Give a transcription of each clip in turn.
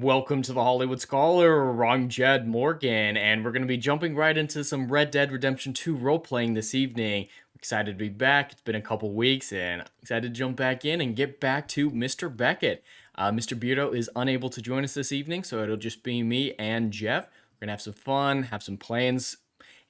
Welcome to the Hollywood Scholar. I'm Jed Morgan, and we're going to be jumping right into some Red Dead Redemption 2 role-playing this evening. We're excited to be back. It's been a couple weeks, and I'm excited to jump back in and get back to Mr. Beckett. Mr. Beardo is unable to join us this evening, so it'll just be me and Jeff. We're going to have some fun, have some plans,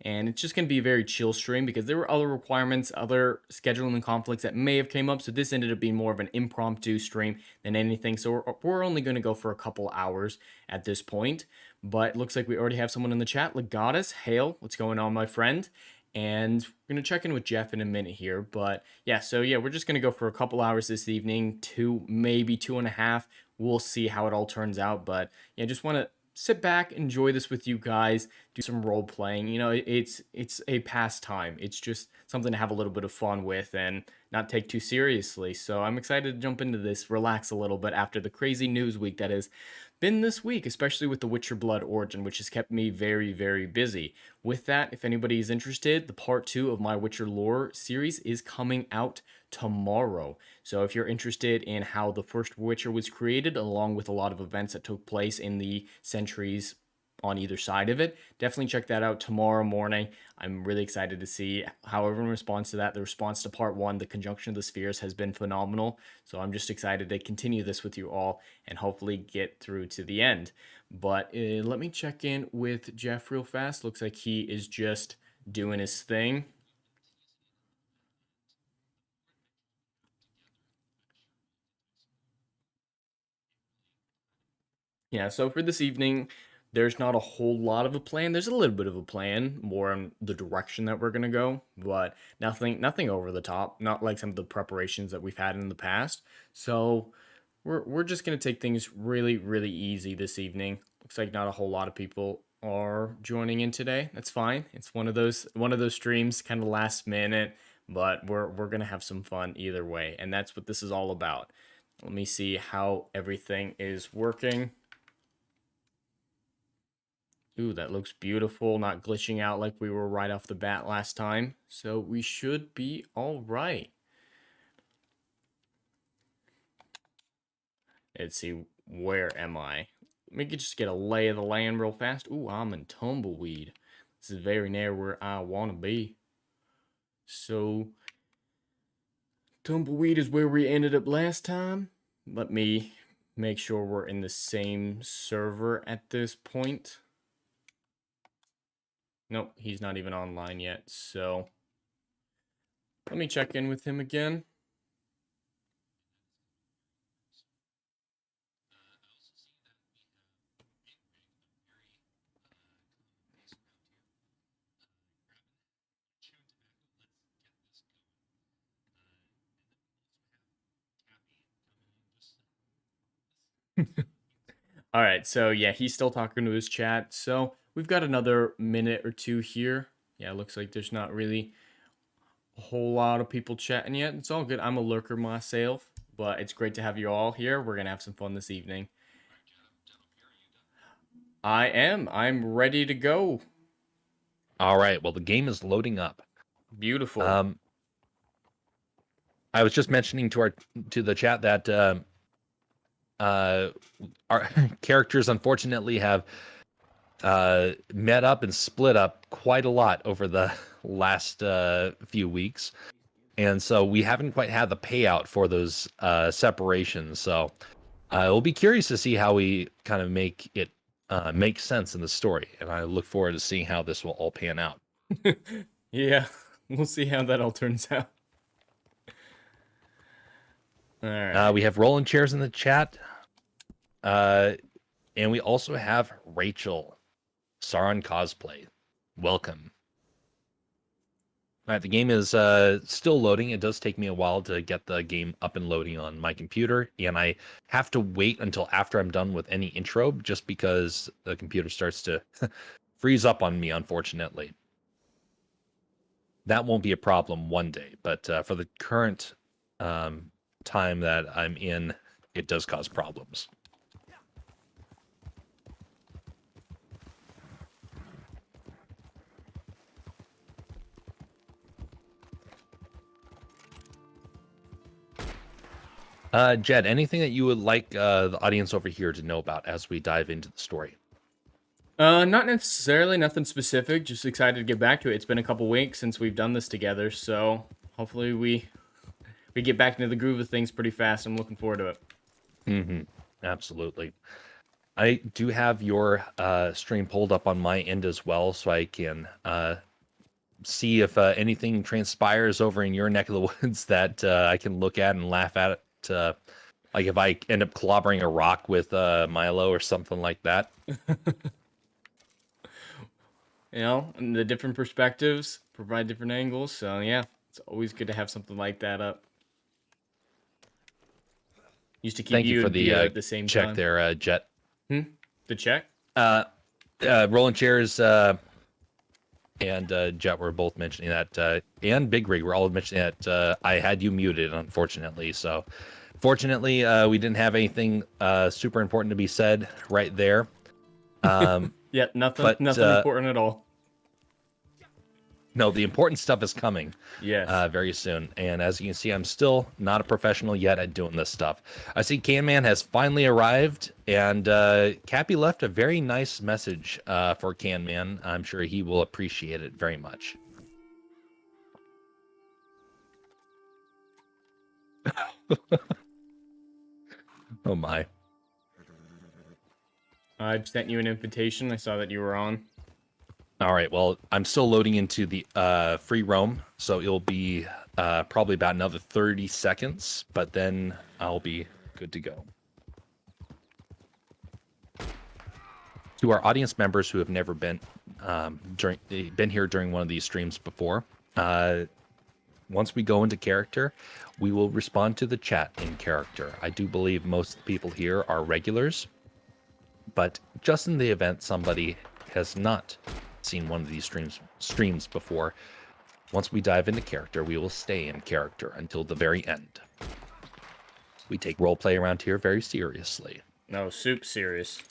and it's just going to be a very chill stream because there were other requirements, other scheduling conflicts that may have came up, so this ended up being more of an impromptu stream than anything. So we're only going to go for a couple hours at this point, but it looks like we already have someone in the chat. Legatus, hail, what's going on, my friend? And we're going to check in with Jeff in a minute here, but yeah, we're just going to go for a couple hours this evening, maybe 2.5. We'll see how it all turns out, but yeah, just want to sit back, enjoy this with you guys, do some role playing. You know, it's a pastime. It's just something to have a little bit of fun with and not take too seriously. So I'm excited to jump into this, relax a little bit after the crazy news week that has been this week, especially with the Witcher Blood Origin, which has kept me very, very busy. With that, if anybody is interested, the part 2 of my Witcher lore series is coming out tomorrow. So if you're interested in how the first Witcher was created, along with a lot of events that took place in the centuries on either side of it, definitely check that out tomorrow morning. I'm really excited to see how everyone responds to that. The response to part 1, the conjunction of the spheres, has been phenomenal. So I'm just excited to continue this with you all and hopefully get through to the end. But let me check in with Jeff real fast. Looks like he is just doing his thing. Yeah, so for this evening, there's not a whole lot of a plan. There's a little bit of a plan, more in the direction that we're gonna go, but nothing over the top. Not like some of the preparations that we've had in the past. So we're just gonna take things really, really easy this evening. Looks like not a whole lot of people are joining in today. That's fine. It's one of those streams, kind of last minute, but we're gonna have some fun either way, and that's what this is all about. Let me see how everything is working. Ooh, that looks beautiful, not glitching out like we were right off the bat last time. So we should be all right. Let's see, where am I? Let me just get a lay of the land real fast. Ooh, I'm in Tumbleweed. This is very near where I want to be. So, Tumbleweed is where we ended up last time. Let me make sure we're in the same server at this point. Nope, he's not even online yet, so let me check in with him again. All right, so yeah, he's still talking to his chat. So we've got another minute or two here. Yeah, it looks like there's not really a whole lot of people chatting yet. It's all good. I'm a lurker myself, but it's great to have you all here. We're gonna have some fun this evening. I am. I'm ready to go. All right. Well, the game is loading up. Beautiful. I was just mentioning to the chat that our characters unfortunately have met up and split up quite a lot over the last few weeks, and so we haven't quite had the payout for those separations. So we'll be curious to see how we kind of make it make sense in the story, and I look forward to seeing how this will all pan out. Yeah, we'll see how that all turns out. All right. We have rolling chairs in the chat. And we also have Rachel, Sauron cosplay. Welcome. All right, the game is still loading. It does take me a while to get the game up and loading on my computer, and I have to wait until after I'm done with any intro, just because the computer starts to freeze up on me, unfortunately. That won't be a problem one day, but for the current time that I'm in, it does cause problems. Jed, anything that you would like the audience over here to know about as we dive into the story? Not necessarily, nothing specific. Just excited to get back to it. It's been a couple weeks since we've done this together, so hopefully we get back into the groove of things pretty fast. I'm looking forward to it. Mm-hmm. Absolutely. I do have your stream pulled up on my end as well, so I can see if anything transpires over in your neck of the woods that I can look at and laugh at. Like if I end up clobbering a rock with Milo or something like that. You know, and the different perspectives provide different angles. So yeah, it's always good to have something like that up. Used to keep Thank you for the at the same check time. there, Jet. The check? Rolling Chairs and Jet were both mentioning that, and Big Rig were all mentioning that I had you muted, unfortunately. So, fortunately, we didn't have anything super important to be said right there. Yeah, nothing important at all. No, the important stuff is coming. Yes. Very soon. And as you can see, I'm still not a professional yet at doing this stuff. I see Canman has finally arrived, and Cappy left a very nice message for Canman. I'm sure he will appreciate it very much. Oh my. I sent you an invitation. I saw that you were on. All right, well, I'm still loading into the free roam, so it'll be probably about another 30 seconds, but then I'll be good to go. To our audience members who have never been here during one of these streams before, once we go into character, we will respond to the chat in character. I do believe most people here are regulars, but just in the event somebody has not seen one of these streams before, once we dive into character, we will stay in character until the very end. We take roleplay around here very seriously. No, soup serious.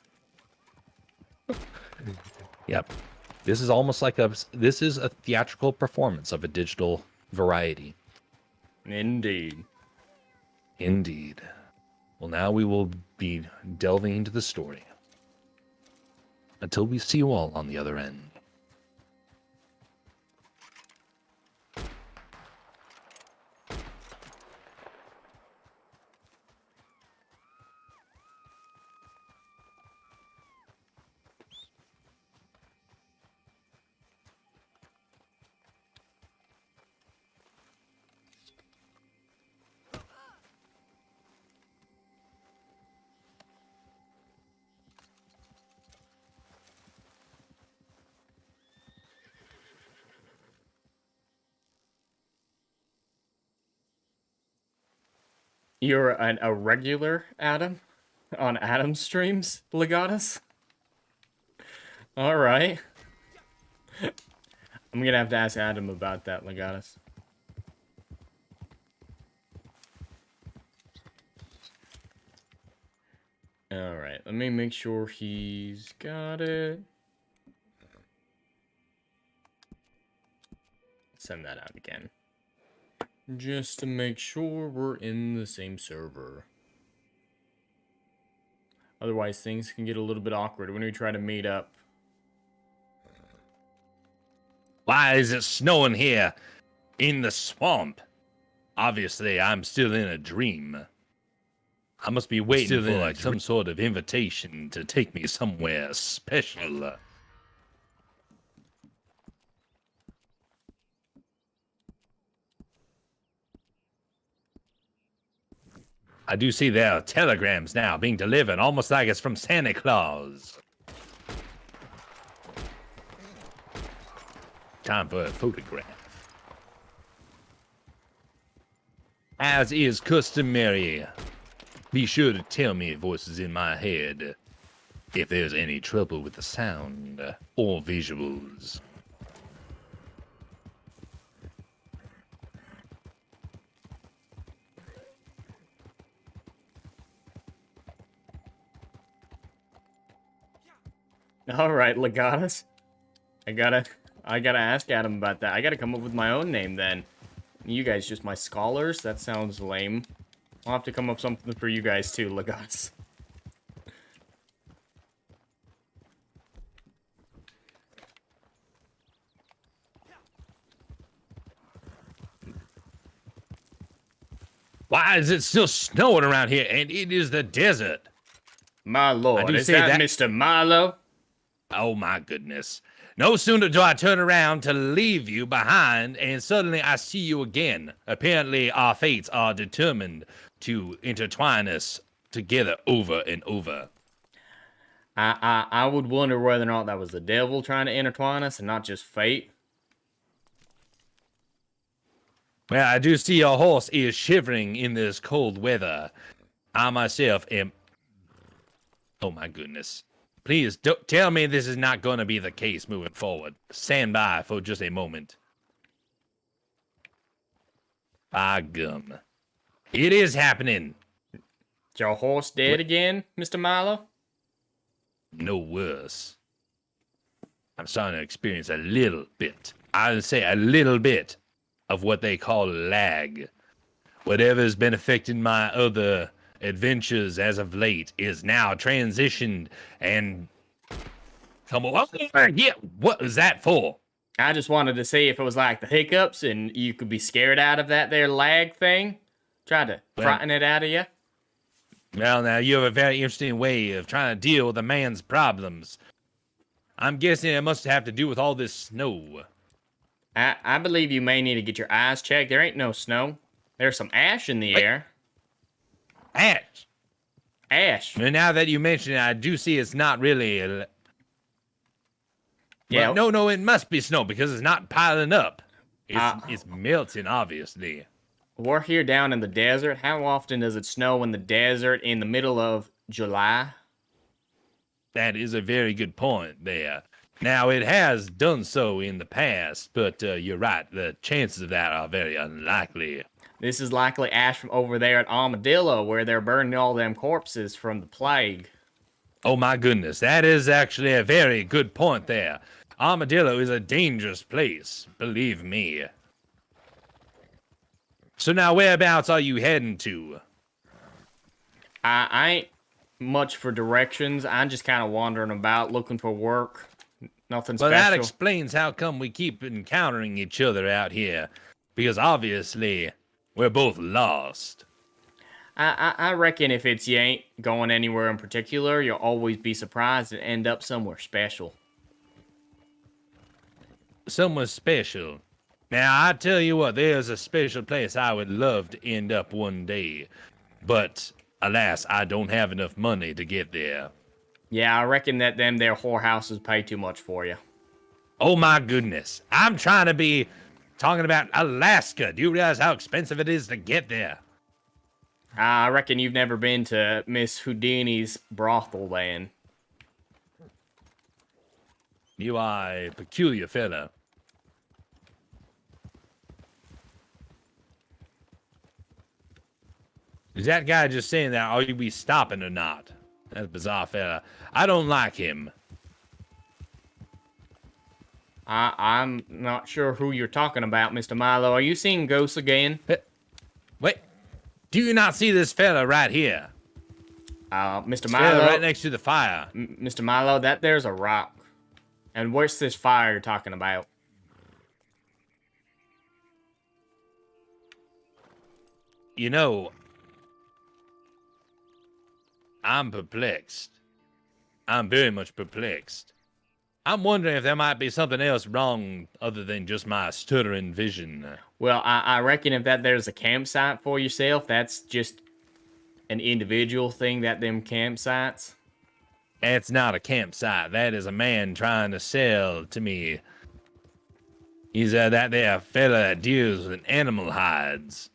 Yep. This is almost like this is a theatrical performance of a digital variety. Indeed. Indeed. Well, now we will be delving into the story. Until we see you all on the other end. You're a regular, Adam? On Adam's streams, Legatus? Alright. I'm gonna have to ask Adam about that, Legatus. Alright, let me make sure he's got it. Send that out again. Just to make sure we're in the same server. Otherwise, things can get a little bit awkward when we try to meet up. Why is it snowing here in the swamp? Obviously, I'm still in a dream. I must be waiting for like some sort of invitation to take me somewhere special. I do see there are telegrams now being delivered, almost like it's from Santa Claus. Time for a photograph. As is customary, be sure to tell me voices in my head if there's any trouble with the sound or visuals. All right, Legatus. I gotta ask Adam about that. I gotta come up with my own name then. You guys just my scholars? That sounds lame. I'll have to come up with something for you guys too, Lagos. Why is it still snowing around here? And it is the desert. My lord, do is say that that- Mr. Milo? Oh my goodness. No sooner do I turn around to leave you behind, and suddenly I see you again. Apparently, our fates are determined to intertwine us together over and over. I would wonder whether or not that was the devil trying to intertwine us and not just fate. Well, I do see your horse is shivering in this cold weather. I myself am... Oh my goodness. Please, don't tell me this is not going to be the case moving forward. Stand by for just a moment. By gum. It is happening. Is your horse dead again, Mr. Milo? No worse. I'm starting to experience a little bit. I would say a little bit of what they call lag. Whatever's been affecting my other adventures as of late is now transitioned and come on. Yeah, what was that for? I just wanted to see if it was like the hiccups and you could be scared out of that there lag thing. Try to frighten it out of you. Well, now you have a very interesting way of trying to deal with a man's problems. I'm guessing it must have to do with all this snow. I believe you may need to get your eyes checked. There ain't no snow. There's some ash in the air. Ash. Ash. And now that you mention it, I do see it's not really... Yeah. Well, no, it must be snow because it's not piling up. It's melting, obviously. We're here down in the desert. How often does it snow in the desert in the middle of July? That is a very good point there. Now, it has done so in the past, but you're right. The chances of that are very unlikely. This is likely ash from over there at Armadillo, where they're burning all them corpses from the plague. Oh my goodness, that is actually a very good point there. Armadillo is a dangerous place, believe me. So now, whereabouts are you heading to? I ain't much for directions. I'm just kind of wandering about, looking for work. Nothing Well, special. that explains how come we keep encountering each other out here. Because obviously, we're both lost. I reckon if it's you ain't going anywhere in particular, you'll always be surprised and end up somewhere special. Somewhere special. Now, I tell you what, there's a special place I would love to end up one day. But, alas, I don't have enough money to get there. Yeah, I reckon that them there whorehouses pay too much for you. Oh my goodness. I'm trying to be talking about Alaska. Do you realize how expensive it is to get there? I reckon you've never been to Miss Houdini's brothel then. You are a peculiar fella. Is that guy just saying that? Are you be stopping or not? That's a bizarre fella. I don't like him. I'm not sure who you're talking about, Mr. Milo. Are you seeing ghosts again? Wait. Do you not see this fella right here? Mr. This Milo. fella right next to the fire. Mr. Milo, that there's a rock. And where's this fire you're talking about? You know, I'm perplexed. I'm very much perplexed. I'm wondering if there might be something else wrong other than just my stuttering vision. Well, I reckon if that there's a campsite for yourself, that's just an individual thing, that them campsites. That's not a campsite. That is a man trying to sell to me. He's that there fella that deals with animal hides.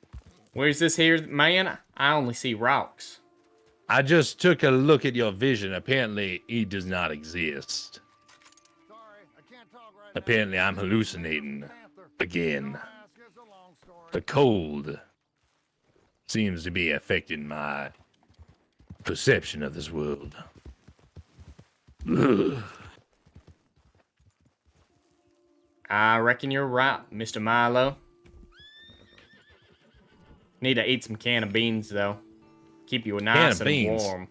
Where's this here man? I only see rocks. I just took a look at your vision. Apparently, he does not exist. Apparently, I'm hallucinating again. The cold seems to be affecting my perception of this world. Ugh. I reckon you're right, Mr. Milo. Need to eat some can of beans, though. Keep you Can nice of and beans? warm.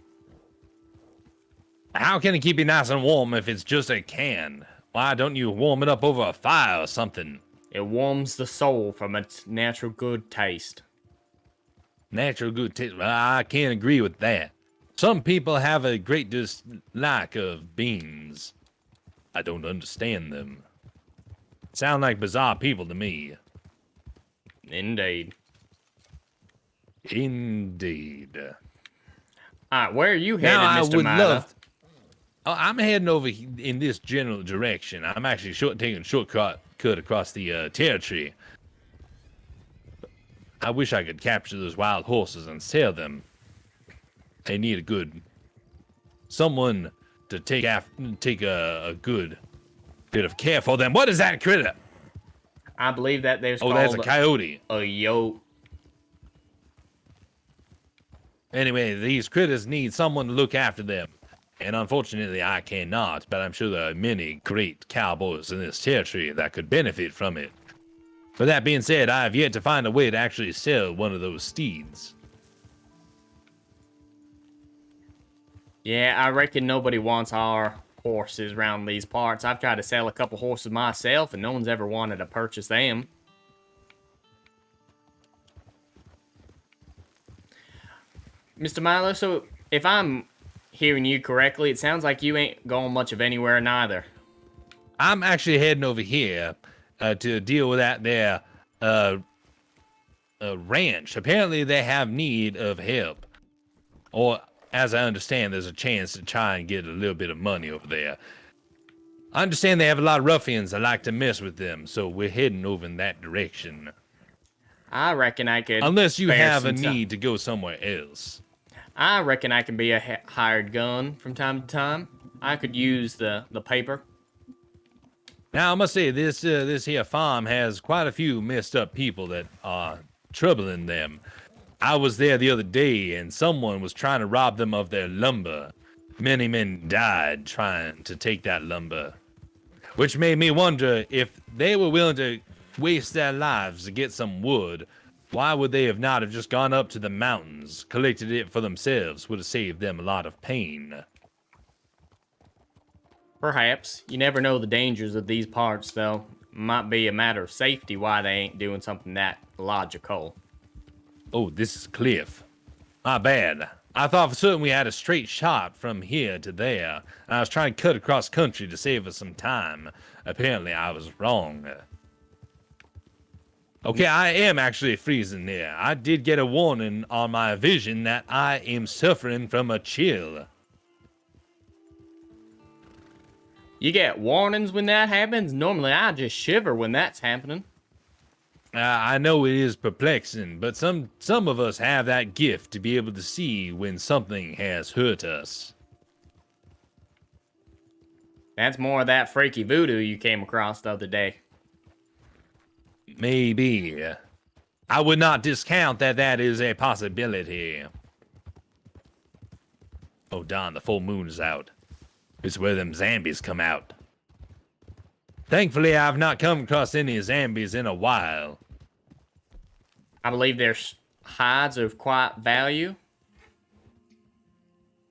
How can it keep you nice and warm if it's just a can? Why don't you warm it up over a fire or something? It warms the soul from its natural good taste. Natural good taste. I can't agree with that. Some people have a great dislike of beans. I don't understand them. Sound like bizarre people to me. Indeed. Indeed. Alright, where are you headed, Now I Mr. would Mata? love. Oh, I'm heading over in this general direction. I'm actually taking a shortcut across the territory. I wish I could capture those wild horses and sell them. They need a good someone to take a good bit of care for them. What is that critter? I believe that there's Oh, called that's a coyote. a yoke. Anyway, these critters need someone to look after them. And unfortunately, I cannot, but I'm sure there are many great cowboys in this territory that could benefit from it. But that being said, I have yet to find a way to actually sell one of those steeds. Yeah, I reckon nobody wants our horses around these parts. I've tried to sell a couple horses myself, and no one's ever wanted to purchase them. Mr. Milo, so if I'm hearing you correctly, it sounds like you ain't going much of anywhere neither. I'm actually heading over here to deal with that there ranch. Apparently, they have need of help. Or, as I understand, there's a chance to try and get a little bit of money over there. I understand they have a lot of ruffians that like to mess with them, so we're heading over in that direction. I reckon I could. Unless you spare have a some time. need to go somewhere else. I reckon I can be a hired gun from time to time. I could use the paper. Now, I must say, this here farm has quite a few messed up people that are troubling them. I was there the other day, and someone was trying to rob them of their lumber. Many men died trying to take that lumber. Which made me wonder, if they were willing to waste their lives to get some wood, why would they have not have just gone up to the mountains, collected it for themselves? Would have saved them a lot of pain. Perhaps. You never know the dangers of these parts, though. Might be a matter of safety why they ain't doing something that logical. Oh, this is Cliff. My bad. I thought for certain we had a straight shot from here to there, and I was trying to cut across country to save us some time. Apparently, I was wrong. Okay, I am actually freezing there. I did get a warning on my vision that I am suffering from a chill. You get warnings when that happens? Normally I just shiver when that's happening. I know it is perplexing, but some of us have that gift to be able to see when something has hurt us. That's more of that freaky voodoo you came across the other day. Maybe. I would not discount that is a possibility. Oh darn, the full moon is out. It's where them zombies come out. Thankfully, I've not come across any zombies in a while. I believe there's hides of quite value.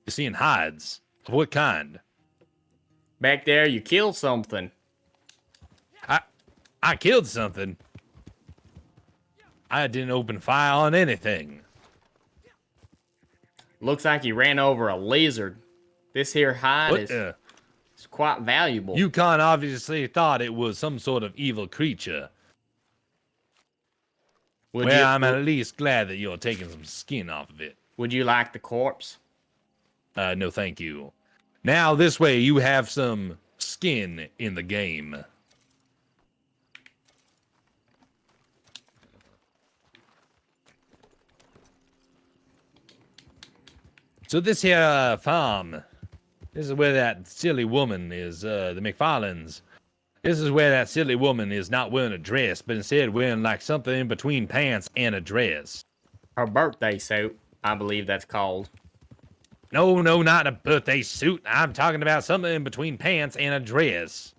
You're seeing hides? Of what kind? Back there, you killed something. I killed something. I didn't open fire on anything. Looks like you ran over a lizard. This here hide What? is quite valuable. Yukon obviously thought it was some sort of evil creature. I'm at least glad that you're taking some skin off of it. Would you like the corpse? No thank you. Now this way you have some skin in the game. So this here farm, this is where that silly woman is, the McFarlanes. This is where that silly woman is not wearing a dress, but instead wearing like something in between pants and a dress. Her birthday suit, I believe that's called. No, not a birthday suit. I'm talking about something in between pants and a dress.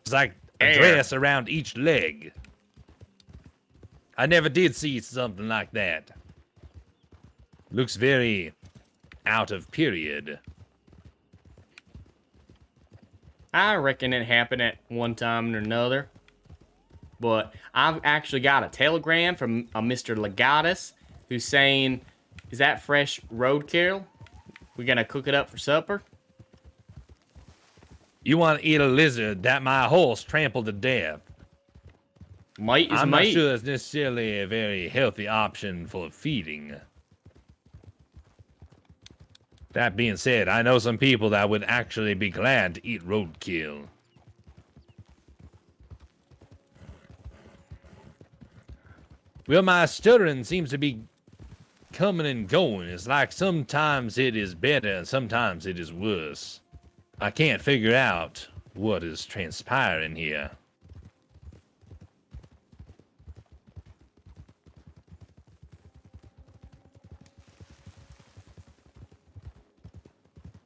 It's like a dress around each leg. I never did see something like that. Looks very out of period. I reckon it happened at one time or another. But I've actually got a telegram from a Mr. Legatus who's saying, is that fresh roadkill? We gonna cook it up for supper? You want to eat a lizard that my horse trampled to death? Might is I'm might. not sure that's necessarily a very healthy option for feeding. That being said, I know some people that would actually be glad to eat roadkill. Well, my stuttering seems to be coming and going. It's like sometimes it is better and sometimes it is worse. I can't figure out what is transpiring here.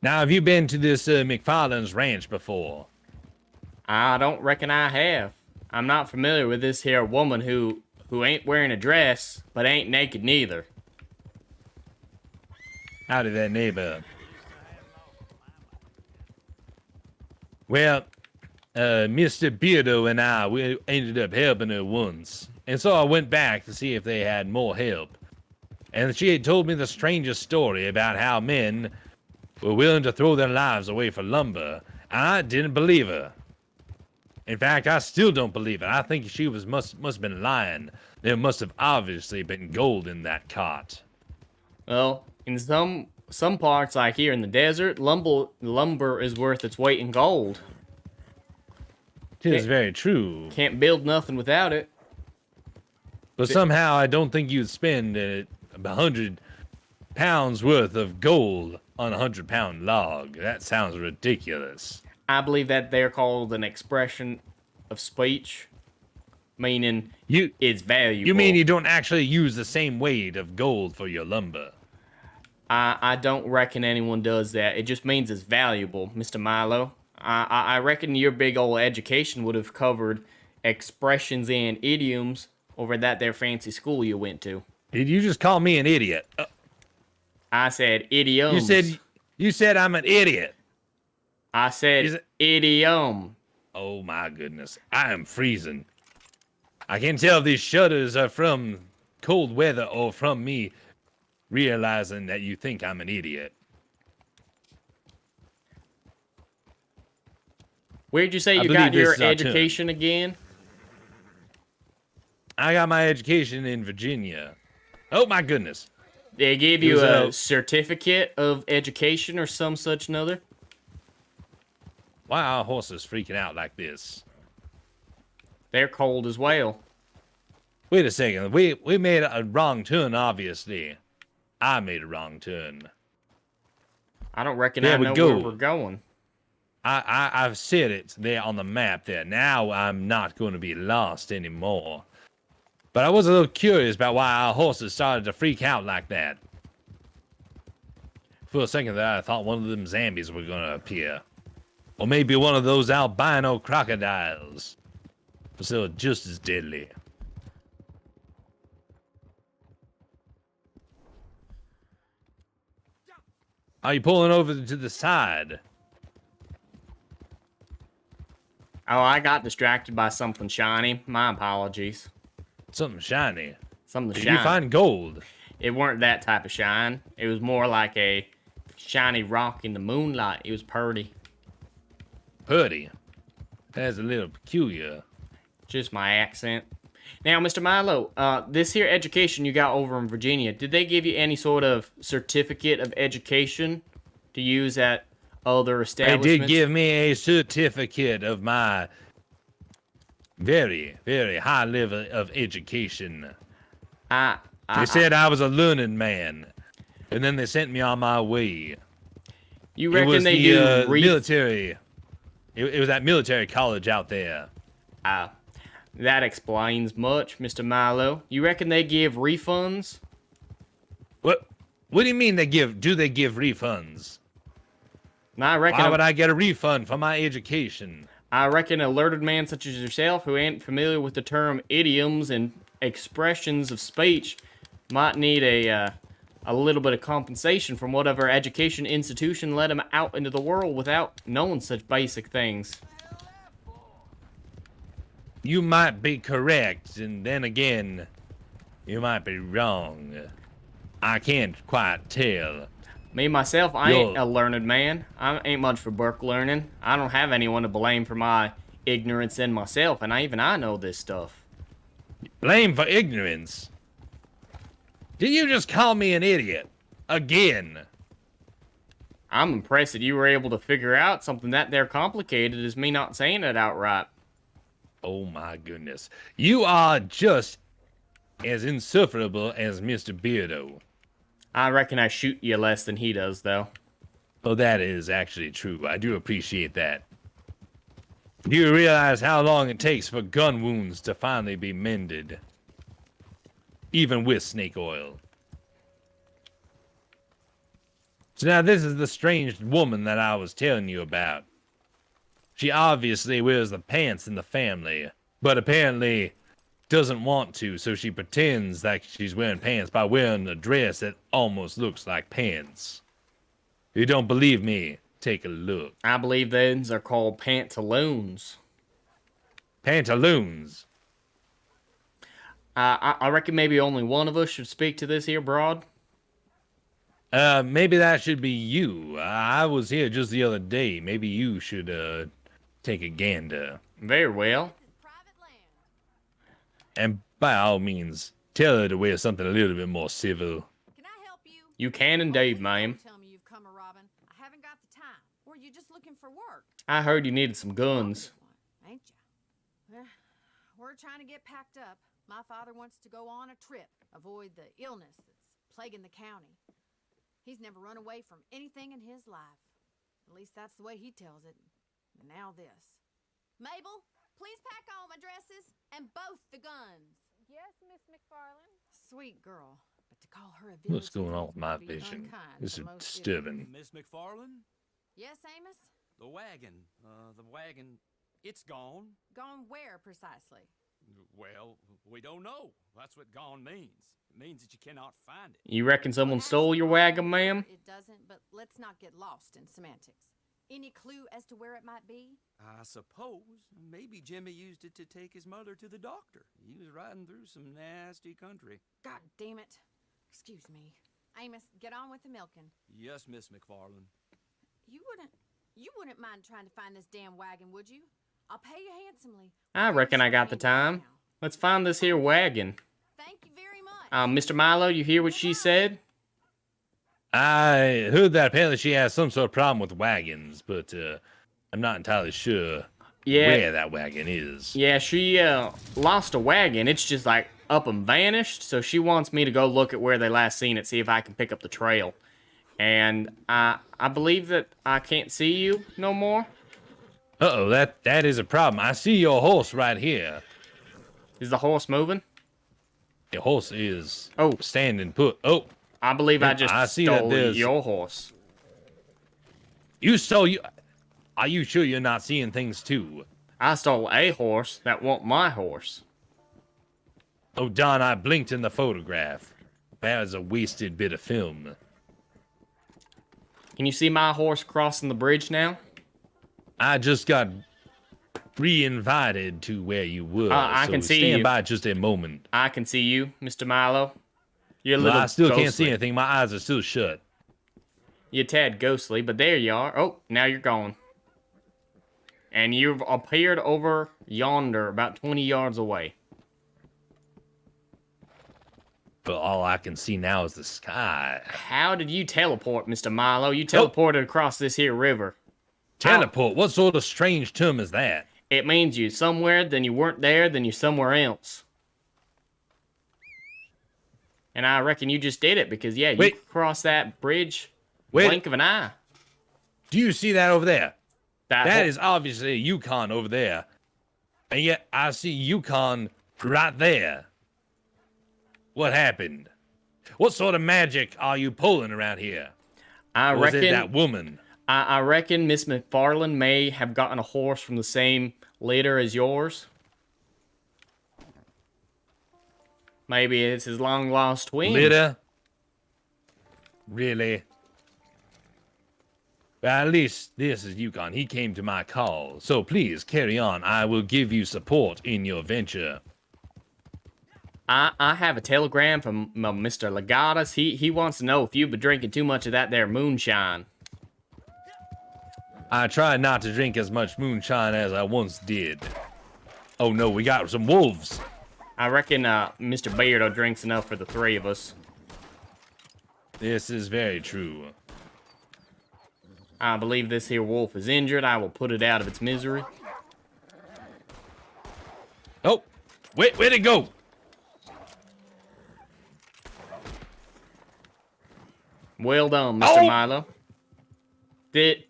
Now, have you been to this McFarland's ranch before? I don't reckon I have. I'm not familiar with this here woman who ain't wearing a dress, but ain't naked neither. Howdy there, neighbor. Well, Mr. Beardo and I, we ended up helping her once. And so I went back to see if they had more help. And she had told me the strangest story about how men were willing to throw their lives away for lumber. And I didn't believe her. In fact, I still don't believe it. I think she must have been lying. There must have obviously been gold in that cart. Well, in some parts, like here in the desert, lumber is worth its weight in gold. It is very true. Can't build nothing without it. But somehow I don't think you'd spend 100 pounds worth of gold on a 100-pound log. That sounds ridiculous. I believe that they're called an expression of speech, meaning it's valuable. You mean you don't actually use the same weight of gold for your lumber? I don't reckon anyone does that. It just means it's valuable, Mr. Milo. I reckon your big old education would have covered expressions and idioms over that there fancy school you went to. Did you just call me an idiot? I said idioms. You said I'm an idiot. I said idiom. Oh my goodness, I am freezing. I can't tell if these shudders are from cold weather or from me realizing that you think I'm an idiot. Where'd you say you got your education again? I got my education in Virginia. Oh my goodness. They gave you a certificate of education or some such another? Why are our horses freaking out like this? They're cold as well. Wait a second. We made a wrong turn, obviously. I made a wrong turn. I don't reckon I know where we're going. I've said it there on the map there. Now I'm not going to be lost anymore. But I was a little curious about why our horses started to freak out like that. For a second there, I thought one of them zombies were going to appear. Or maybe one of those albino crocodiles. But still just as deadly. Are you pulling over to the side? Oh, I got distracted by something shiny. My apologies. Something shiny. Something shiny. Did you find gold? It weren't that type of shine. It was more like a shiny rock in the moonlight. It was purty. Purty? That's a little peculiar. Just my accent. Now, Mr. Milo, this here education you got over in Virginia, did they give you any sort of certificate of education to use at other establishments? They did give me a certificate of my very, very high level of education. They said I was a learned man, and then they sent me on my way. You reckon they do military? It was that military college out there. That explains much, Mr. Milo. You reckon they give refunds? What do you mean they give? Do they give refunds? I reckon. Why would I get a refund for my education? I reckon a learned man such as yourself, who ain't familiar with the term idioms and expressions of speech might need a little bit of compensation from whatever education institution let him out into the world without knowing such basic things. You might be correct, and then again, you might be wrong. I can't quite tell. Me, myself, I ain't a learned man. I ain't much for book learning. I don't have anyone to blame for my ignorance in myself, and even I know this stuff. Blame for ignorance? Did you just call me an idiot? Again? I'm impressed that you were able to figure out something that there complicated as me not saying it outright. Oh my goodness. You are just as insufferable as Mr. Beardo. I reckon I shoot you less than he does, though. Oh, that is actually true. I do appreciate that. Do you realize how long it takes for gun wounds to finally be mended? Even with snake oil. So now this is the strange woman that I was telling you about. She obviously wears the pants in the family, but apparently doesn't want to, so she pretends like she's wearing pants by wearing a dress that almost looks like pants. If you don't believe me, take a look. I believe those are called pantaloons. Pantaloons? I reckon maybe only one of us should speak to this here broad. Maybe that should be you. I was here just the other day. Maybe you should, take a gander. Very well. And by all means, tell her to wear something a little bit more civil. Can I help you? You can indeed, ma'am. Tell me you've come a robbing. I haven't got the time. Or you just looking for work? I heard you needed some guns. Ain't ya? We're trying to get packed up. My father wants to go on a trip, avoid the illness that's plaguing the county. He's never run away from anything in his life. At least that's the way he tells it. And now this. Mabel, please pack all my dresses and both the guns. Yes, Miss McFarland. Sweet girl. But to call her a village What's going on with my would be vision? unkind This to is most disturbing. Miss McFarland? Yes, Amos? The wagon, it's gone. Gone where precisely? Well, we don't know. That's what gone means. It means that you cannot find it. You reckon someone stole your wagon, ma'am? It doesn't, but let's not get lost in semantics. Any clue as to where it might be? I suppose maybe Jimmy used it to take his mother to the doctor. He was riding through some nasty country. God damn it. Excuse me. Amos, get on with the milking. Yes, Miss McFarland. You wouldn't mind trying to find this damn wagon, would you? I'll pay you handsomely. I reckon I got the time. Let's find this here wagon. Thank you very much. Mr. Milo, you hear what she said? I heard that apparently she has some sort of problem with wagons, but I'm not entirely sure where that wagon is. Yeah, she lost a wagon. It's just like up and vanished. So she wants me to go look at where they last seen it, see if I can pick up the trail. And I believe that I can't see you no more. Uh-oh, that is a problem. I see your horse right here. Is the horse moving? The horse is Oh. standing put. Oh, I believe I just I see that stole there's- your horse. you stole you. Are you sure you're not seeing things too? I stole a horse that wasn't my horse. Oh, Don, I blinked in the photograph. That was a wasted bit of film. Can you see my horse crossing the bridge now? I just got re-invited to where you were. I can see stand you. by just a moment. I can see you, Mr. Milo. You're a Well, little I still can't ghostly. see anything. My eyes are still shut. You're a tad ghostly, but there you are. Oh, now you're gone. And you've appeared over yonder, about 20 yards away. But all I can see now is the sky. How did you teleport, Mr. Milo? You teleported across this here river. Teleport? What sort of strange term is that? It means you somewhere, then you weren't there, then you're somewhere else. And I reckon you just did it because, yeah, you Wait. crossed that bridge Wait. blink of an eye. Do you see that over there? That ho- is obviously a Yukon over there. And yet I see Yukon right there. What happened? What sort of magic are you pulling around here? I Or was reckon it that woman? I reckon Miss McFarland may have gotten a horse from the same litter as yours. Maybe it's his long-lost twin. Litter? Really? Well, at least this is Yukon. He came to my call. So please, carry on. I will give you support in your venture. I have a telegram from Mr. Legatus. He wants to know if you've been drinking too much of that there moonshine. I try not to drink as much moonshine as I once did. Oh no, we got some wolves. I reckon Mr. Beardo drinks enough for the 3 of us. This is very true. I believe this here wolf is injured. I will put it out of its misery. Oh, where'd it go? Well done, Mr. Milo. Did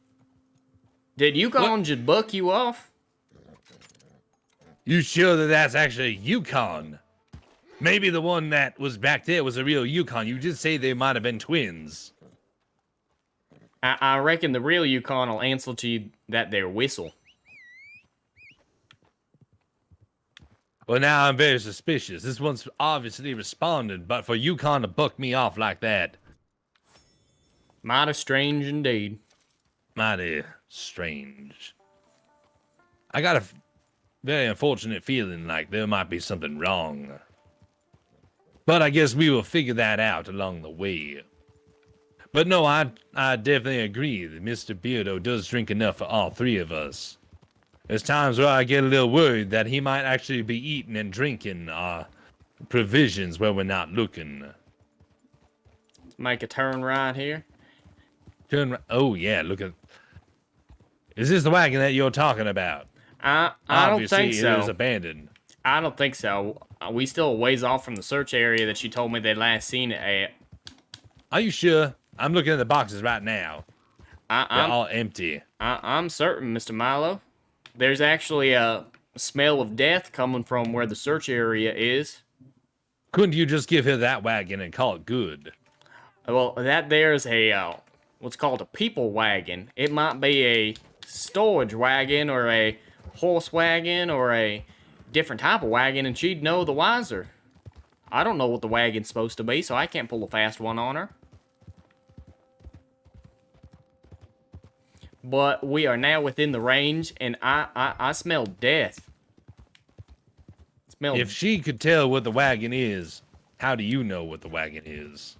Yukon just buck you off? You sure that that's actually Yukon? Maybe the one that was back there was a real Yukon. You did say they might have been twins. I reckon the real Yukon will answer to you that there whistle. Well, now I'm very suspicious. This one's obviously responded, but for Yukon to buck me off like that... Mighty strange indeed. Mighty strange. I got a very unfortunate feeling like there might be something wrong. But I guess we will figure that out along the way. But no, I definitely agree that Mr. Beardo does drink enough for all 3 of us. There's times where I get a little worried that he might actually be eating and drinking our provisions where we're not looking. Make a turn right here. Turn right. Oh, yeah, look at... Is this the wagon that you're talking about? I don't think so. Obviously, it is abandoned. I don't think so. We still a ways off from the search area that you told me they'd last seen it at. Are you sure? I'm looking at the boxes right now. They're all empty. I'm certain, Mr. Milo. There's actually a smell of death coming from where the search area is. Couldn't you just give her that wagon and call it good? Well, that there's a, what's called a people wagon. It might be a storage wagon or a horse wagon or a different type of wagon, and she'd know the wiser. I don't know what the wagon's supposed to be, so I can't pull a fast one on her. But we are now within the range, and I smell death. If she could tell what the wagon is, how do you know what the wagon is?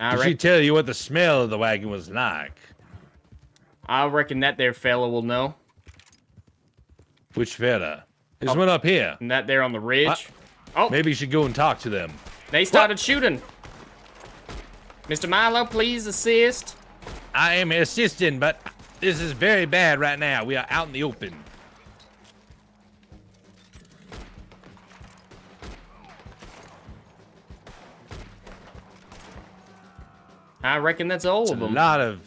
Did she tell you what the smell of the wagon was like? I reckon that there fella will know. Which fella? There's one up here. And that there on the ridge. Oh, maybe you should go and talk to them. They started shooting. Mr. Milo, please assist. I am assisting, but this is very bad right now. We are out in the open. I reckon that's all of them. A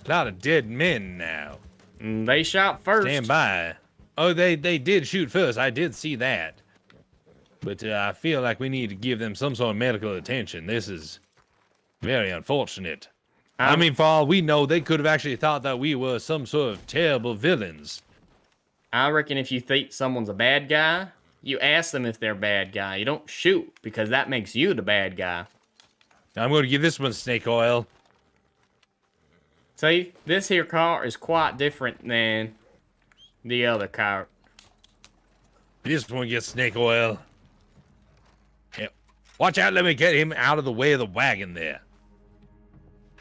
lot of dead men now. They shot first. Stand by. Oh, they did shoot first. I did see that. But I feel like we need to give them some sort of medical attention. This is very unfortunate. I mean, for all we know, they could have actually thought that we were some sort of terrible villains. I reckon if you think someone's a bad guy, you ask them if they're a bad guy. You don't shoot, because that makes you the bad guy. I'm going to give this one snake oil. See, this here car is quite different than the other car. This one gets snake oil. Yep. Watch out, let me get him out of the way of the wagon there.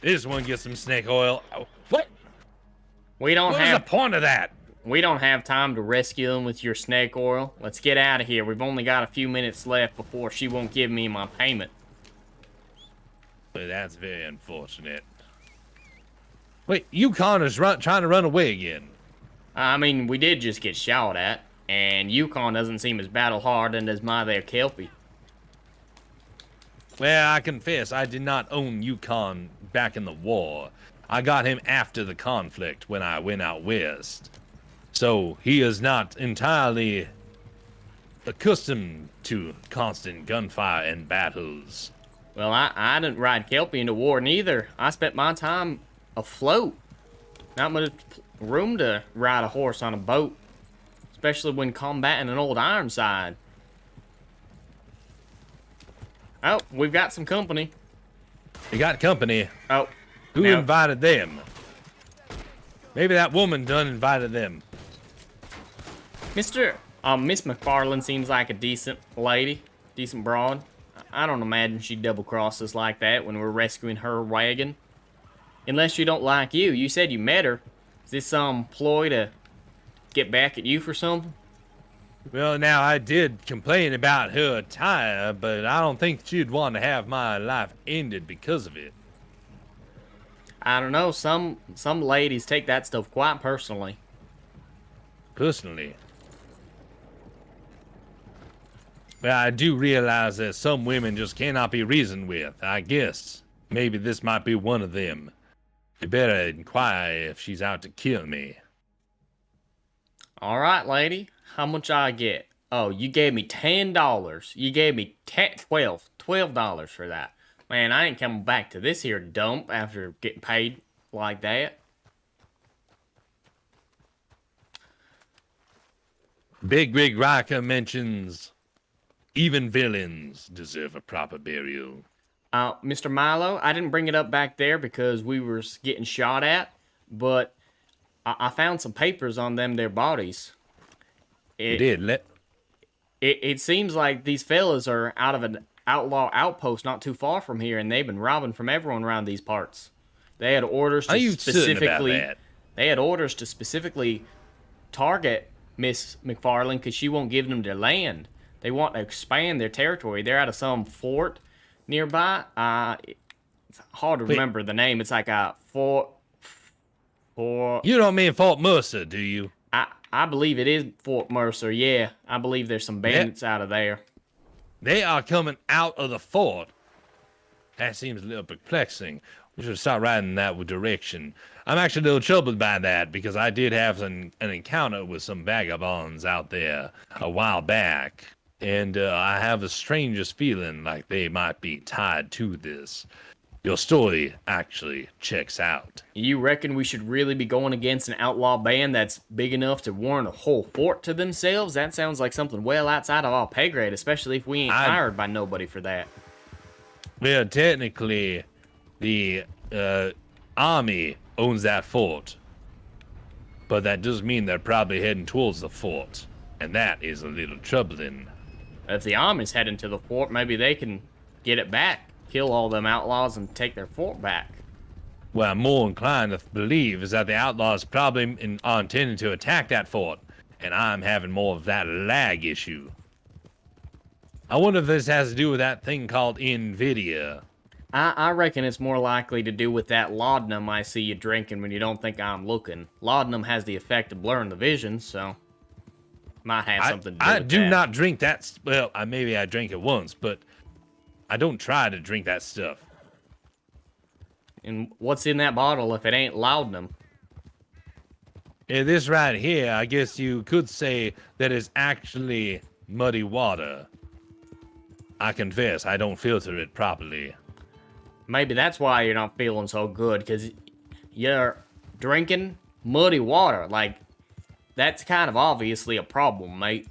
This one gets some snake oil. Oh, what? What is the point of that? We don't have time to rescue them with your snake oil. Let's get out of here. We've only got a few minutes left before she won't give me my payment. But that's very unfortunate. Wait, Yukon is trying to run away again. I mean, we did just get shot at, and Yukon doesn't seem as battle-hardened as my there Kelpie. Well, I confess, I did not own Yukon back in the war. I got him after the conflict when I went out west. So he is not entirely accustomed to constant gunfire and battles. Well, I didn't ride Kelpie into war neither. I spent my time afloat. Not much room to ride a horse on a boat, especially when combating an old Ironside. Oh, we've got some company. You got company. Oh, Who now- invited them? Maybe that woman done invited them. Miss McFarlane seems like a decent lady, decent broad. I don't imagine she'd double-cross us like that when we're rescuing her wagon. Unless she don't like you. You said you met her. Is this some ploy to get back at you for something? Well, now I did complain about her attire, but I don't think she'd want to have my life ended because of it. I don't know. Some ladies take that stuff quite personally. Personally. Well, I do realize that some women just cannot be reasoned with. I guess maybe this might be one of them. You better inquire if she's out to kill me. All right, lady. How much I get? Oh, you gave me $10. You gave me $12 for that. Man, I ain't coming back to this here dump after getting paid like that. Big Rig Riker mentions even villains deserve a proper burial. Mr. Milo, I didn't bring it up back there because we were getting shot at, but I found some papers on them their bodies. It seems like these fellas are out of an outlaw outpost not too far from here, and they've been robbing from everyone around these parts. They had orders to Are you certain about that? They had orders to specifically target Miss McFarlane because she won't give them their land. They want to expand their territory. They're out of some fort nearby. It's hard to remember the name. It's like a fort. You don't mean Fort Mercer, do you? I believe it is Fort Mercer. Yeah, I believe there's some bandits out of there. They are coming out of the fort. That seems a little perplexing. We should start riding in that direction. I'm actually a little troubled by that because I did have an encounter with some vagabonds out there a while back. And I have the strangest feeling like they might be tied to this. Your story actually checks out. You reckon we should really be going against an outlaw band that's big enough to warrant a whole fort to themselves? That sounds like something well outside of our pay grade, especially if we ain't hired by nobody for that. Well, technically, the army owns that fort. But that does mean they're probably heading towards the fort. And that is a little troubling. If the army's heading to the fort, maybe they can get it back. Kill all them outlaws and take their fort back. What I'm more inclined to believe is that the outlaws probably are intending to attack that fort, and I'm having more of that lag issue. I wonder if this has to do with that thing called Nvidia. I reckon it's more likely to do with that laudanum I see you drinking when you don't think I'm looking. Laudanum has the effect of blurring the vision, so might have something to do with that. I do not drink that. Well, maybe I drank it once, but I don't try to drink that stuff. And what's in that bottle if it ain't laudanum? Yeah, this right here, I guess you could say that is actually muddy water. I confess, I don't filter it properly. Maybe that's why you're not feeling so good, because you're drinking muddy water. Like, that's kind of obviously a problem, mate.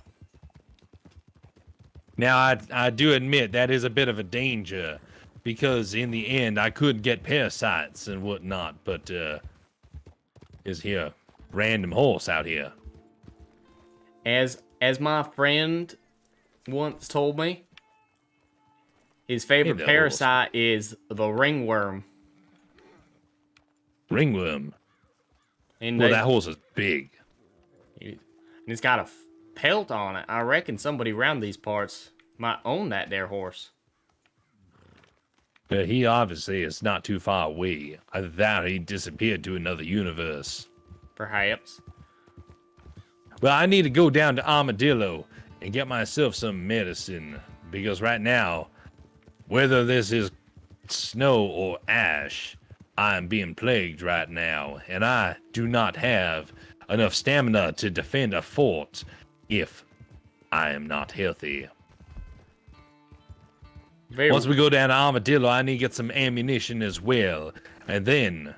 Now, I do admit that is a bit of a danger, because in the end, I could get parasites and whatnot, but, is here a random horse out here? As my friend once told me, his favorite parasite is the ringworm. Ringworm? And well, that horse is big. And it's got a pelt on it. I reckon somebody around these parts might own that there horse. He obviously is not too far away. Either that or he disappeared to another universe. Perhaps. Well, I need to go down to Armadillo and get myself some medicine. Because right now, whether this is snow or ash, I am being plagued right now. And I do not have enough stamina to defend a fort if I am not healthy. Once we go down to Armadillo, I need to get some ammunition as well. And then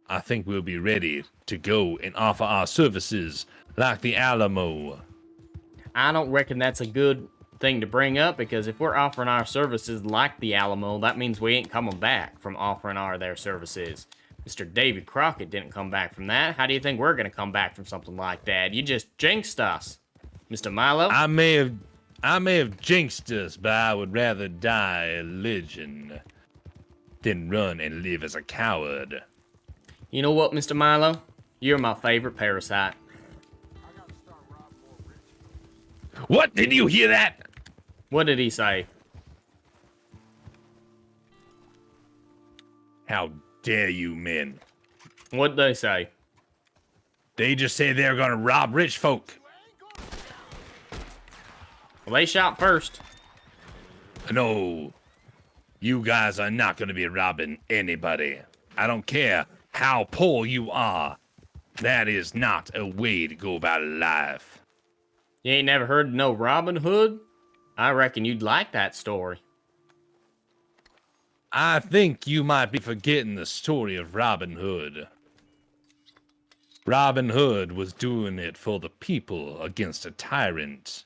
I think we'll be ready to go and offer our services like the Alamo. I don't reckon that's a good thing to bring up, because if we're offering our services like the Alamo, that means we ain't coming back from offering their services. Mr. David Crockett didn't come back from that. How do you think we're gonna come back from something like that? You just jinxed us, Mr. Milo. I may have jinxed us, but I would rather die a legend than run and live as a coward. You know what, Mr. Milo? You're my favorite parasite. What? Did you hear that? What did he say? How dare you, men? What'd they say? They just say they're gonna rob rich folk. Well, they shot first. No, you guys are not gonna be robbing anybody. I don't care how poor you are. That is not a way to go about life. You ain't never heard of no Robin Hood? I reckon you'd like that story. I think you might be forgetting the story of Robin Hood. Robin Hood was doing it for the people against a tyrant.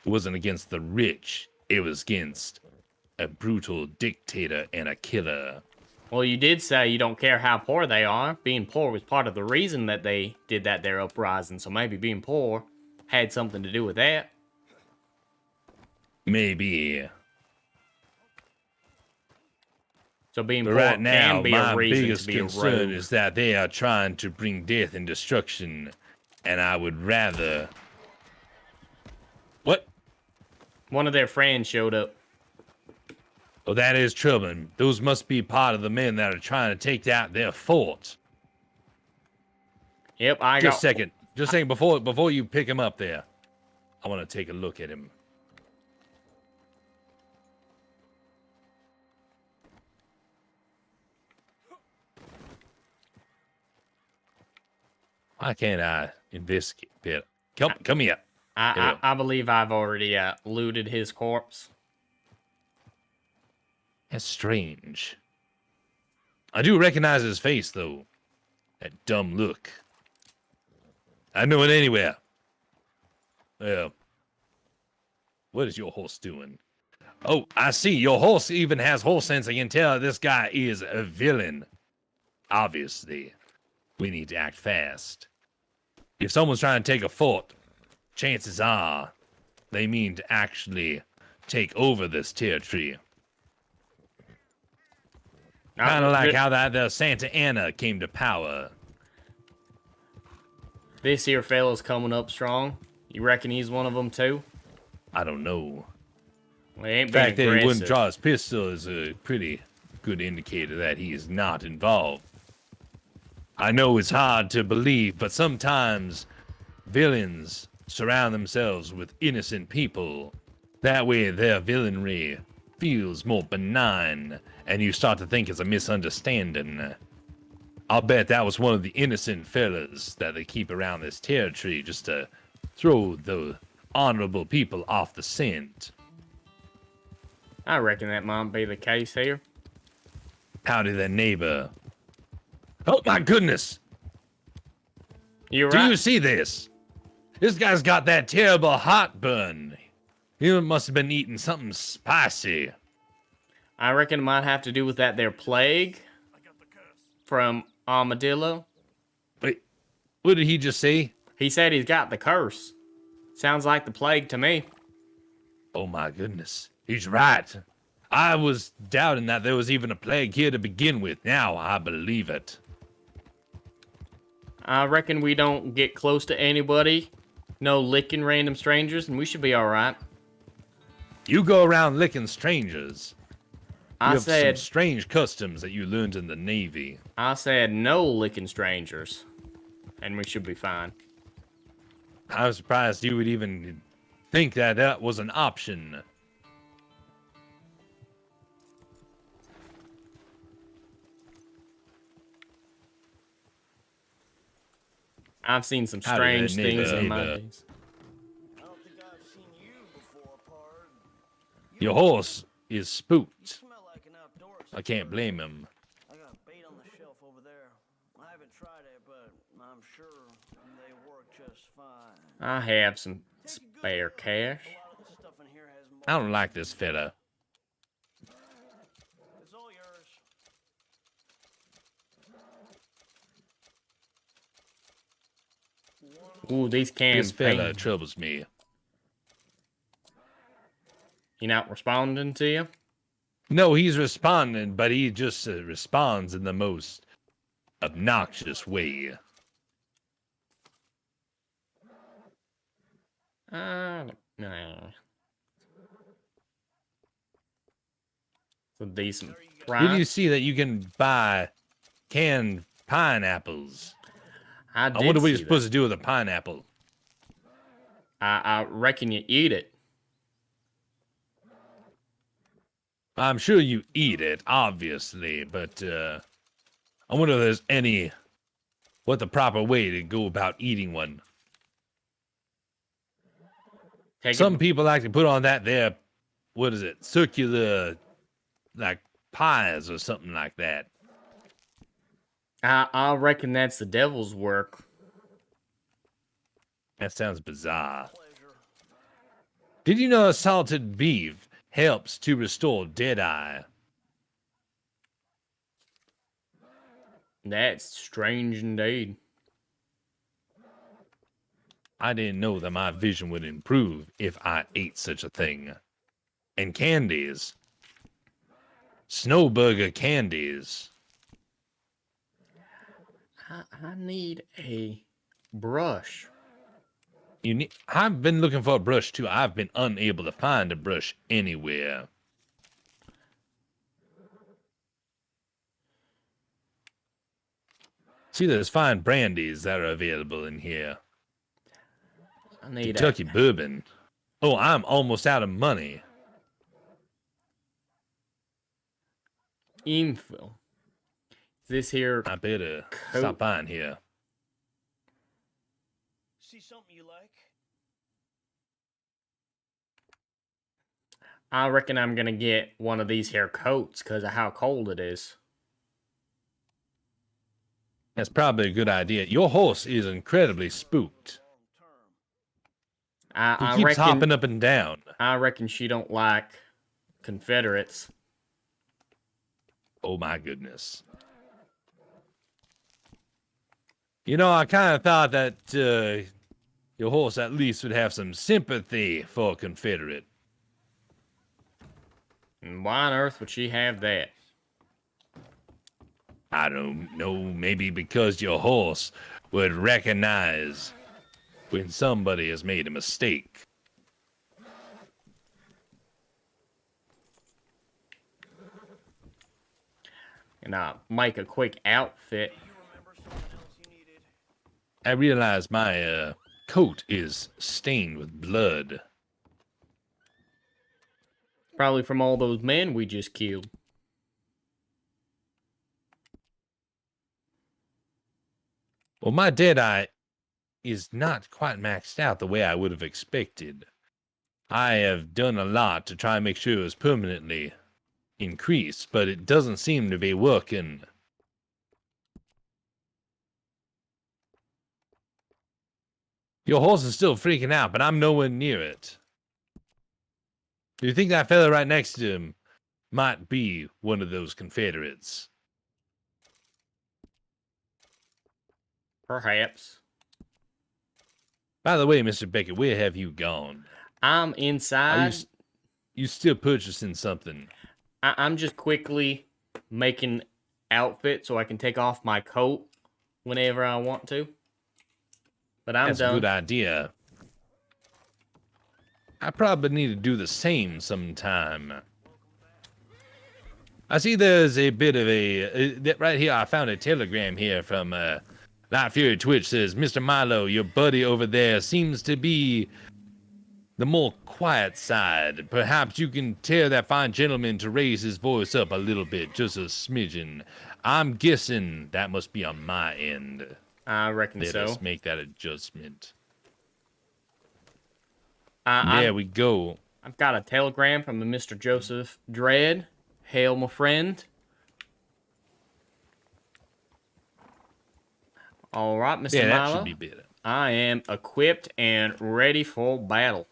It wasn't against the rich. It was against a brutal dictator and a killer. Well, you did say you don't care how poor they are. Being poor was part of the reason that they did their uprising, so maybe being poor had something to do with that. Maybe. So being But poor right now, can be my a reason biggest to be a concern rogue. is that they are trying to bring death and destruction, and I would rather... What? One of their friends showed up. Oh, that is troubling. Those must be part of the men that are trying to take out their fort. Yep, I Just a got... second. Just a second. Before you pick him up there, I want to take a look at him. Why can't I investigate better? Come here. I believe I've already looted his corpse. That's strange. I do recognize his face, though. That dumb look. I know it anywhere. Well, what is your horse doing? Oh, I see. Your horse even has horse sense. I can tell this guy is a villain. Obviously, we need to act fast. If someone's trying to take a fort, chances are they mean to actually take over this territory. Kind of like how the Santa Anna came to power. This here fella's coming up strong. You reckon he's one of them too? I don't know. Well, he ain't The fact being that he wouldn't aggressive. draw his pistol is a pretty good indicator that he is not involved. I know it's hard to believe, but sometimes villains surround themselves with innocent people. That way their villainry feels more benign, and you start to think it's a misunderstanding. I'll bet that was one of the innocent fellas that they keep around this territory just to throw the honorable people off the scent. I reckon that might be the case here. Howdy there, neighbor. Oh my goodness! You're Do right. you see this? This guy's got that terrible heartburn. He must have been eating something spicy. I reckon it might have to do with that there plague from Armadillo. Wait, what did he just say? He said he's got the curse. Sounds like the plague to me. Oh my goodness. He's right. I was doubting that there was even a plague here to begin with. Now I believe it. I reckon we don't get close to anybody. No licking random strangers, and we should be alright. You go around licking strangers. You I have some said strange customs that you learned in the Navy. no licking strangers. And we should be fine. I was surprised you would even think that that was an option. I've seen some Howdy there, strange neighbor, things in my neighbor. days. I don't think I've seen you before, Pard. Your horse is spooked. You smell like an outdoors. I can't blame him. I got bait on the shelf over there. I haven't tried it, but I'm sure they work just fine. I have some spare cash. A lot of the stuff in here has I don't like this fella. It's all yours. Ooh, these This fella campaigns. troubles me. He not responding to you? No, he's responding, but he just responds in the most obnoxious way. No. It's a decent price. Did you see that you can buy canned pineapples? I I wonder what you're see supposed to do with a pineapple. I reckon you eat it. I'm sure you eat it, obviously, but I wonder if there's what the proper way to go about eating one. Some people like to put on that there, what is it, circular, like pies or something like that. I reckon that's the devil's work. That sounds bizarre. Pleasure. Did you know salted beef helps to restore Deadeye? That's strange indeed. I didn't know that my vision would improve if I ate such a thing. And candies. Snowburger candies. I need a brush. I've been looking for a brush too. I've been unable to find a brush anywhere. See, there's fine brandies that are available in here. I need Kentucky bourbon. Oh, I'm almost out of money. info. This here I better coat. stop by in here. See something you like? I reckon I'm gonna get one of these here coats because of how cold it is. That's probably a good idea. Your horse is incredibly spooked. He I keeps reckon hopping up and down. I reckon she don't like Confederates. Oh my goodness. You know, I kind of thought that your horse at least would have some sympathy for a Confederate. And why on earth would she have that? I don't know, maybe because your horse would recognize when somebody has made a mistake. And make a quick outfit. Remember something else you needed? I realize my coat is stained with blood. Probably from all those men we just killed. Well, my Deadeye is not quite maxed out the way I would have expected. I have done a lot to try and make sure it was permanently increased, but it doesn't seem to be working. Your horse is still freaking out, but I'm nowhere near it. Do you think that fella right next to him might be one of those Confederates? Perhaps. By the way, Mr. Beckett, where have you gone? I'm Are inside. you still purchasing something? I'm just quickly making outfit so I can take off my coat whenever I want to. But I'm That's done. a good idea. I probably need to do the same sometime. I see there's a bit of a... right here, I found a telegram here from Light Fury Twitch. Says, Mr. Milo, your buddy over there seems to be the more quiet side. Perhaps you can tell that fine gentleman to raise his voice up a little bit, just a smidgen. I'm guessing that must be on my end. I reckon Let so. us make that adjustment. There There we go. I've got a telegram from the Mr. Joseph Dredd. Hail, my friend. All right, Mr. Yeah, that Milo. should be better. I am equipped and ready for battle.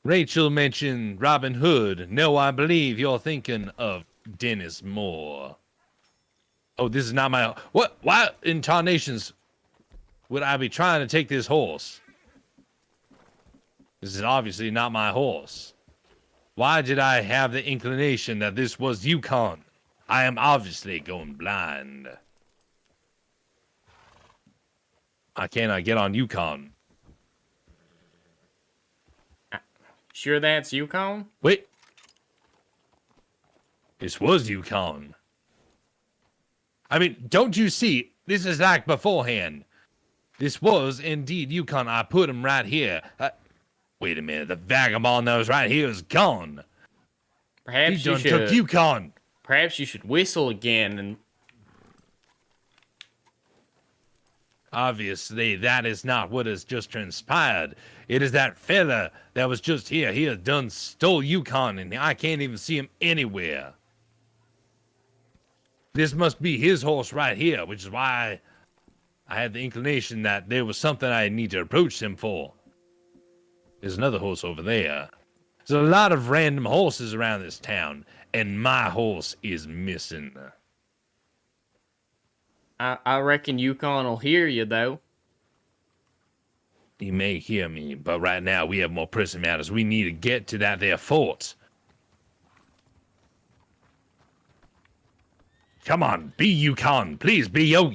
Rachel mentioned Robin Hood. No, I believe you're thinking of Dennis Moore. Oh, this is not my... What? Why in tarnations would I be trying to take this horse? This is obviously not my horse. Why did I have the inclination that this was Yukon? I am obviously going blind. I cannot get on Yukon. Sure that's Yukon? Wait. This was Yukon. I mean, don't you see? This is like beforehand. This was indeed Yukon. I put him right here. Wait a minute. The vagabond that was right here is gone. Perhaps He done took should. Yukon. Perhaps you should whistle again and. Obviously, that is not what has just transpired. It is that fella that was just here. He has done stole Yukon, and I can't even see him anywhere. This must be his horse right here, which is why I had the inclination that there was something I need to approach him for. There's another horse over there. There's a lot of random horses around this town, and my horse is missing. I reckon Yukon will hear you, though. He may hear me, but right now we have more pressing matters. We need to get to that there fort. Come on, be Yukon. Please be yo.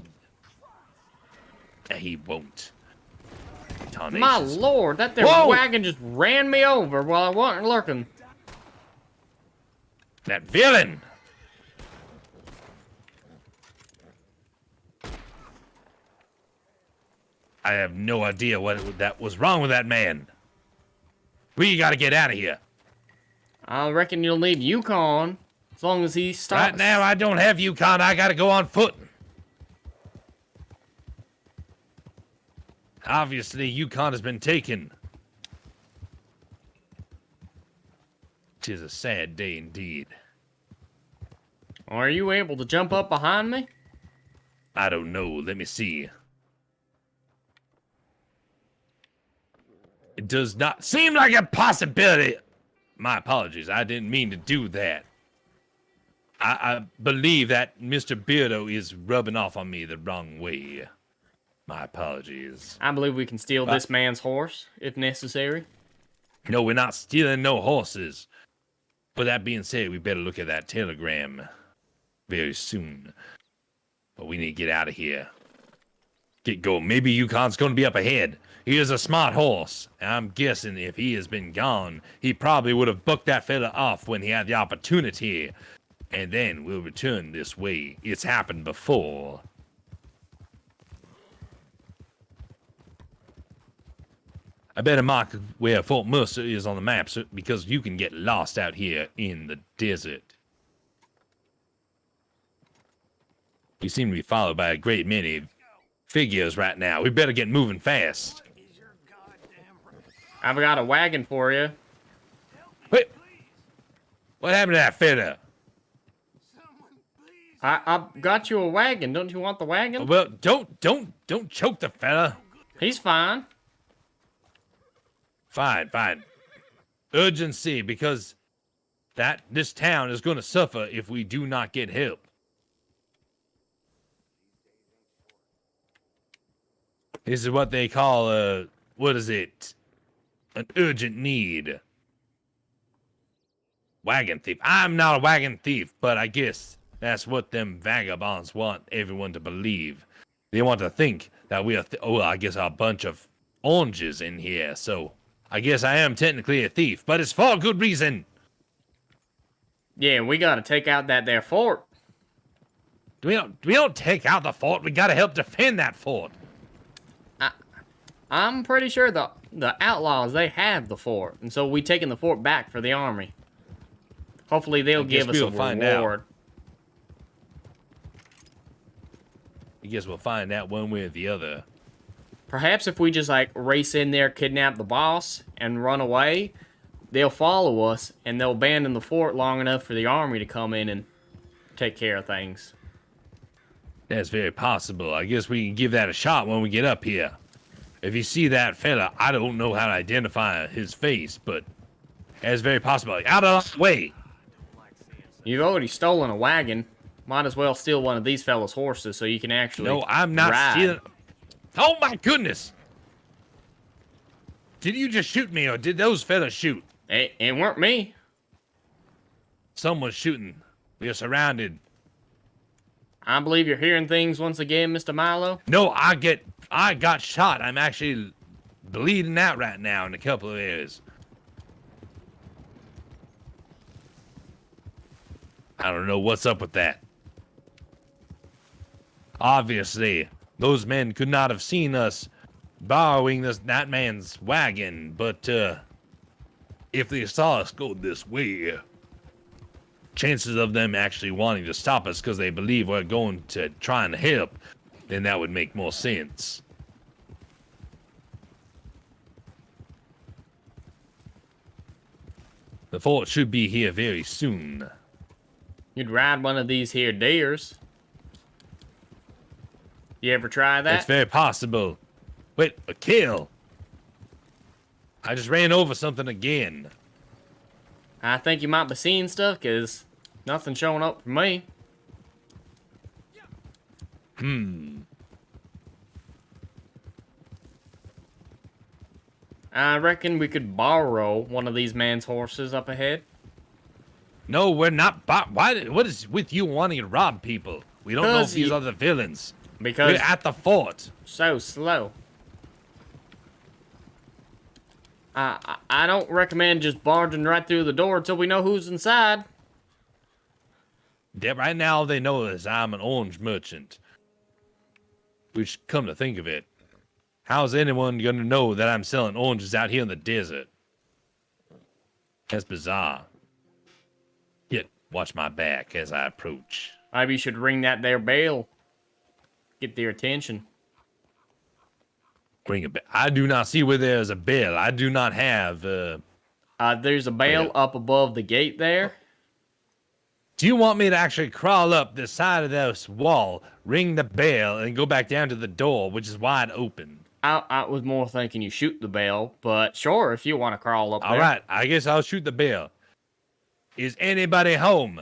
He won't. My Tarnations. lord, that there Whoa! wagon just ran me over while I wasn't looking. That villain! I have no idea that was wrong with that man. We gotta get out of here. I reckon you'll need Yukon as long as he stops. Right now, I don't have Yukon. I gotta go on foot. Obviously, Yukon has been taken. 'Tis a sad day indeed. Are you able to jump up behind me? I don't know. Let me see. It does not seem like a possibility. My apologies. I didn't mean to do that. I believe that Mr. Beardo is rubbing off on me the wrong way. My apologies. I believe we can steal this man's horse, if necessary. No, we're not stealing no horses. But that being said, we better look at that telegram very soon. But we need to get out of here. Get going. Maybe Yukon's going to be up ahead. He is a smart horse. I'm guessing if he has been gone, he probably would have bucked that fella off when he had the opportunity. And then we'll return this way. It's happened before. I better mark where Fort Mercer is on the map because you can get lost out here in the desert. We seem to be followed by a great many figures right now. We better get moving fast. I've got a wagon for you. Wait, what happened to that fella? I got you a wagon. Don't you want the wagon? Well, don't choke the fella. He's fine. Fine. Urgency, because this town is going to suffer if we do not get help. This is what they call what is it? An urgent need. Wagon thief. I'm not a wagon thief, but I guess that's what them vagabonds want everyone to believe. They want to think that we are, I guess a bunch of oranges in here, so I guess I am technically a thief, but it's for a good reason. Yeah, we gotta take out that there fort. We don't take out the fort. We gotta help defend that fort. I'm pretty sure the outlaws, they have the fort. And so we taking the fort back for the army. Hopefully they'll give us a reward. I guess we'll find out one way or the other. Perhaps if we just like race in there, kidnap the boss, and run away, they'll follow us and they'll abandon the fort long enough for the army to come in and take care of things. That's very possible. I guess we can give that a shot when we get up here. If you see that fella, I don't know how to identify his face, but It's very possible. Out of the way. You've already stolen a wagon. Might as well steal one of these fellas' horses so you can actually No, I'm not ride. stealing. Oh my goodness! Did you just shoot me, or did those fellas shoot? It weren't me. Someone's shooting. We are surrounded. I believe you're hearing things once again, Mr. Milo. No, I got shot. I'm actually bleeding out right now in a couple of areas. I don't know what's up with that. Obviously, those men could not have seen us borrowing that man's wagon, but if they saw us go this way, chances of them actually wanting to stop us because they believe we're going to try and help, then that would make more sense. The fort should be here very soon. You'd ride one of these here deers. You ever try that? It's very possible. Wait, a kill? I just ran over something again. I think you might be seeing stuff, because nothing's showing up for me. I reckon we could borrow one of these man's horses up ahead. No, we're not. What is with you wanting to rob people? We don't know if these are the villains. Because We're at the fort. so slow. I don't recommend just barging right through the door until we know who's inside. Yeah, right now they know as I'm an orange merchant. Which, come to think of it, how's anyone gonna know that I'm selling oranges out here in the desert? That's bizarre. Yet, watch my back as I approach. Maybe you should ring that there bell. Get their attention. Ring a bell. I do not see where there's a bell. I do not have. There's a bell up above the gate there. Do you want me to actually crawl up the side of this wall, ring the bell, and go back down to the door, which is wide open? I was more thinking you shoot the bell, but sure, if you want to crawl up there. All right, I guess I'll shoot the bell. Is anybody home?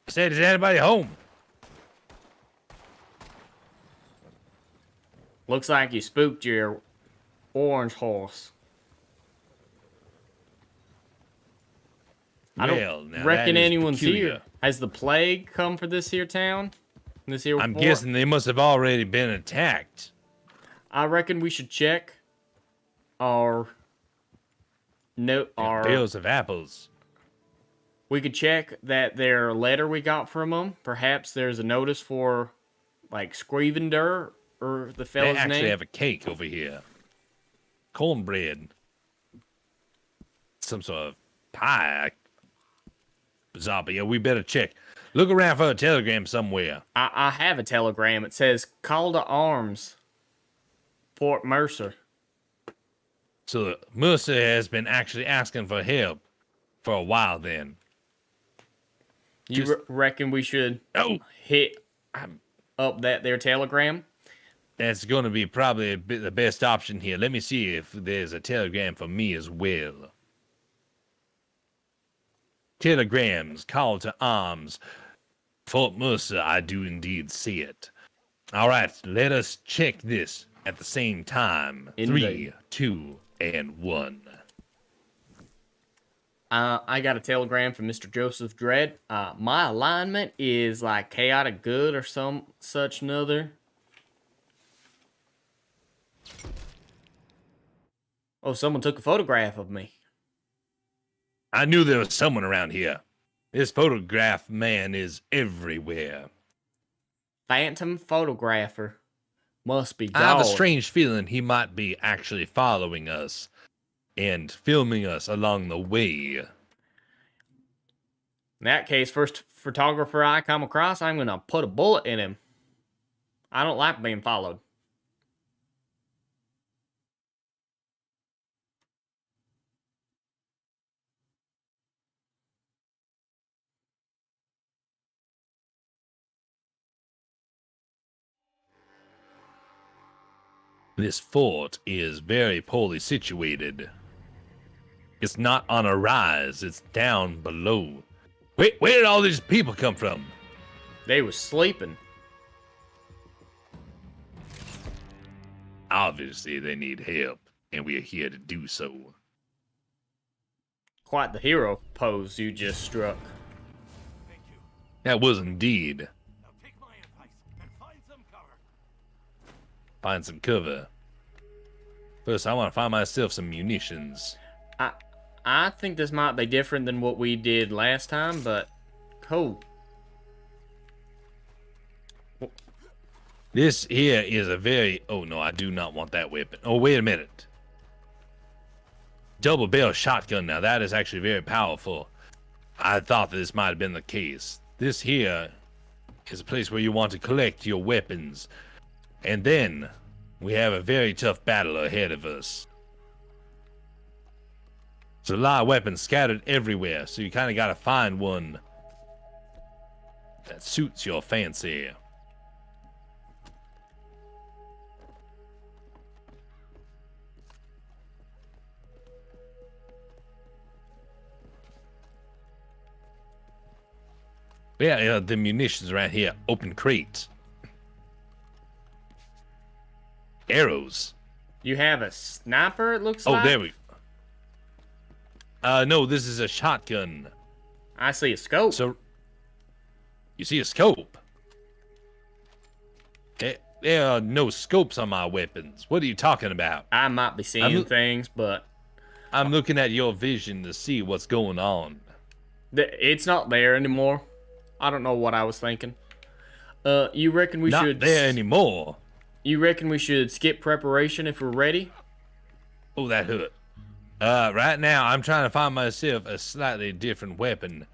I said, is anybody home? Looks like you spooked your orange horse. I don't reckon anyone's here. Has the plague come for this here town? This here I'm fort? guessing they must have already been attacked. I reckon we should check our Bales of apples. We could check that their letter we got from them. Perhaps there's a notice for, like, Scrivener or the They fella's actually name. have a cake over here. Cornbread. Some sort of pie. Bizarre, but yeah, we better check. Look around for a telegram somewhere. I have a telegram. It says, "Call to arms, Fort Mercer." So Mercer has been actually asking for help for a while then. You reckon we should hit up that their telegram? That's going to be probably the best option here. Let me see if there's a telegram for me as well. Telegrams, call to arms. Fort Mercer, I do indeed see it. All right, let us check this at the same time. Indeed. 3, 2, and 1. I got a telegram from Mr. Joseph Dredd. My alignment is like chaotic good or some such another. Oh, someone took a photograph of me. I knew there was someone around here. This photograph man is everywhere. Phantom photographer. Must be God. I have a strange feeling he might be actually following us and filming us along the way. In that case, first photographer I come across, I'm going to put a bullet in him. I don't like being followed. This fort is very poorly situated. It's not on a rise, it's down below. Wait, where did all these people come from? They was sleeping. Obviously, they need help, and we are here to do so. Quite the hero pose you just struck. That was indeed. Now take my advice and find some cover. Find some cover. First, I want to find myself some munitions. I think this might be different than what we did last time, but cool. This here is a very... Oh, no, I do not want that weapon. Oh, wait a minute. Double barrel shotgun. Now, that is actually very powerful. I thought that this might have been the case. This here is a place where you want to collect your weapons. And then we have a very tough battle ahead of us. There's a lot of weapons scattered everywhere, so you kind of got to find one that suits your fancy. Yeah, the munitions right here. Open crate. Arrows. You have a sniper, it looks Oh, like? there we go. No, this is a shotgun. I see a scope. So, you see a scope? There are no scopes on my weapons. What are you talking about? I might be seeing things, but... I'm looking at your vision to see what's going on. It's not there anymore. I don't know what I was thinking. You reckon we Not should... there anymore. You reckon we should skip preparation if we're ready? Oh, that hurt. Right now, I'm trying to find myself a slightly different weapon.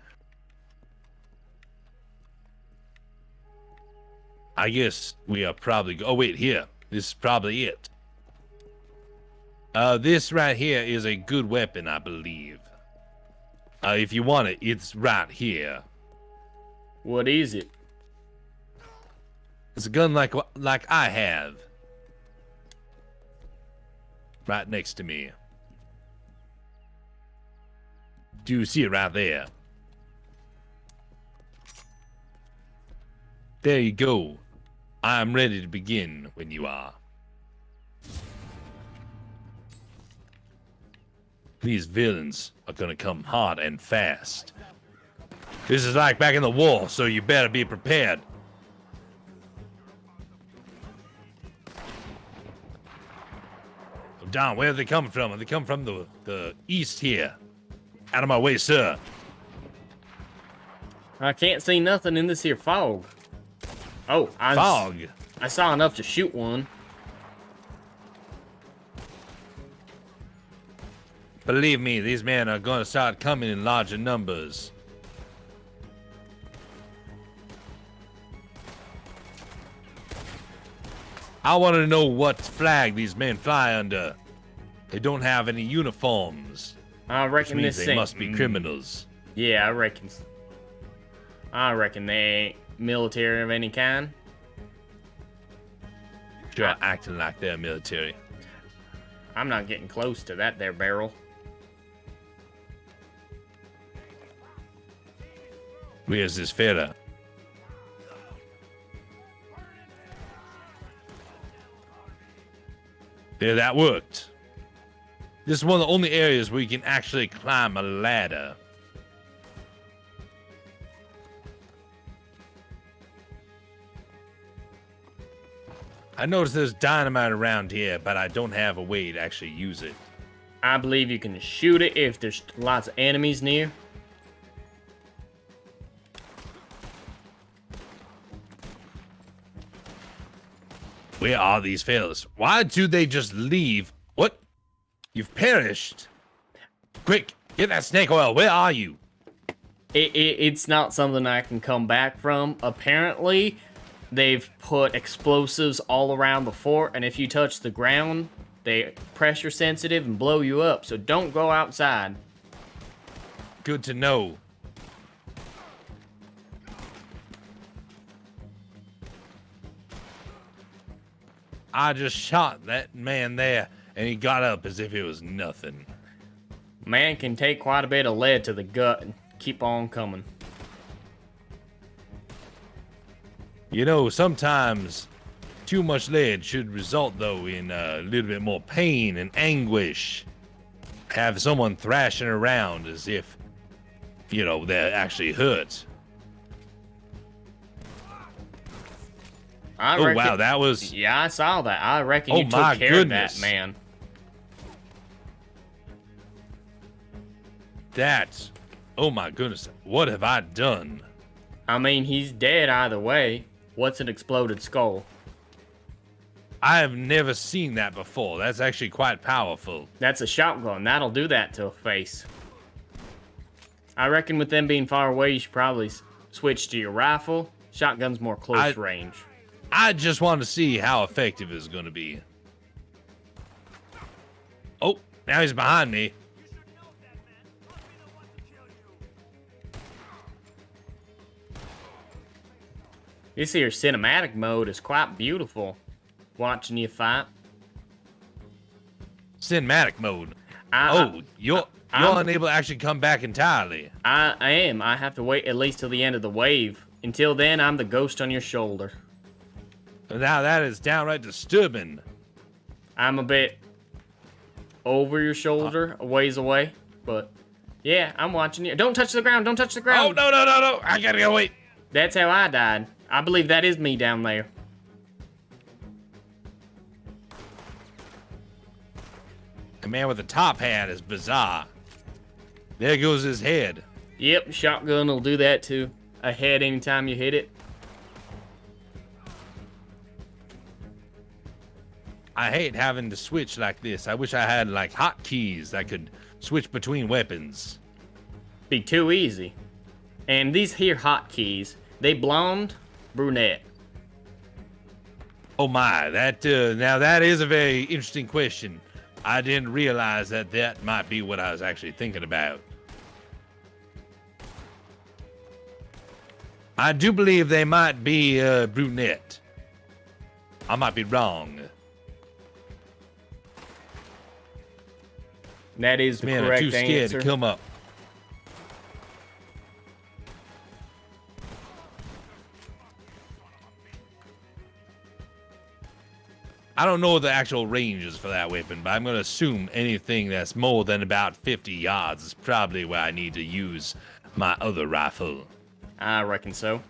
I guess we are probably... Oh, wait, here. This is probably it. This right here is a good weapon, I believe. If you want it, it's right here. What is it? It's a gun like I have. Right next to me. Do you see it right there? There you go. I am ready to begin when you are. These villains are gonna come hard and fast. This is like back in the war, so you better be prepared. Oh, Don, where are they coming from? They come from the east here. Out of my way, sir. I can't see nothing in this here fog. Oh, Fog. I saw enough to shoot one. Believe me, these men are going to start coming in larger numbers. I want to know what flag these men fly under. They don't have any uniforms, I which reckon means this they ain't... must be criminals. Yeah, I reckon they ain't military of any kind. Sure, acting like they're military. I'm not getting close to that there barrel. Where's this fella? There, that worked. This is one of the only areas where you can actually climb a ladder. I noticed there's dynamite around here, but I don't have a way to actually use it. I believe you can shoot it if there's lots of enemies near. Where are these fellas? Why do they just leave? What? You've perished. Quick, get that snake oil. Where are you? It's not something I can come back from. Apparently, they've put explosives all around the fort, and if you touch the ground, they pressure sensitive and blow you up. So don't go outside. Good to know. I just shot that man there, and he got up as if it was nothing. Man can take quite a bit of lead to the gut and keep on coming. You know, sometimes too much lead should result, though, in a little bit more pain and anguish. Have someone thrashing around as if, you know, they're actually hurt. I Oh, reckon, wow, that was... Yeah, I saw that. I reckon Oh, you took my care goodness. of that, man. That's... Oh, my goodness. What have I done? I mean, he's dead either way. What's an exploded skull? I have never seen that before. That's actually quite powerful. That's a shotgun. That'll do that to a face. I reckon with them being far away, you should probably switch to your rifle. Shotgun's more close range. I just want to see how effective it's going to be. Oh, now he's behind me. This here cinematic mode is quite beautiful. Watching you fight. Cinematic mode. You're I'm- unable to actually come back entirely. I am. I have to wait at least till the end of the wave. Until then, I'm the ghost on your shoulder. Now that is downright disturbing. I'm a bit over your shoulder, a ways away. But, yeah, I'm watching you. Don't touch the ground. Don't touch the Oh, ground. no. I gotta go wait. That's how I died. I believe that is me down there. The man with the top hat is bizarre. There goes his head. Yep, shotgun will do that too. A head anytime you hit it. I hate having to switch like this. I wish I had like hotkeys that could switch between weapons. Be too easy. And these here hotkeys, they blonde, brunette. Oh my, now that is a very interesting question. I didn't realize that might be what I was actually thinking about. I do believe they might be brunette. I might be wrong. That is the Man, I'm correct too scared answer. to come up. I don't know the actual ranges for that weapon, but I'm going to assume anything that's more than about 50 yards is probably where I need to use my other rifle. I reckon so.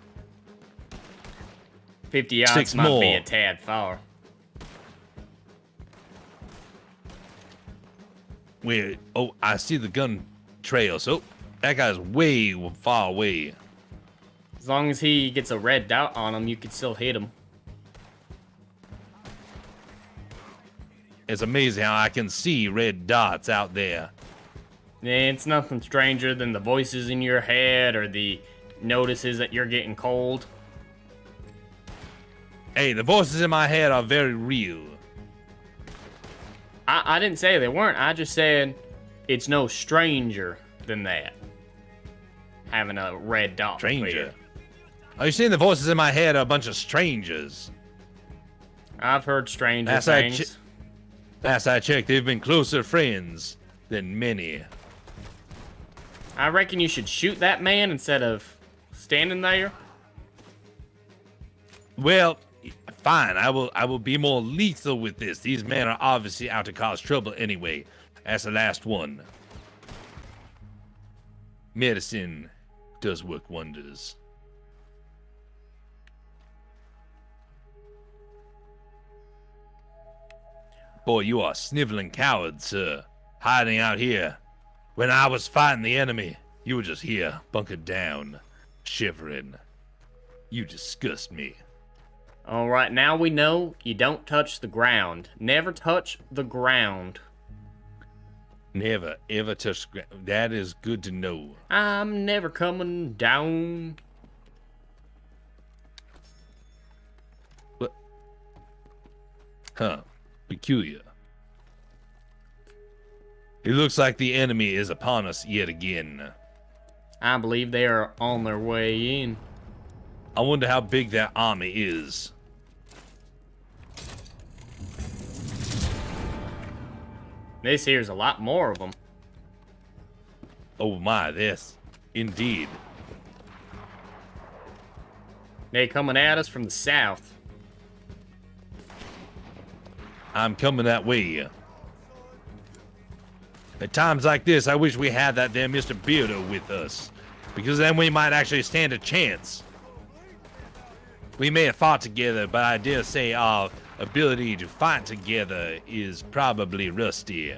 50 yards 6 might be more. a tad far. Wait, oh, I see the gun trail. So that guy's way far away. As long as he gets a red dot on him, you can still hit him. It's amazing how I can see red dots out there. It's nothing stranger than the voices in your head or the notices that you're getting cold. Hey, the voices in my head are very real. I didn't say they weren't. I just said it's no stranger than that. Having a red dot. Stranger. Are you saying the voices in my head are a bunch of strangers? I've heard stranger Last things. I checked, they've been closer friends than many. I reckon you should shoot that man instead of standing there. Well, fine. I will be more lethal with this. These men are obviously out to cause trouble anyway. That's the last one. Medicine does work wonders. Boy, you are sniveling cowards, sir. Hiding out here. When I was fighting the enemy, you were just here, bunkered down, shivering. You disgust me. All right, now we know you don't touch the ground. Never touch the ground. Never, ever touch the ground. That is good to know. I'm never coming down. What? Huh. Peculiar. It looks like the enemy is upon us yet again. I believe they are on their way in. I wonder how big that army is. This here's a lot more of them. Oh my, this. Indeed. They coming at us from the south. I'm coming that way. At times like this, I wish we had that there Mr. Beardo with us. Because then we might actually stand a chance. We may have fought together, but I dare say our ability to fight together is probably rusty.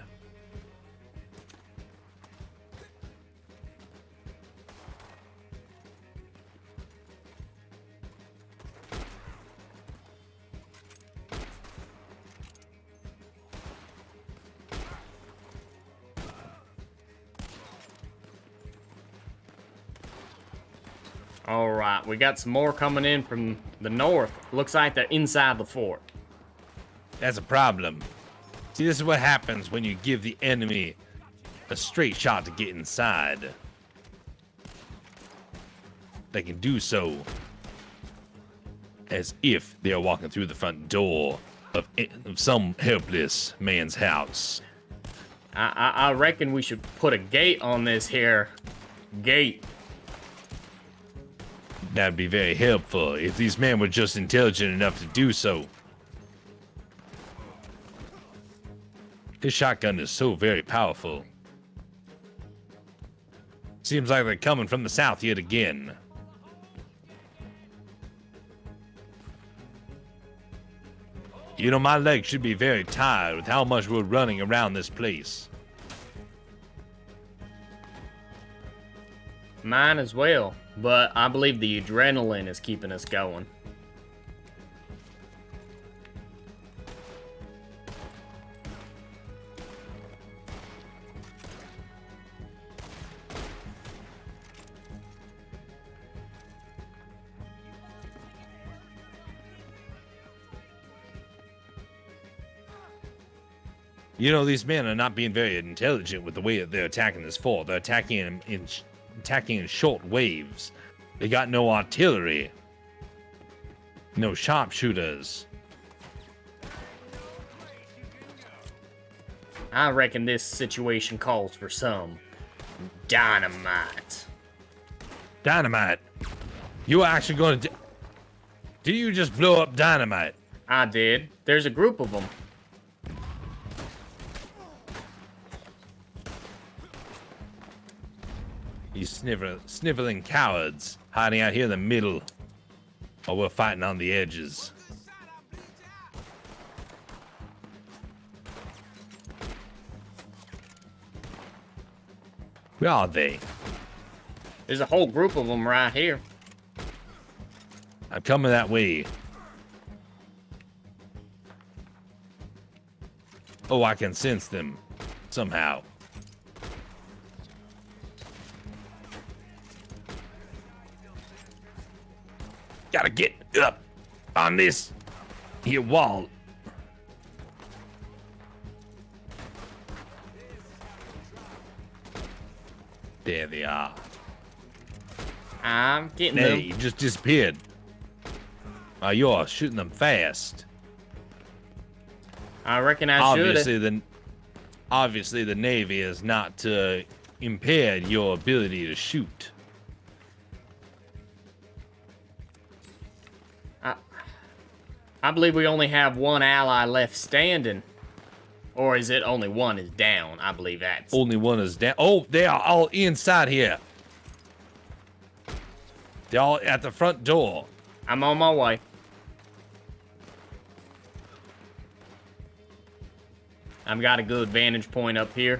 All right, we got some more coming in from the north. Looks like they're inside the fort. That's a problem. See, this is what happens when you give the enemy a straight shot to get inside. They can do so as if they are walking through the front door of some helpless man's house. I reckon we should put a gate on this here. Gate. That'd be very helpful if these men were just intelligent enough to do so. This shotgun is so very powerful. Seems like they're coming from the south yet again. You know, my legs should be very tired with how much we're running around this place. Mine as well, but I believe the adrenaline is keeping us going. You know, these men are not being very intelligent with the way that they're attacking this fort. They're attacking in short waves. They got no artillery. No sharpshooters. I reckon this situation calls for some dynamite. Dynamite? You are actually going to... Do you just blow up dynamite? I did. There's a group of them. You sniveling cowards hiding out here in the middle while we're fighting on the edges. Where are they? There's a whole group of them right here. I'm coming that way. Oh, I can sense them somehow. Gotta get up on this here wall. There they are. I'm getting Hey, them. you just disappeared. You're shooting them fast. I reckon I should. Obviously, the Navy has not impaired your ability to shoot. I believe we only have one ally left standing. Or is it only one is down? I believe that's... Only one is down. Oh, they are all inside here. They're all at the front door. I'm on my way. I've got a good vantage point up here.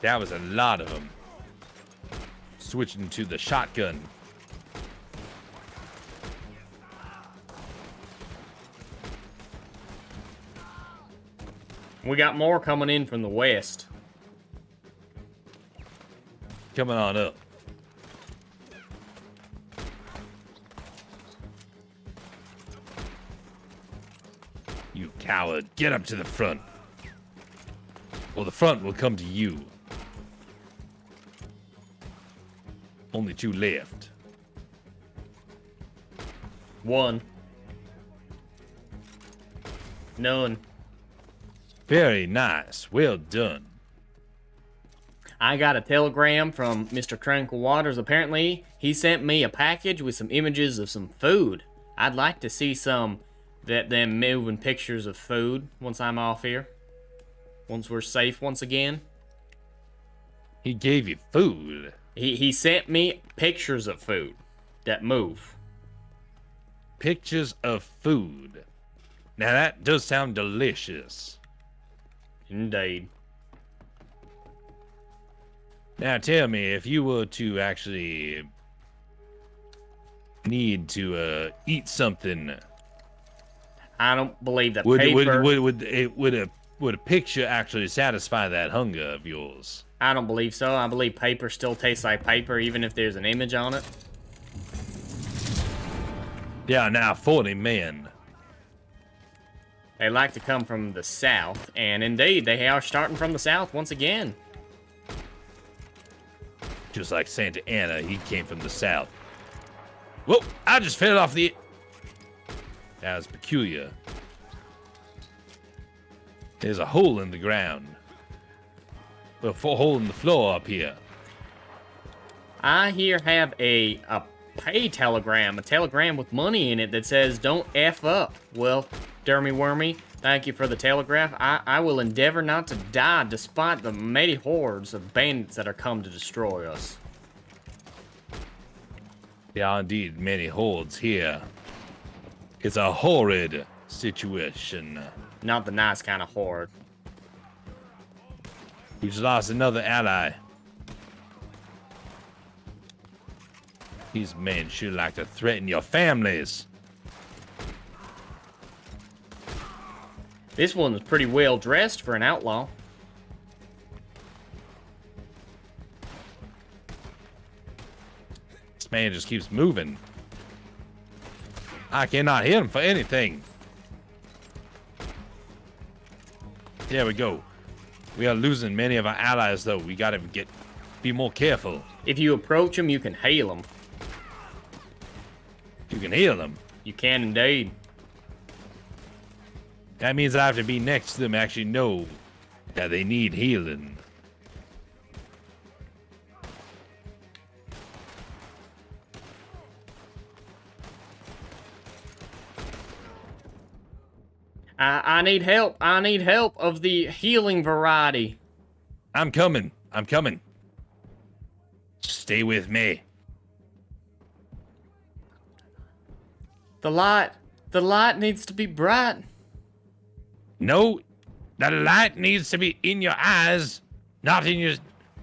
That was a lot of them. Switching to the shotgun. We got more coming in from the west. Coming on up. You coward, get up to the front. Or the front will come to you. Only two left. One. None. Very nice. Well done. I got a telegram from Mr. Tranquil Waters. Apparently, he sent me a package with some images of some food. I'd like to see them moving pictures of food once I'm off here. Once we're safe once again. He gave you food. He sent me pictures of food that move. Pictures of food. Now that does sound delicious. Indeed. Now tell me, if you were to actually need to eat something, I don't believe that would paper... would a picture actually satisfy that hunger of yours? I don't believe so. I believe paper still tastes like paper, even if there's an image on it. There are now 40 men. They like to come from the south, and indeed, they are starting from the south once again. Just like Santa Anna, he came from the south. Whoa, I just fell off the... That was peculiar. There's a hole in the ground. Well, a hole in the floor up here. I here have a pay telegram, a telegram with money in it that says, "Don't F up." Well, Dermy Wormy, thank you for the telegraph. I will endeavor not to die despite the mighty hordes of bandits that are come to destroy us. There are indeed many hordes here. It's a horrid situation. Not the nice kind of horde. We just lost another ally. These men sure like to threaten your families. This one's pretty well dressed for an outlaw. This man just keeps moving. I cannot hit him for anything. There we go. We are losing many of our allies, though. We gotta be more careful. If you approach them, you can hail them. You can heal them. You can indeed. That means I have to be next to them, actually know that they need healing. I need help. I need help of the healing variety. I'm coming. I'm coming. Stay with me. The light needs to be bright. No, the light needs to be in your eyes, not in your...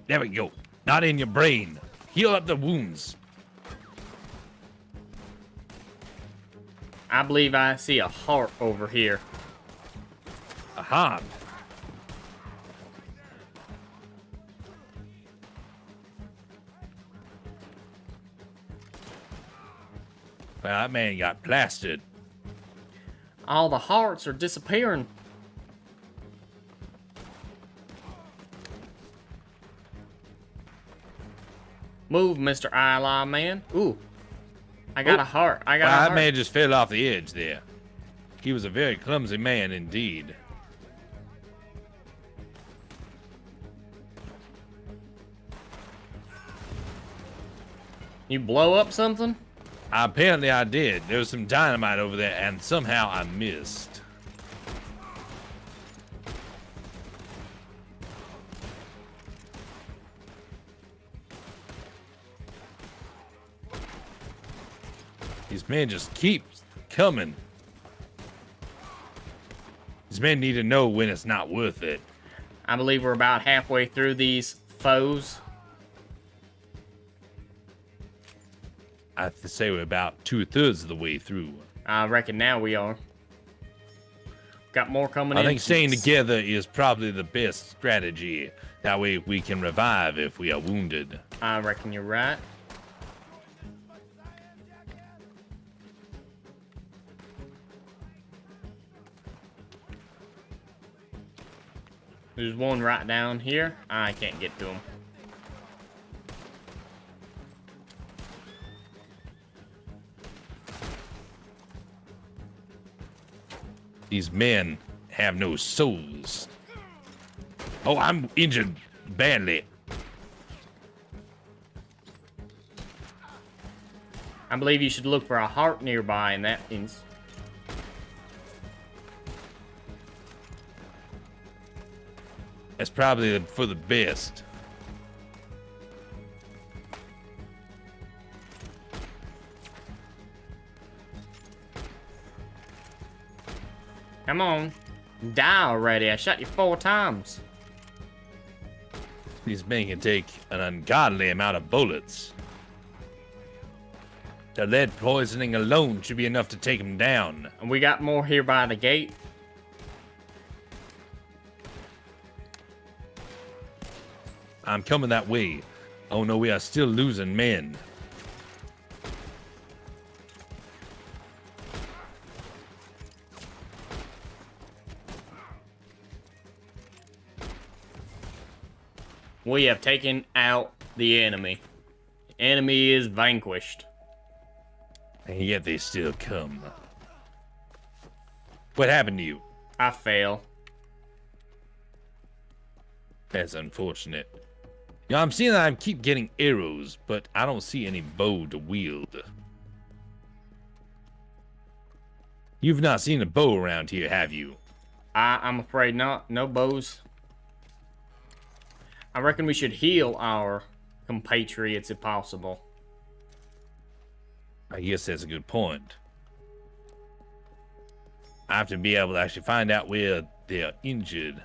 There we go. Not in your brain. Heal up the wounds. I believe I see a heart over here. A heart. Well, that man got plastered. All the hearts are disappearing. Move, Mr. Eyelaw Man. Ooh. I got a heart. I got a Well, heart. that man just fell off the edge there. He was a very clumsy man indeed. You blow up something? Apparently I did. There was some dynamite over there, and somehow I missed. These men just keep coming. These men need to know when it's not worth it. I believe we're about halfway through these foes. I have to say we're about 2/3 of the way through. I reckon now we are. Got more coming in. I think staying together is probably the best strategy. That way we can revive if we are wounded. I reckon you're right. There's one right down here. I can't get to him. These men have no souls. Oh, I'm injured badly. I believe you should look for a heart nearby, and that means... That's probably for the best. Come on. Die already. I shot you 4 times. These men can take an ungodly amount of bullets. The lead poisoning alone should be enough to take them down. And we got more here by the gate. I'm coming that way. Oh no, we are still losing men. We have taken out the enemy. The enemy is vanquished. And yet they still come. What happened to you? I fail. That's unfortunate. Yeah, I'm seeing that I keep getting arrows, but I don't see any bow to wield. You've not seen a bow around here, have you? I'm afraid not. No bows. I reckon we should heal our compatriots if possible. I guess that's a good point. I have to be able to actually find out where they're injured.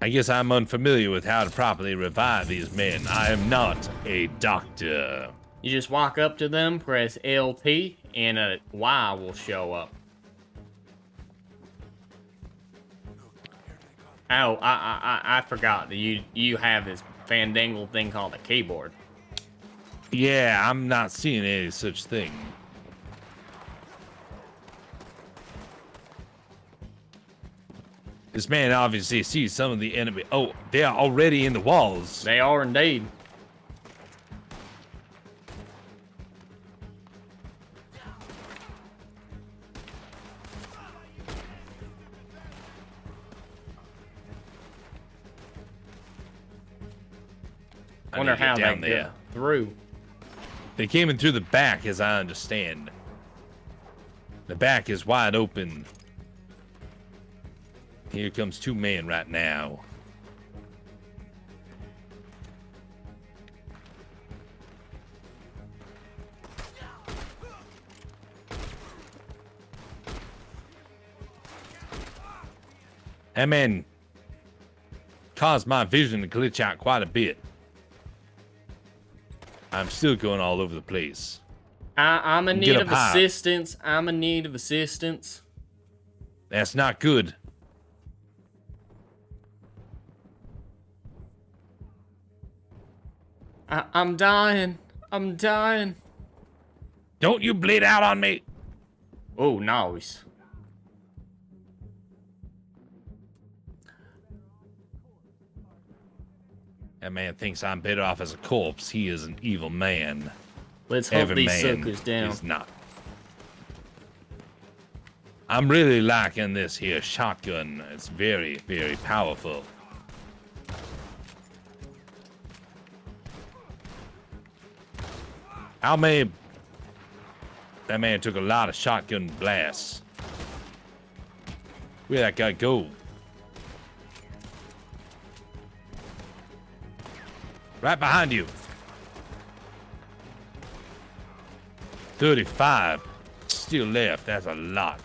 I guess I'm unfamiliar with how to properly revive these men. I am not a doctor. You just walk up to them, press LT, and a Y will show up. Oh, I forgot that you have this fandangle thing called a keyboard. Yeah, I'm not seeing any such thing. This man obviously sees some of the enemy. Oh, they are already in the walls. They are indeed. I Wonder need to get how they down get through. They came in through the back, as I understand. The back is wide open. Here comes 2 men right now. That man caused my vision to glitch out quite a bit. I'm still going all over the place. I'm in Get need up of high. assistance. I'm in need of assistance. That's not good. I'm dying. I'm dying. Don't you bleed out on me. Oh, nice. That man thinks I'm better off as a corpse. He is an evil man. Let's hunt Every these man suckers down. is not. I'm really liking this here shotgun. It's very, very powerful. How many... That man took a lot of shotgun blasts. Where'd that guy go? Right behind you. 35. Still left. That's a lot.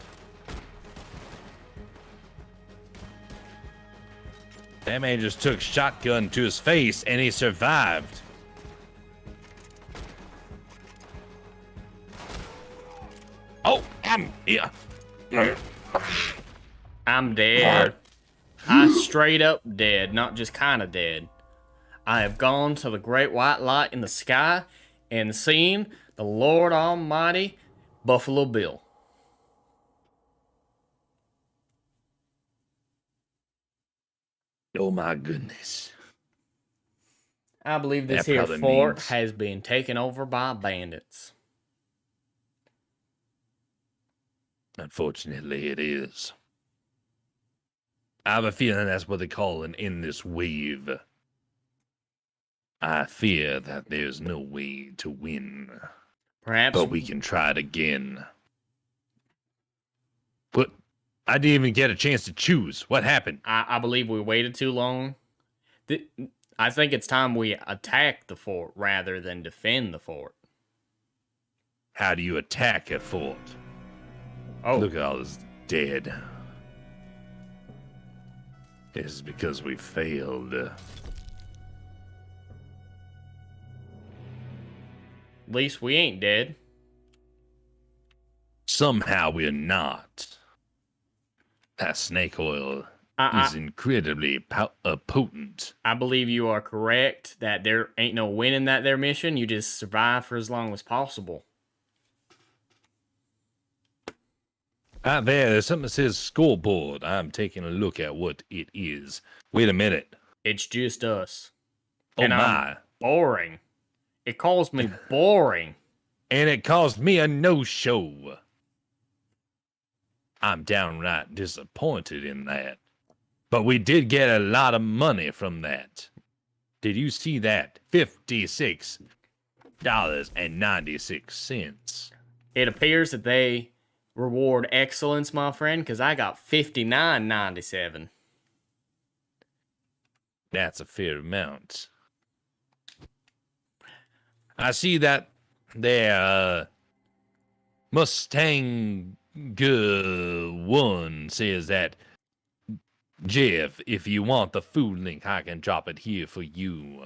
That man just took shotgun to his face and he survived. Oh, yeah. I'm dead. I straight up dead, not just kind of dead. I have gone to the great white light in the sky and seen the Lord Almighty Buffalo Bill. Oh my goodness. I believe this That here probably fort means- has been taken over by bandits. Unfortunately, it is. I have a feeling that's what they call an endless wave. I fear that there's no way to win. Perhaps But we can try it again. But I didn't even get a chance to choose. What happened? I believe we waited too long. I think it's time we attack the fort rather than defend the fort. How do you attack a fort? Oh, Look at all this dead. This is because we failed. at least we ain't dead. Somehow we're not. That snake oil is incredibly potent. I believe you are correct that there ain't no winning that there mission. You just survive for as long as possible. Out there's something that says scoreboard. I'm taking a look at what it is. Wait a minute. It's just us. Oh And my. Boring. It calls me boring. And it caused me a no-show. I'm downright disappointed in that. But we did get a lot of money from that. Did you see that? $56.96. It appears that they reward excellence, my friend, because I got $59.97. That's a fair amount. I see that there, Mustang One says that, Jeff, if you want the food link, I can drop it here for you.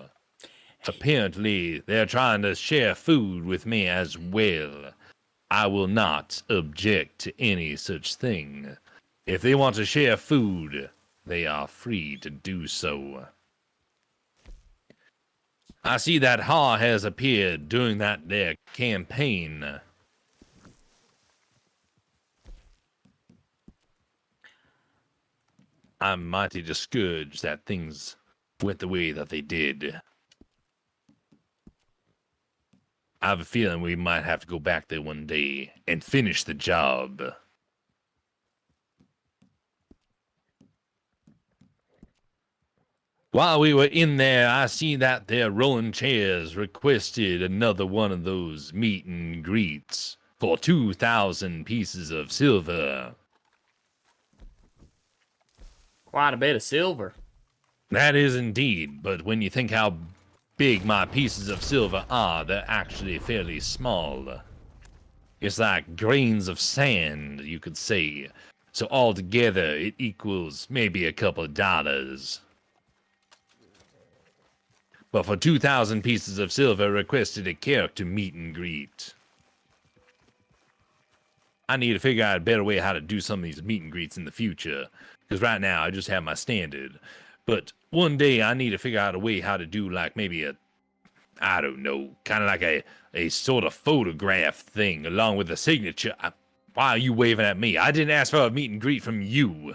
Apparently, they're trying to share food with me as well. I will not object to any such thing. If they want to share food, they are free to do so. I see that Ha has appeared during that their campaign. I'm mighty discouraged that things went the way that they did. I have a feeling we might have to go back there one day and finish the job. While we were in there, I see that their rolling chairs requested another one of those meet and greets for 2,000 pieces of silver. Quite a bit of silver. That is indeed, but when you think how big my pieces of silver are, they're actually fairly small. It's like grains of sand, you could say. So altogether, it equals maybe a couple of dollars. But for 2,000 pieces of silver, requested a character meet and greet. I need to figure out a better way how to do some of these meet and greets in the future. Because right now, I just have my standard. But one day, I need to figure out a way how to do like maybe a, I don't know, kind of like a sort of photograph thing along with a signature. Why are you waving at me? I didn't ask for a meet and greet from you.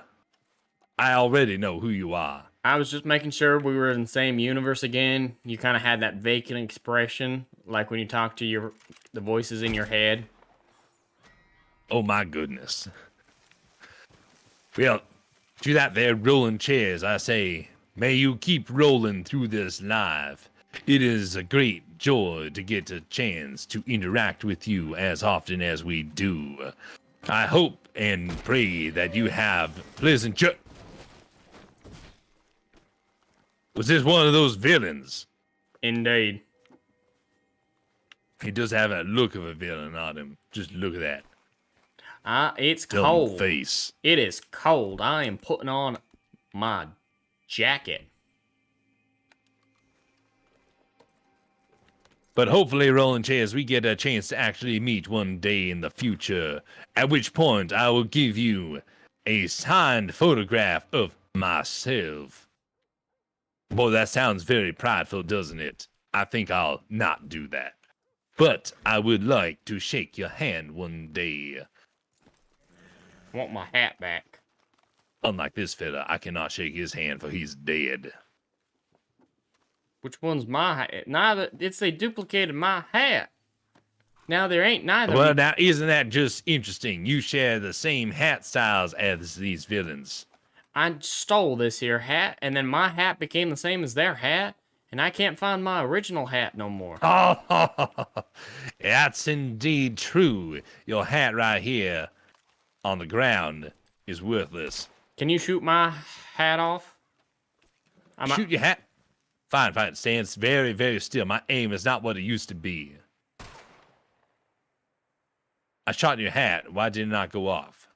I already know who you are. I was just making sure we were in the same universe again. You kind of had that vacant expression, like when you talk to the voices in your head. Oh my goodness. Well, to that there rolling chairs, I say, may you keep rolling through this life. It is a great joy to get a chance to interact with you as often as we do. I hope and pray that you have pleasant Was this one of those villains? Indeed. He does have a look of a villain on him. Just look at that. It's Dumb cold. face. It is cold. I am putting on my jacket. But hopefully, Rolling Chairs, we get a chance to actually meet one day in the future. At which point, I will give you a signed photograph of myself. Boy, that sounds very prideful, doesn't it? I think I'll not do that. But I would like to shake your hand one day. Want my hat back. Unlike this fella, I cannot shake his hand for he's dead. Which one's my hat? Neither. It's they duplicated my hat. Now there ain't neither. Well, now isn't that just interesting? You share the same hat styles as these villains. I stole this here hat, and then my hat became the same as their hat, and I can't find my original hat no more. Oh, that's indeed true. Your hat right here on the ground is worthless. Can you shoot my hat off? Shoot your hat. Fine, fine. It stands very, very still. My aim is not what it used to be. I shot your hat. Why did it not go off?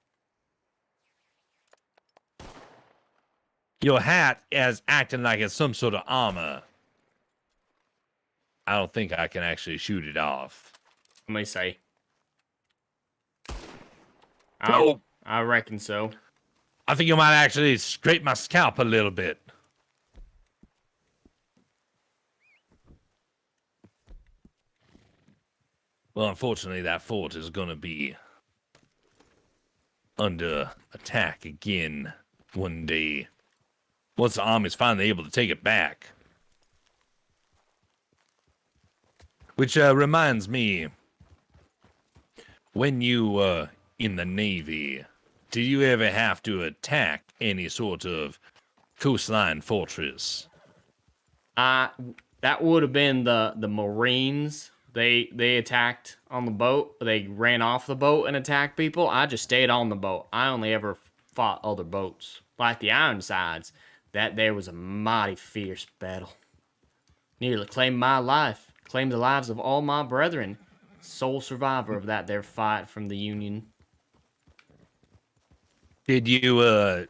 Your hat is acting like it's some sort of armor. I don't think I can actually shoot it off. Let me see. Oh. I reckon so. I think you might actually scrape my scalp a little bit. Well, unfortunately, that fort is going to be under attack again one day. Once the army's finally able to take it back. Which reminds me, when you were in the Navy, did you ever have to attack any sort of coastline fortress? That would have been the Marines. They attacked on the boat. They ran off the boat and attacked people. I just stayed on the boat. I only ever fought other boats. Like the Ironsides. That there was a mighty fierce battle. Nearly claimed my life. Claimed the lives of all my brethren. Sole survivor of that there fight from the Union. Did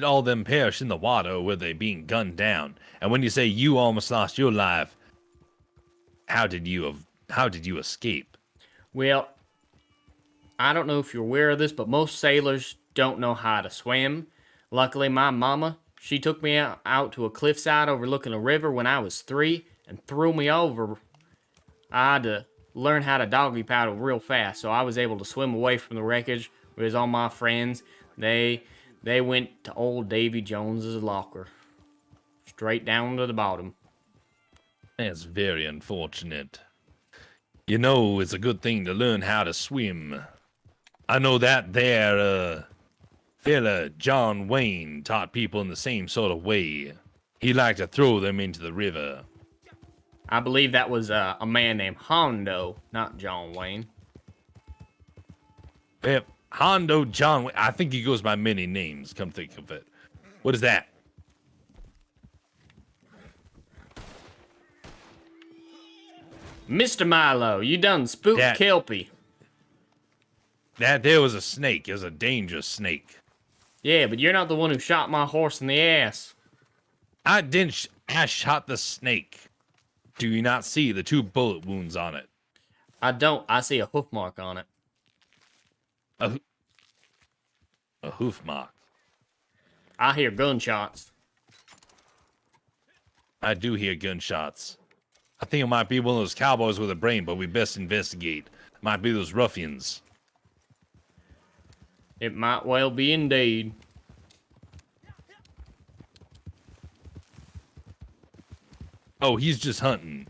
all them perish in the water, or were they being gunned down? And when you say you almost lost your life, how did you escape? Well, I don't know if you're aware of this, but most sailors don't know how to swim. Luckily, my mama, she took me out to a cliffside overlooking a river when I was 3 and threw me over. I had to learn how to doggy paddle real fast, so I was able to swim away from the wreckage. Whereas all my friends, they went to old Davy Jones's locker. Straight down to the bottom. That's very unfortunate. You know, it's a good thing to learn how to swim. I know that there, fella John Wayne taught people in the same sort of way. He liked to throw them into the river. I believe that was a man named Hondo, not John Wayne. Yep, Hondo John Wayne. I think he goes by many names, come think of it. What is that? Mr. Milo, you done spooked Kelpie. That there was a snake. It was a dangerous snake. Yeah, but you're not the one who shot my horse in the ass. I didn't. I shot the snake. Do you not see the 2 bullet wounds on it? I don't. I see a hoof mark on it. A hoof mark. I hear gunshots. I do hear gunshots. I think it might be one of those cowboys with a brain, but we best investigate. It might be those ruffians. It might well be indeed. Oh, he's just hunting.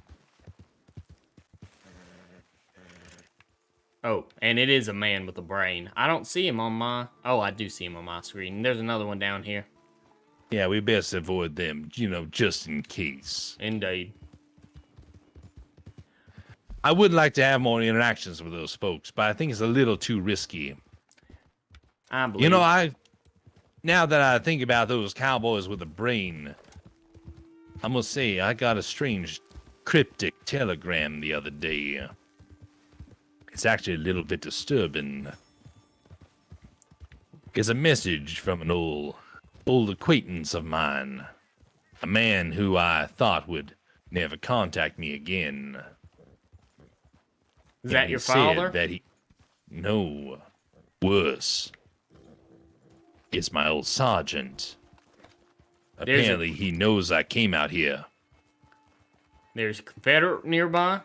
Oh, and it is a man with a brain. I don't see him on my... Oh, I do see him on my screen. There's another one down here. Yeah, we best avoid them, just in case. Indeed. I would like to have more interactions with those folks, but I think it's a little too risky. I believe... Now that I think about those cowboys with a brain, I must say I got a strange cryptic telegram the other day. It's actually a little bit disturbing. It's a message from an old acquaintance of mine. A man who I thought would never contact me again. Is that your father? No. Worse. It's my old sergeant. Apparently he knows I came out here. There's a Confederate nearby?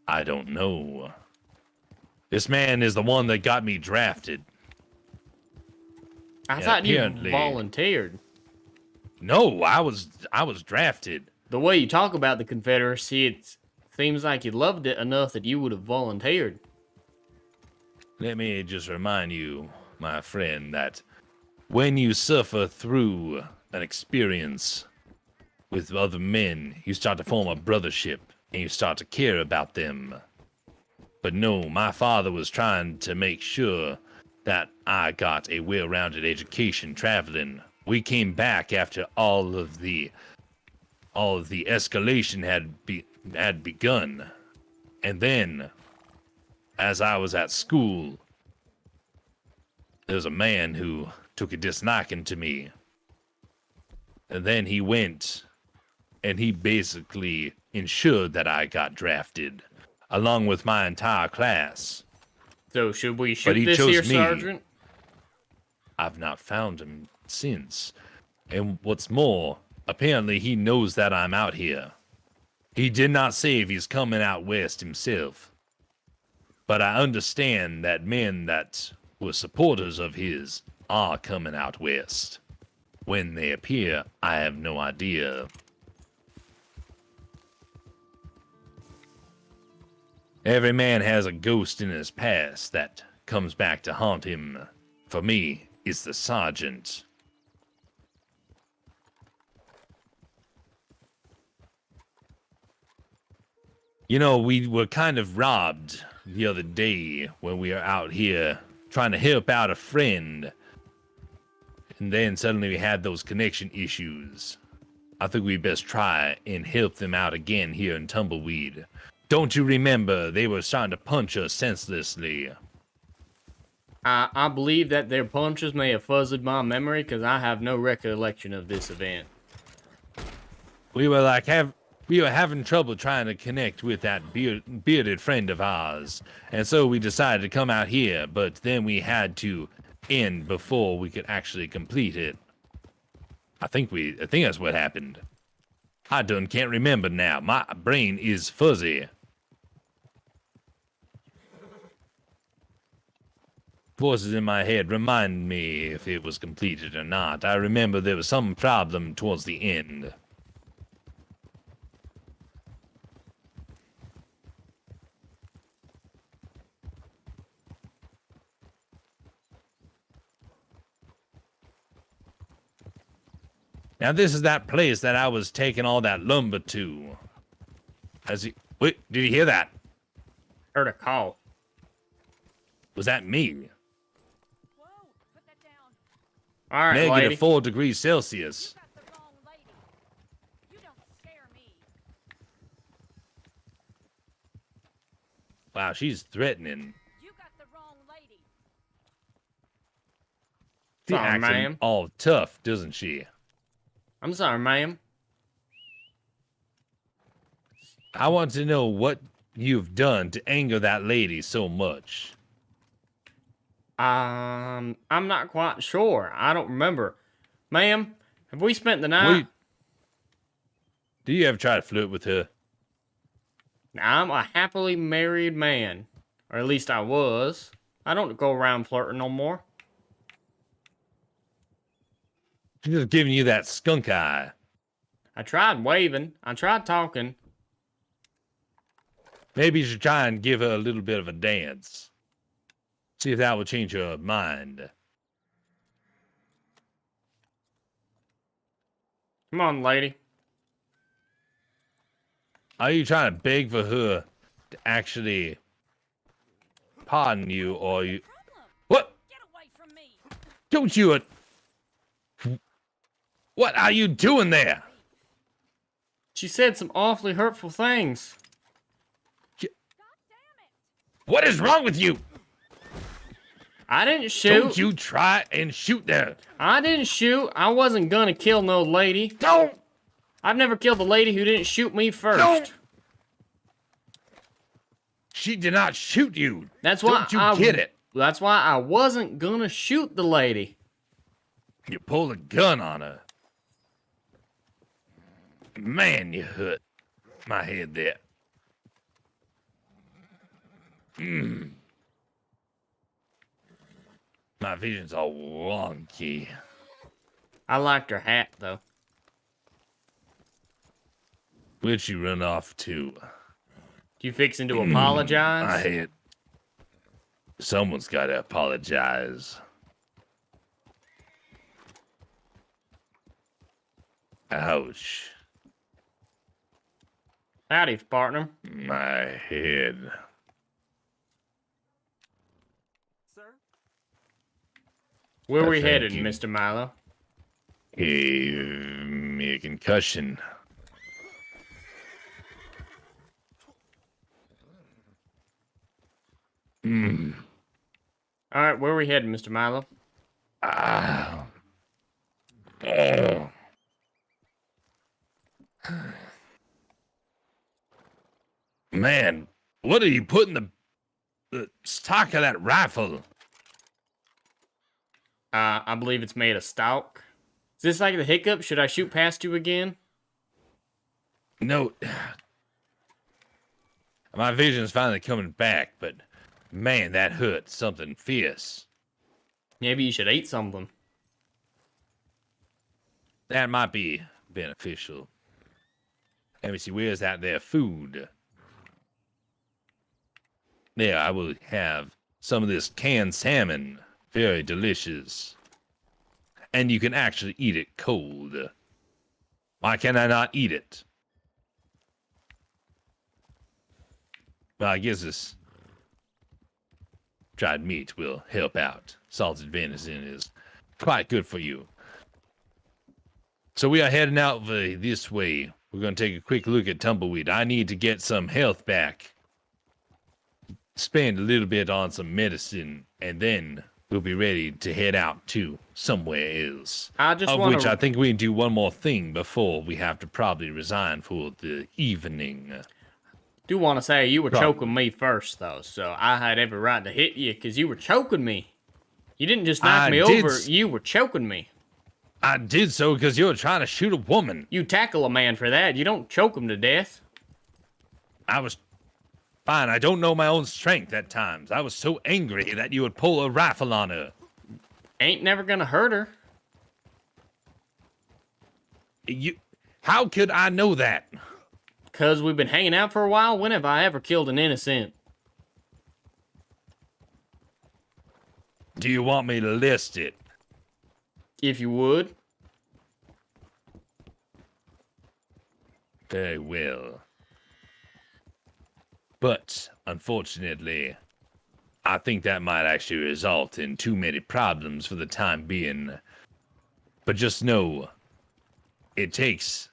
I don't know. This man is the one that got me drafted. I thought you volunteered. No, I was drafted. The way you talk about the Confederacy, it seems like you loved it enough that you would have volunteered. Let me just remind you, my friend, that when you suffer through an experience with other men, you start to form a brothership and you start to care about them. But no, my father was trying to make sure that I got a well-rounded education traveling. We came back after all of the escalation had begun. And then, as I was at school, there was a man who took a disliking to me. And then he went and he basically ensured that I got drafted, along with my entire class. So should we But shoot he this chose here, me. Sergeant? I've not found him since. And what's more, apparently he knows that I'm out here. He did not say if he's coming out west himself. But I understand that men that were supporters of his are coming out west. When they appear, I have no idea. Every man has a ghost in his past that comes back to haunt him. For me, it's the sergeant. You know, we were kind of robbed the other day when we were out here trying to help out a friend. And then suddenly we had those connection issues. I think we best try and help them out again here in Tumbleweed. Don't you remember they were trying to punch us senselessly? I believe that their punches may have fuzzed my memory because I have no recollection of this event. We were having trouble trying to connect with that bearded friend of ours, and so we decided to come out here, but then we had to end before we could actually complete it. I think that's what happened. I can't remember now. My brain is fuzzy. Voices in my head remind me if it was completed or not. I remember there was some problem towards the end. Now this is that place that I was taking all that lumber to. Wait, did you hear that? Heard a call. Was that me? Whoa, put that down. All right, lady. -4 degrees Celsius. You got the wrong lady. You don't scare me. Wow, she's threatening. You got the wrong lady. She Sorry, acting ma'am. all tough, doesn't she? I'm sorry, ma'am. I want to know what you've done to anger that lady so much. I'm not quite sure. I don't remember. Ma'am, have we spent the night? Do you ever try to flirt with her? I'm a happily married man. Or at least I was. I don't go around flirting no more. She's just giving you that skunk eye. I tried waving. I tried talking. Maybe you should try and give her a little bit of a dance. See if that will change her mind. Come on, lady. Are you trying to beg for her to actually pardon you, or are you... What? Get away from me. Don't you... What are you doing there? She said some awfully hurtful things. God damn it. What is wrong with you? I didn't shoot. Don't you try and shoot there. I didn't shoot. I wasn't gonna kill no lady. Don't. I've never killed a lady who didn't shoot me first. Don't. She did not shoot you. That's why Don't you get it? That's why I wasn't gonna shoot the lady. You pulled a gun on her. Man, you hurt my head there. My vision's all wonky. I liked her hat though. Where'd she run off to? You fixing to My apologize? head. Someone's got to apologize. Ouch. Howdy, partner. My head. Sir? Where we Thank headed, you. Mr. Milo? Gave me a concussion. All right, where we headed, Mr. Milo? Ah. Oh. Man, what are you putting the stock of that rifle? I believe it's made of stalk. Is this like the hiccup? Should I shoot past you again? No. My vision's finally coming back, but man, that hurt something fierce. Maybe you should eat something. That might be beneficial. Let me see, where's that there food? There, I will have some of this canned salmon. Very delicious. And you can actually eat it cold. Why can I not eat it? Well, I guess this dried meat will help out. Salted venison is quite good for you. So we are heading out this way. We're going to take a quick look at Tumbleweed. I need to get some health back. Spend a little bit on some medicine, and then we'll be ready to head out to somewhere else. I just Of want which to. I think we do one more thing before we have to probably resign for the evening. Do want to say you were Probably. choking me first, though, so I had every right to hit you because you were choking me. You didn't just knock I me did over, you were choking me. I did so because you were trying to shoot a woman. You tackle a man for that. You don't choke him to death. I was fine. I don't know my own strength at times. I was so angry that you would pull a rifle on her. Ain't never gonna hurt her. How could I know that? Because we've been hanging out for a while. When have I ever killed an innocent? Do you want me to list it? If you would. Very well. But, unfortunately, I think that might actually result in too many problems for the time being. But just know, it takes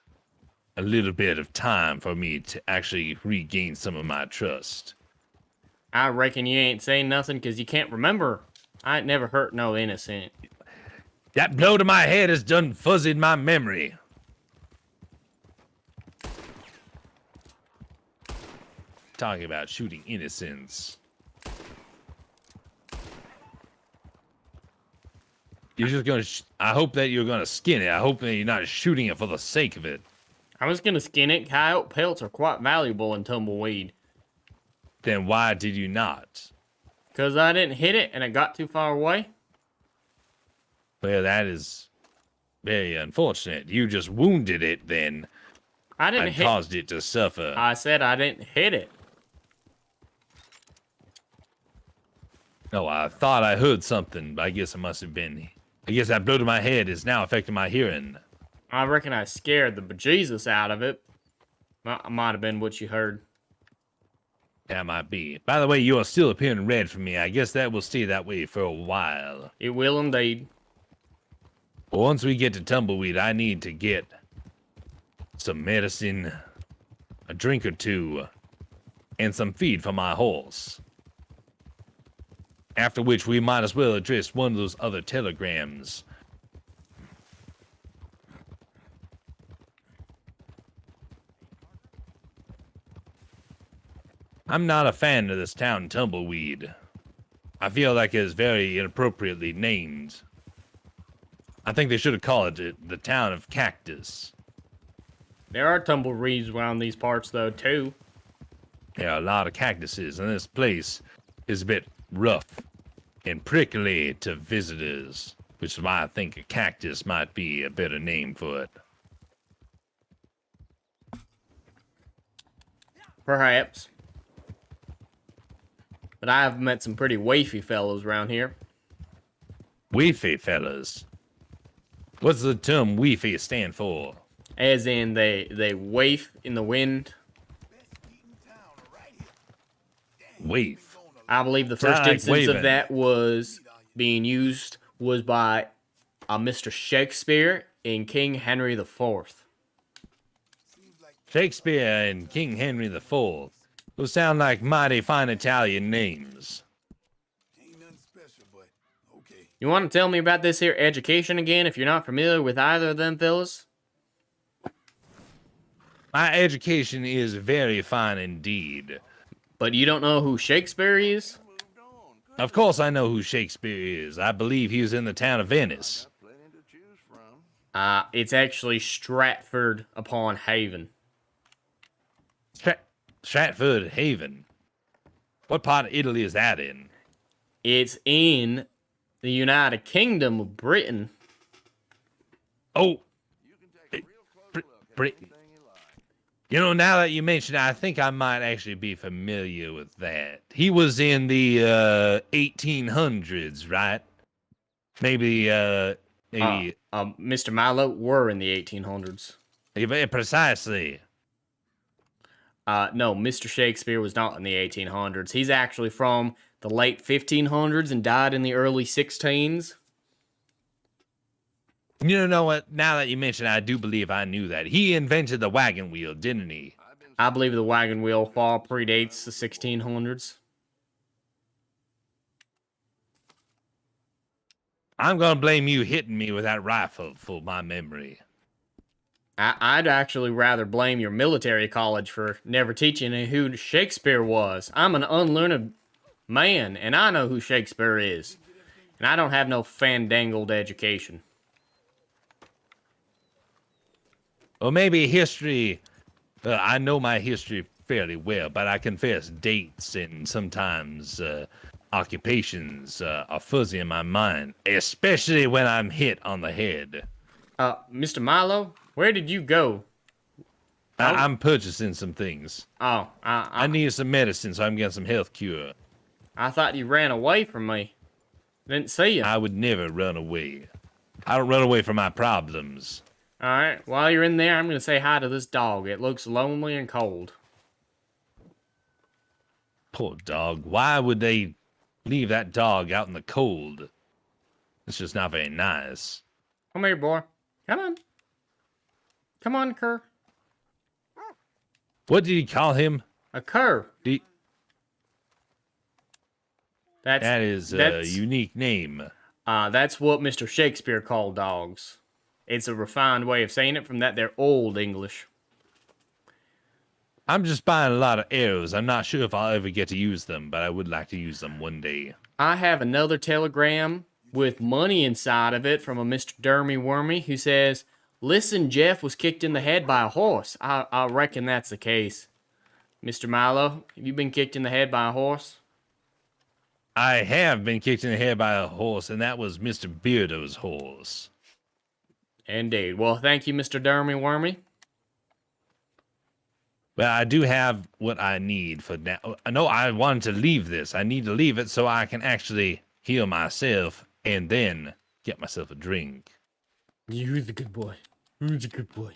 a little bit of time for me to actually regain some of my trust. I reckon you ain't saying nothing because you can't remember. I ain't never hurt no innocent. That blow to my head has done fuzzied my memory. Talking about shooting innocents. You're just gonna. I hope that you're gonna skin it. I hope that you're not shooting it for the sake of it. I was gonna skin it. Coyote pelts are quite valuable in Tumbleweed. Then why did you not? Because I didn't hit it and it got too far away. Well, that is very unfortunate. You just wounded it then I didn't and hit. caused it to suffer. I said I didn't hit it. No, I thought I heard something, but I guess it must have been. I guess that blow to my head is now affecting my hearing. I reckon I scared the bejesus out of it. Might have been what you heard. That might be. By the way, you are still appearing red for me. I guess that will stay that way for a while. It will indeed. But once we get to Tumbleweed, I need to get some medicine, a drink or two, and some feed for my horse. After which, we might as well address one of those other telegrams. I'm not a fan of this town Tumbleweed. I feel like it is very inappropriately named. I think they should have called it the town of Cactus. There are tumbleweeds around these parts, though, too. There are a lot of cactuses, and this place is a bit rough and prickly to visitors, which is why I think a cactus might be a better name for it. Perhaps. But I have met some pretty wafy fellows around here. Weefy fellas. What's the term weefy stand for? As in they waif in the wind. Waif. I believe the Sound first like instance of waving. that was being used was by Mr. Shakespeare in King Henry IV. Shakespeare and King Henry IV. Those sound like mighty fine Italian names. You want to tell me about this here education again if you're not familiar with either of them, fellas? My education is very fine indeed. But you don't know who Shakespeare is? Of course I know who Shakespeare is. I believe he was in the town of Venice. It's actually Stratford upon Haven. Stratford Haven. What part of Italy is that in? It's in the United Kingdom of Britain. Oh, Britain. You know, now that you mention it, I think I might actually be familiar with that. He was in the 1800s, right? Maybe. Mr. Milo were in the 1800s. Precisely. No, Mr. Shakespeare was not in the 1800s. He's actually from the late 1500s and died in the early 16s. You know what? Now that you mention it, I do believe I knew that. He invented the wagon wheel, didn't he? I believe the wagon wheel far predates the 1600s. I'm going to blame you hitting me with that rifle for my memory. I'd actually rather blame your military college for never teaching you who Shakespeare was. I'm an unlearned man, and I know who Shakespeare is. And I don't have no fandangled education. Or maybe history. I know my history fairly well, but I confess dates and sometimes occupations are fuzzy in my mind, especially when I'm hit on the head. Mr. Milo, where did you go? I'm purchasing some things. Oh, I need some medicine, so I'm getting some health cure. I thought you ran away from me. Didn't see you. I would never run away. I don't run away from my problems. All right, while you're in there, I'm going to say hi to this dog. It looks lonely and cold. Poor dog. Why would they leave that dog out in the cold? It's just not very nice. Come here, boy. Come on. Come on, cur. What did he call him? A cur. That is a unique name. That's what Mr. Shakespeare called dogs. It's a refined way of saying it from that they're old English. I'm just buying a lot of arrows. I'm not sure if I'll ever get to use them, but I would like to use them one day. I have another telegram with money inside of it from a Mr. Dermy Wormy who says, "Listen, Jeff was kicked in the head by a horse." I reckon that's the case. Mr. Milo, have you been kicked in the head by a horse? I have been kicked in the head by a horse, and that was Mr. Beardo's horse. Indeed. Well, thank you, Mr. Dermy Wormy. Well, I do have what I need for now. No, I wanted to leave this. I need to leave it so I can actually heal myself and then get myself a drink. You're the good boy. You're the good boy.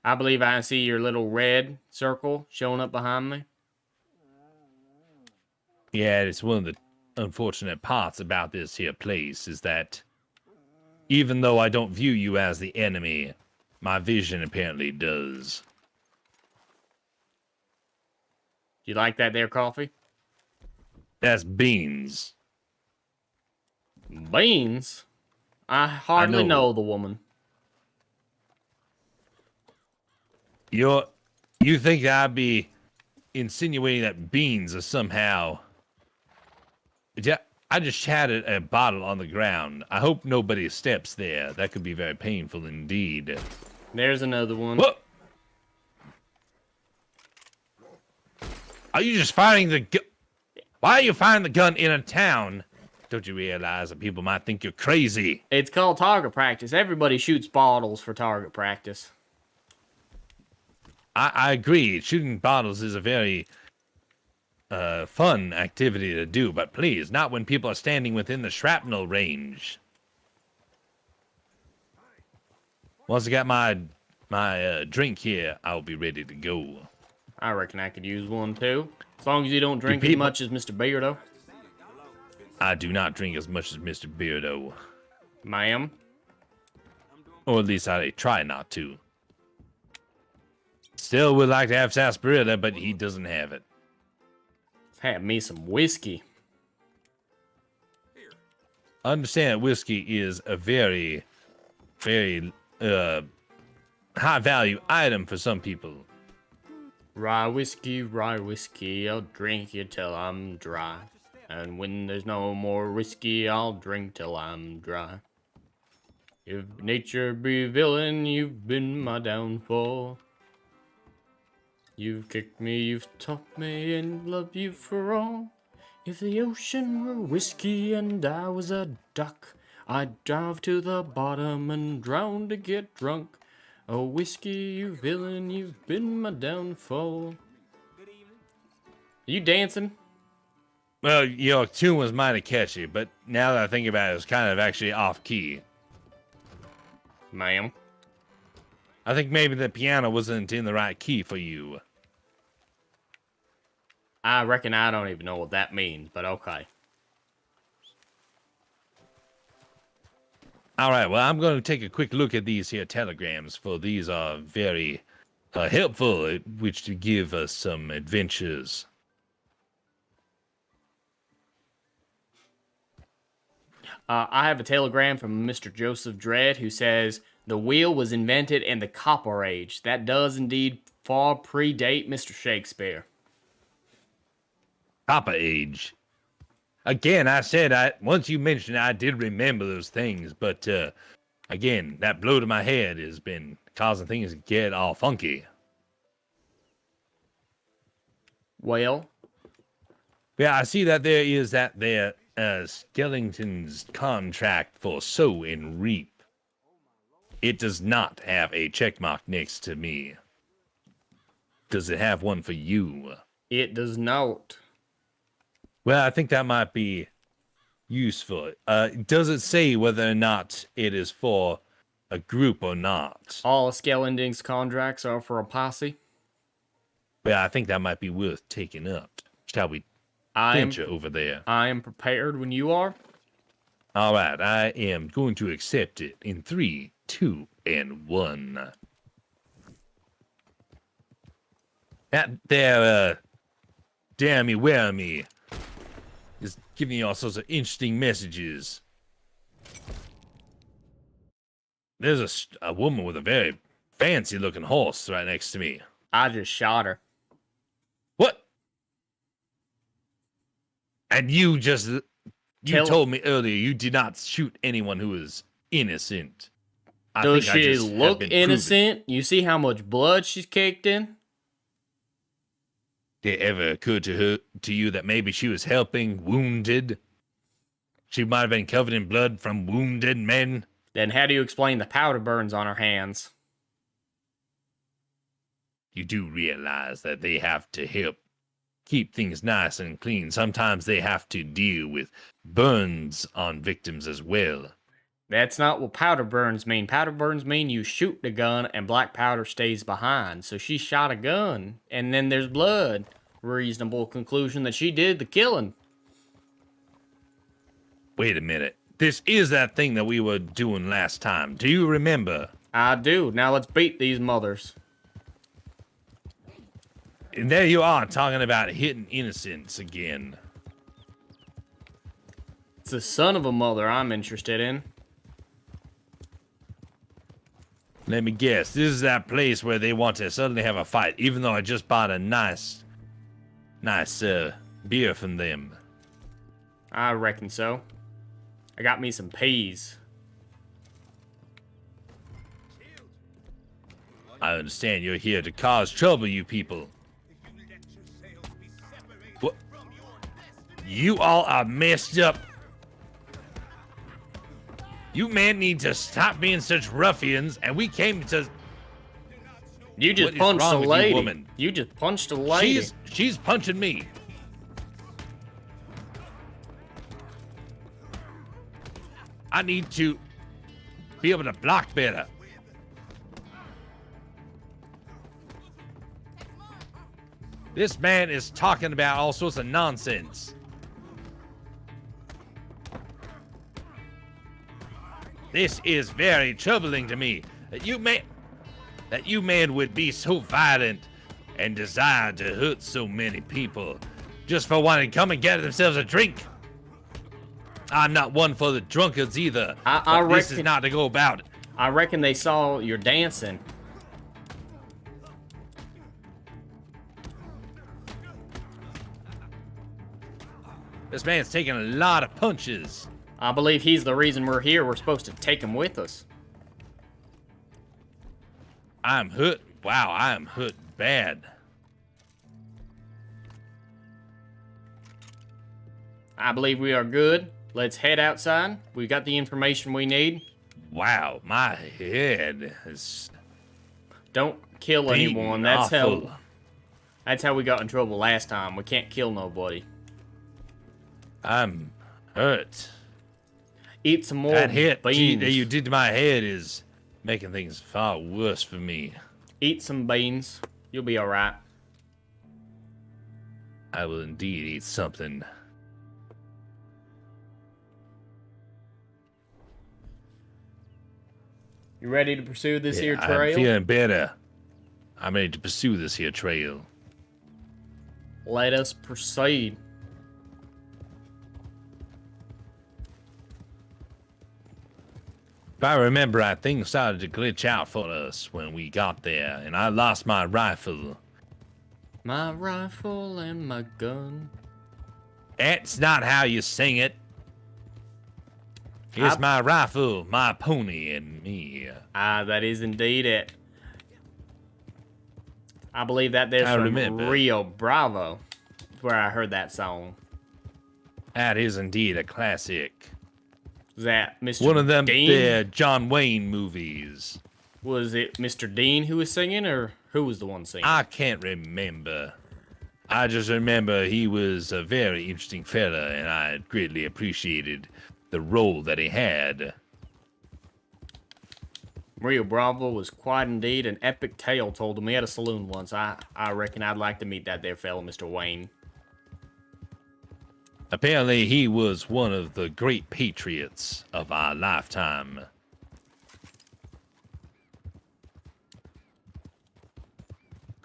I believe I see your little red circle showing up behind me. Yeah, it's one of the unfortunate parts about this here place is that even though I don't view you as the enemy, my vision apparently does. You like that there, coffee? That's beans. Beans? I hardly know the woman. You think I'd be insinuating that beans are somehow... Yeah, I just shattered a bottle on the ground. I hope nobody steps there. That could be very painful indeed. There's another one. Whoa! Are you just firing the gun? Why are you firing the gun in a town? Don't you realize that people might think you're crazy? It's called target practice. Everybody shoots bottles for target practice. I agree. Shooting bottles is a very fun activity to do, but please, not when people are standing within the shrapnel range. Once I got my drink here, I'll be ready to go. I reckon I could use one too. As long as you don't drink as people- much as Mr. Beardo. I do not drink as much as Mr. Beardo, Ma'am. or at least I try not to. Still would like to have sarsaparilla, but he doesn't have it. Have me some whiskey. Understand whiskey is a very, very high value item for some people. Rye whiskey, I'll drink it till I'm dry. And when there's no more whiskey, I'll drink till I'm dry. If nature be villain, you've been my downfall. You've kicked me, you've taught me, and love you for all. If the ocean were whiskey and I was a duck, I'd dive to the bottom and drown to get drunk. Oh, whiskey, you villain, you've been my downfall. You dancing? Well, your tune was mighty catchy, but now that I think about it, it's kind of actually off key. Ma'am. I think maybe the piano wasn't in the right key for you. I reckon I don't even know what that means, but okay. All right, well, I'm going to take a quick look at these here telegrams, for these are very helpful, which to give us some adventures. I have a telegram from Mr. Joseph Dredd who says, the wheel was invented in the Copper Age. That does indeed far predate Mr. Shakespeare. Copper Age. Again, I said, once you mentioned it, I did remember those things, but again, that blow to my head has been causing things to get all funky. Well, Yeah, I see that there is that there Skellington's contract for sow and reap. It does not have a checkmark next to me. Does it have one for you? it does not. Well, I think that might be useful. Does it say whether or not it is for a group or not? All Skellington's contracts are for a posse. Well, I think that might be worth taking up. Shall we venture over there? I am prepared when you are. All right, I am going to accept it in 3, 2, and 1. That there, damn me, where me, is giving you all sorts of interesting messages. There's a woman with a very fancy-looking horse right next to me. I just shot her. What? And you told me earlier you did not shoot anyone who is innocent. Does she look innocent? You see how much blood she's caked in? Did it ever occur to you that maybe she was helping wounded? She might have been covered in blood from wounded men. Then how do you explain the powder burns on her hands? You do realize that they have to help keep things nice and clean. Sometimes they have to deal with burns on victims as well. That's not what powder burns mean. Powder burns mean you shoot the gun and black powder stays behind. So she shot a gun and then there's blood. Reasonable conclusion that she did the killing. Wait a minute. This is that thing that we were doing last time. Do you remember? I do. Now let's beat these mothers. And there you are talking about hitting innocents again. It's the son of a mother I'm interested in. Let me guess. This is that place where they want to suddenly have a fight, even though I just bought a nice beer from them. I reckon so. I got me some peas. I understand you're here to cause trouble, you people. What? You all are messed up. You men need to stop being such ruffians, and we came to... You just What is punched a wrong with you, lady. woman? You just punched a lady. She's punching me. I need to be able to block better. This man is talking about all sorts of nonsense. This is very troubling to me. That you man would be so violent and desire to hurt so many people just for wanting to come and get themselves a drink. I'm not one for the drunkards either. I but this is reckon- not to go about it. I reckon they saw your dancing. This man's taking a lot of punches. I believe he's the reason we're here. We're supposed to take him with us. I'm hurt. Wow, I am hurt bad. I believe we are good. Let's head outside. We got the information we need. Wow, my head is Don't kill beating anyone. awful. That's how we got in trouble last time. We can't kill nobody. I'm hurt. Eat some more That hit beans. that you did to my head is making things far worse for me. Eat some beans. You'll be alright. I will indeed eat something. You ready to pursue this here I'm trail? feeling better. I'm ready to pursue this here trail. Let us proceed. If I remember right, things started to glitch out for us when we got there, and I lost my rifle. My rifle and my gun. That's not how you sing it. Here's my rifle, my pony, and me. Ah, that is indeed it. I believe that there's I from remember. Rio Bravo, where I heard that song. That is indeed a classic. Was that Mr. One of them Dean? there John Wayne movies. Was it Mr. Dean who was singing, or who was the one singing? I can't remember. I just remember he was a very interesting fella, and I greatly appreciated the role that he had. Rio Bravo was quite indeed an epic tale told to me at a saloon once. I reckon I'd like to meet that there fellow, Mr. Wayne. Apparently, he was one of the great patriots of our lifetime.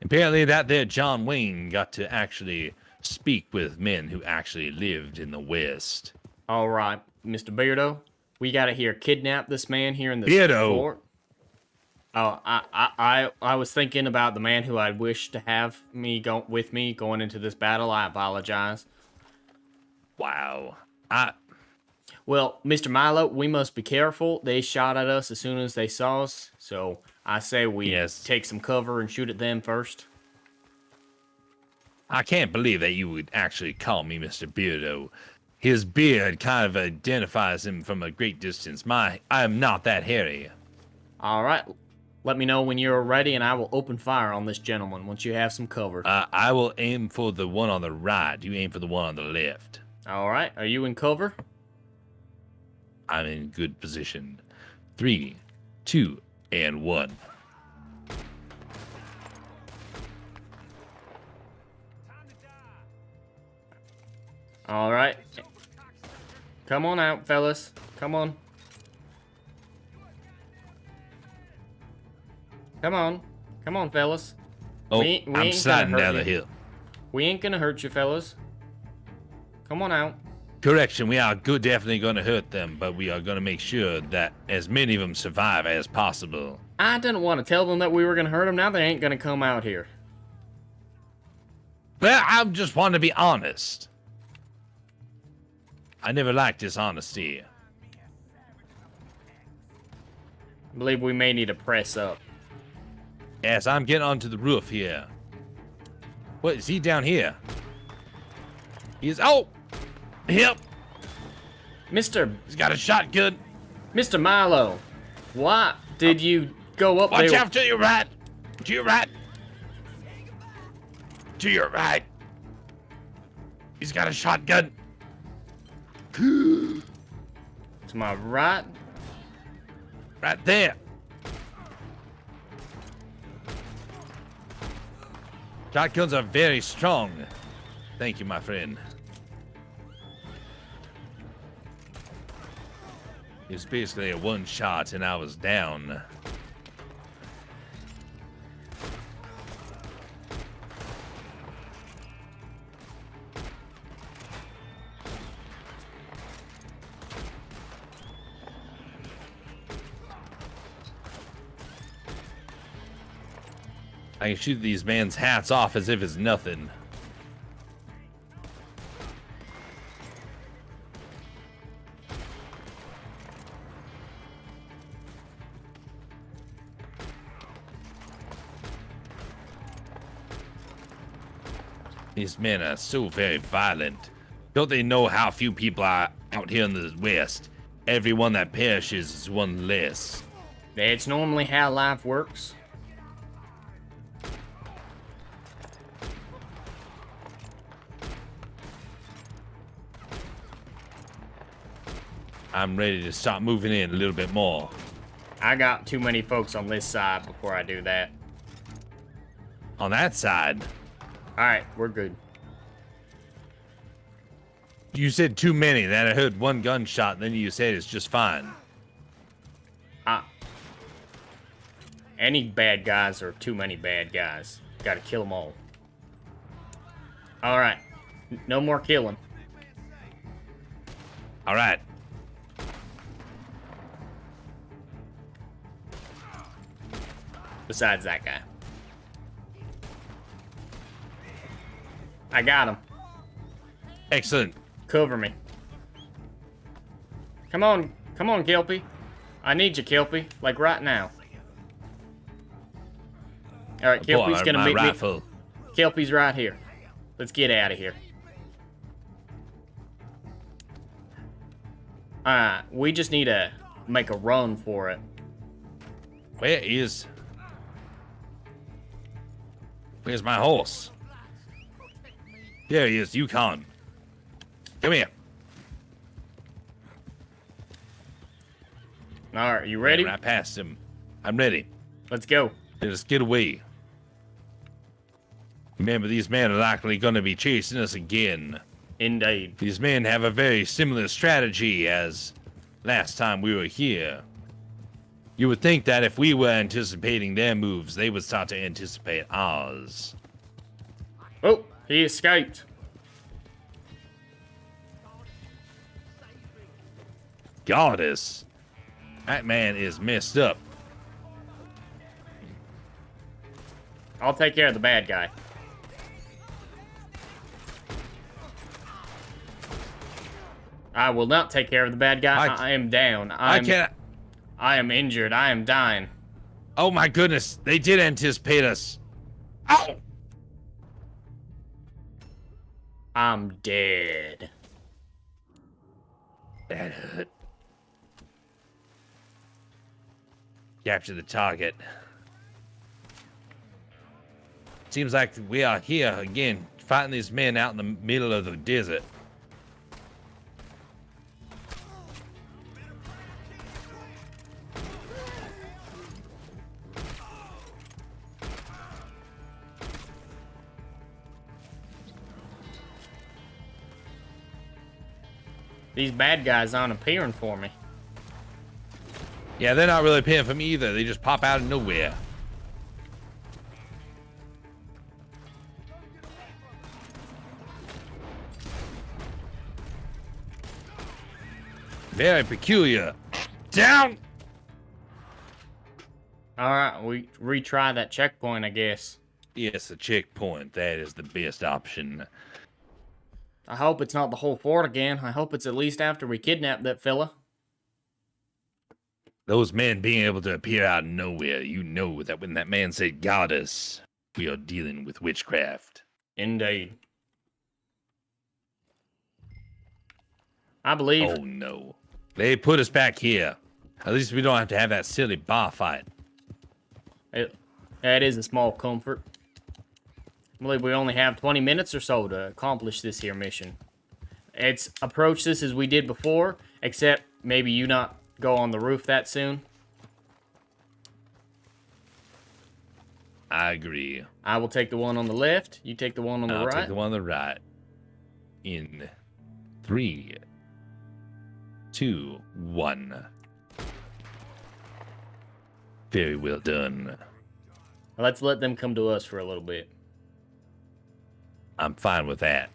Apparently, that there John Wayne got to actually speak with men who actually lived in the West. All right, Mr. Beardo, we got to here kidnap this man here in the Beardo. fort. Oh, I was thinking about the man who I'd wish to have me go with me going into this battle. I apologize. Wow. Well, Mr. Milo, we must be careful. They shot at us as soon as they saw us, so I say we Yes. take some cover and shoot at them first. I can't believe that you would actually call me Mr. Beardo. His beard kind of identifies him from a great distance. I am not that hairy. All right, let me know when you're ready, and I will open fire on this gentleman once you have some cover. I will aim for the one on the right. You aim for the one on the left. All right, are you in cover? I'm in good position. 3, 2, and 1. All right. Come on out, fellas. Come on. Come on. Come on, fellas. Oh, We ain't I'm gonna sliding hurt down you. the hill. We ain't gonna hurt you, fellas. Come on out. Correction, we are definitely going to hurt them, but we are going to make sure that as many of them survive as possible. I didn't want to tell them that we were gonna hurt them. Now they ain't gonna come out here. Well, I just want to be honest. I never liked dishonesty. I believe we may need to press up. Yes, I'm getting onto the roof here. What, is he down here? He's, oh! Yep, Mr. he's got a shotgun. Milo, why did you go up Watch there? out to your right. To your right. To your right. He's got a shotgun. To my right? Right there. Shotguns are very strong. Thank you, my friend. It was basically a one shot and I was down. I can shoot these man's hats off as if it's nothing. These men are so very violent. Don't they know how few people are out here in the West? Everyone that perishes is one less. That's normally how life works. I'm ready to start moving in a little bit more. I got too many folks on this side before I do that. On that side, Alright, we're good. you said too many. Then I heard one gunshot, and then you said it's just fine. Any bad guys are too many bad guys. Gotta kill them all. Alright. No more killing. All right. Besides that guy. I got him. Excellent. Cover me. Come on, Kelpie. I need you, Kelpie. Like right now. Alright, Kelpie's gonna meet rifle. me. Kelpie's right here. Let's get out of here. We just need to make a run for it. Where's my horse? There he is, Yukon. Come here. Alright, you ready? Right past him. I'm ready. Let's go. Let's get away. Remember, these men are likely going to be chasing us again. Indeed. These men have a very similar strategy as last time we were here. You would think that if we were anticipating their moves, they would start to anticipate ours. Oh, he escaped. Goddess. That man is messed up. I'll take care of the bad guy. I will not take care of the bad guy. I am down. I can't. I am injured. I am dying. Oh my goodness. They did anticipate us. Ow! I'm dead. That hurt. Capture the target. Seems like we are here again, fighting these men out in the middle of the desert. These bad guys aren't appearing for me. Yeah, they're not really paying for me either. They just pop out of nowhere. Very peculiar. Down! Alright, we retry that checkpoint, I guess. Yes, a checkpoint. That is the best option. I hope it's not the whole fort again. I hope it's at least after we kidnap that fella. Those men being able to appear out of nowhere, you know that when that man said goddess, we are dealing with witchcraft. Indeed. I believe. Oh no. They put us back here. At least we don't have to have that silly bar fight. That is a small comfort. I believe we only have 20 minutes or so to accomplish this here mission. It's approach this as we did before, except maybe you not go on the roof that soon. I agree. I will take the one on the left. You take the one on the I'll right. take the one on the right. In 3, 2, 1. Very well done. Let's let them come to us for a little bit. I'm fine with that.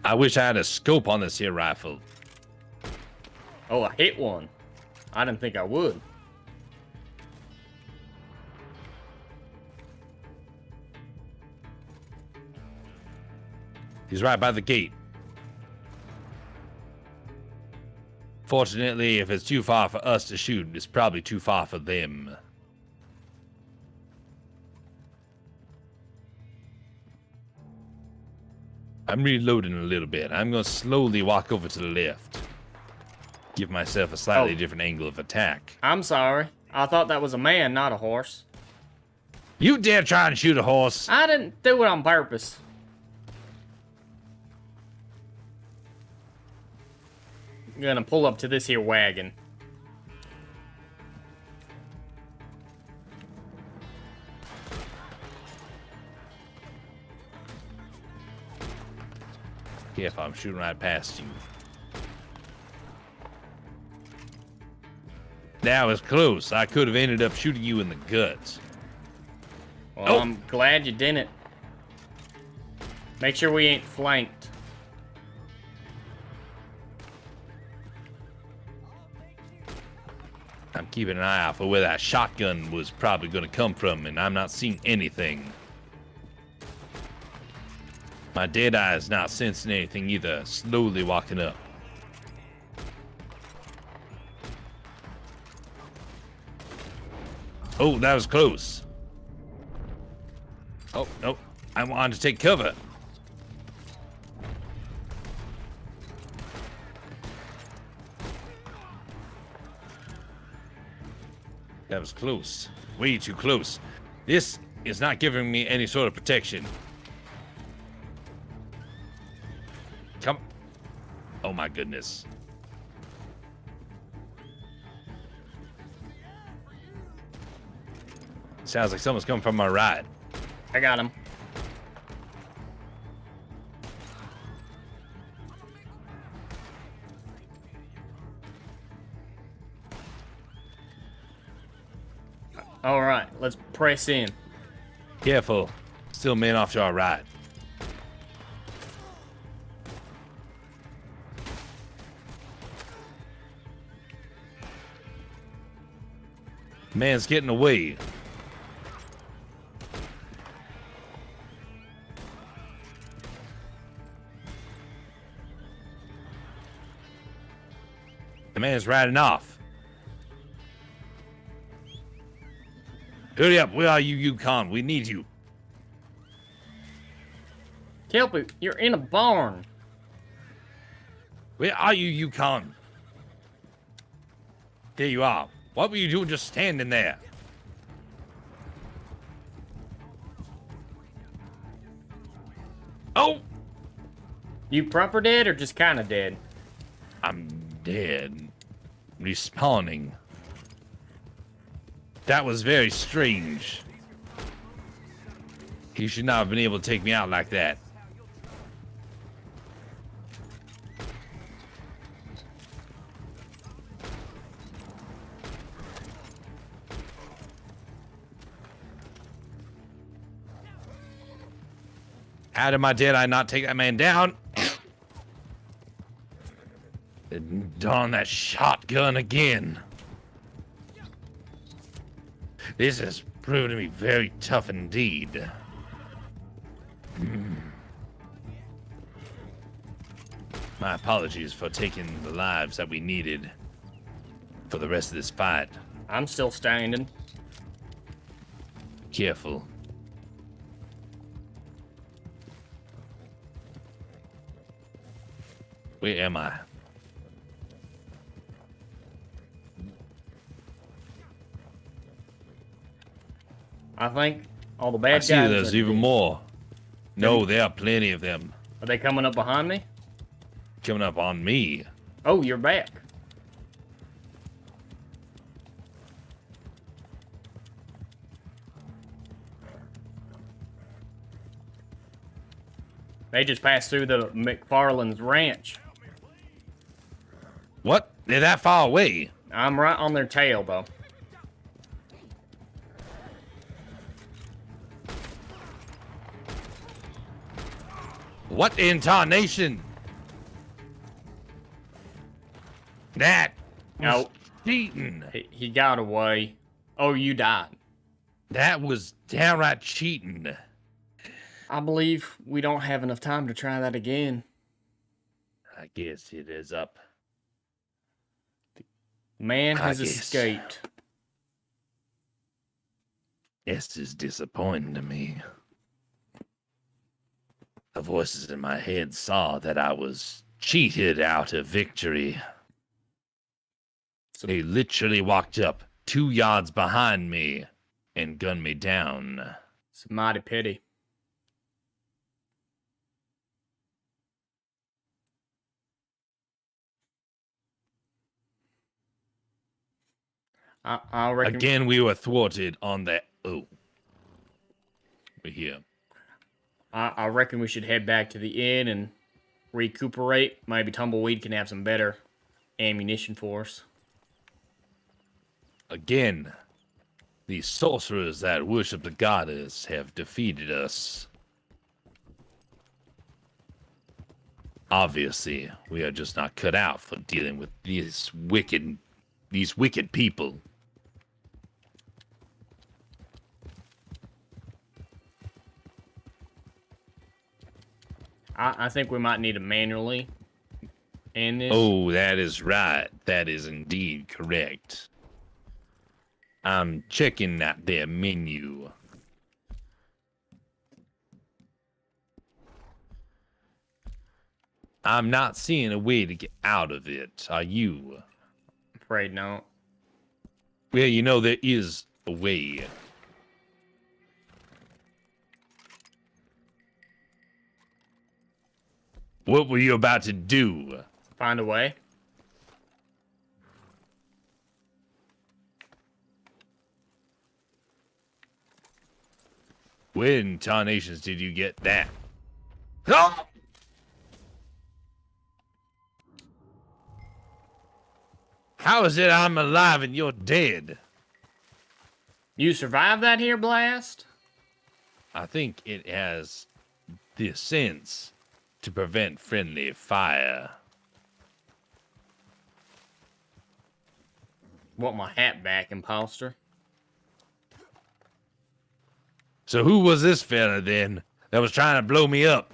I wish I had a scope on this here rifle. Oh, I hit one. I didn't think I would. He's right by the gate. Fortunately, if it's too far for us to shoot, it's probably too far for them. I'm reloading a little bit. I'm going to slowly walk over to the left. Give myself a slightly different angle of attack. I'm sorry. I thought that was a man, not a horse. You dare try and shoot a horse? I didn't do it on purpose. I'm gonna pull up to this here wagon. Careful, I'm shooting right past you. That was close. I could have ended up shooting you in the guts. Well, I'm glad you didn't. Make sure we ain't flanked. I'm keeping an eye out for where that shotgun was probably going to come from, and I'm not seeing anything. My dead eye is not sensing anything either. Slowly walking up. Oh, that was close. Oh, nope. I wanted to take cover. That was close. Way too close. This is not giving me any sort of protection. Come. Oh my goodness. Sounds like someone's coming from my right. I got him. All right, let's press in. Careful. Still men off to our right. Man's getting away. The man's riding off. Hurry up. Where are you, Yukon? We need you. Kelpie, you're in a barn. Where are you, Yukon? There you are. What were you doing just standing there? Oh! You proper dead or just kind of dead? I'm dead. Respawning. That was very strange. He should not have been able to take me out like that. How did my dead eye not take that man down? Darn that shotgun again. This has proven to be very tough indeed. My apologies for taking the lives that we needed for the rest of this fight. I'm still standing. Careful. Where am I? I think all the I bad see guys. there's even more. No, there are plenty of them Are they coming up behind me? coming up on me. Oh, you're back. They just passed through the McFarland's ranch. What? They're that far away. I'm right on their tail, though. What in tarnation? That was Oh. cheating. He got away. Oh, you died. That was downright cheating. I believe we don't have enough time to try that again. I guess it is up. Man I has guess. escaped. This is disappointing to me. The voices in my head saw that I was cheated out of victory. They literally walked up 2 yards behind me and gunned me down. It's a mighty pity. I reckon. Again, we were thwarted on that. Oh. We're here. I reckon we should head back to the inn and recuperate. Maybe Tumbleweed can have some better ammunition for us. Again, these sorcerers that worship the goddess have defeated us. Obviously, we are just not cut out for dealing with these wicked people. I think we might need to manually end this. Oh, that is right. That is indeed correct. I'm checking out their menu. I'm not seeing a way to get out of it. Are you? Afraid not. Well, you know, there is a way. What were you about to do? Find a way. When in tarnations did you get that? Oh! How is it I'm alive and you're dead? You survived that here blast? I think it has the sense to prevent friendly fire. Want my hat back, imposter? So who was this fella then that was trying to blow me up?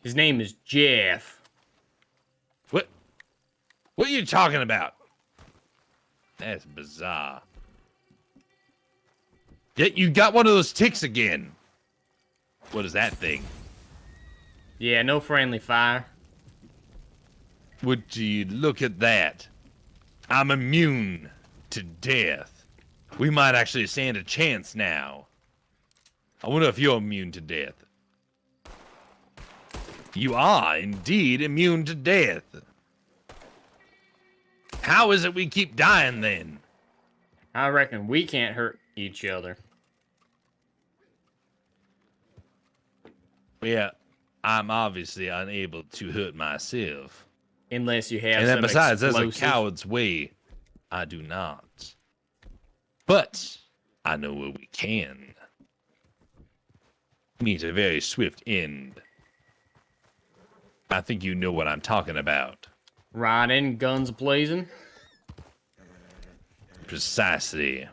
His name is Jeff. What are you talking about? That's bizarre. Yet you got one of those ticks again. What is that thing? Yeah, no friendly fire. Would you look at that? I'm immune to death. We might actually stand a chance now. I wonder if you're immune to death. You are indeed immune to death. How is it we keep dying then? I reckon we can't hurt each other. Yeah, I'm obviously unable to hurt myself. Unless you have And then some besides, as a explosive- coward's way, I do not. But I know where we can meet a very swift end. I think you know what I'm talking about. Riding, guns blazing. Precisely.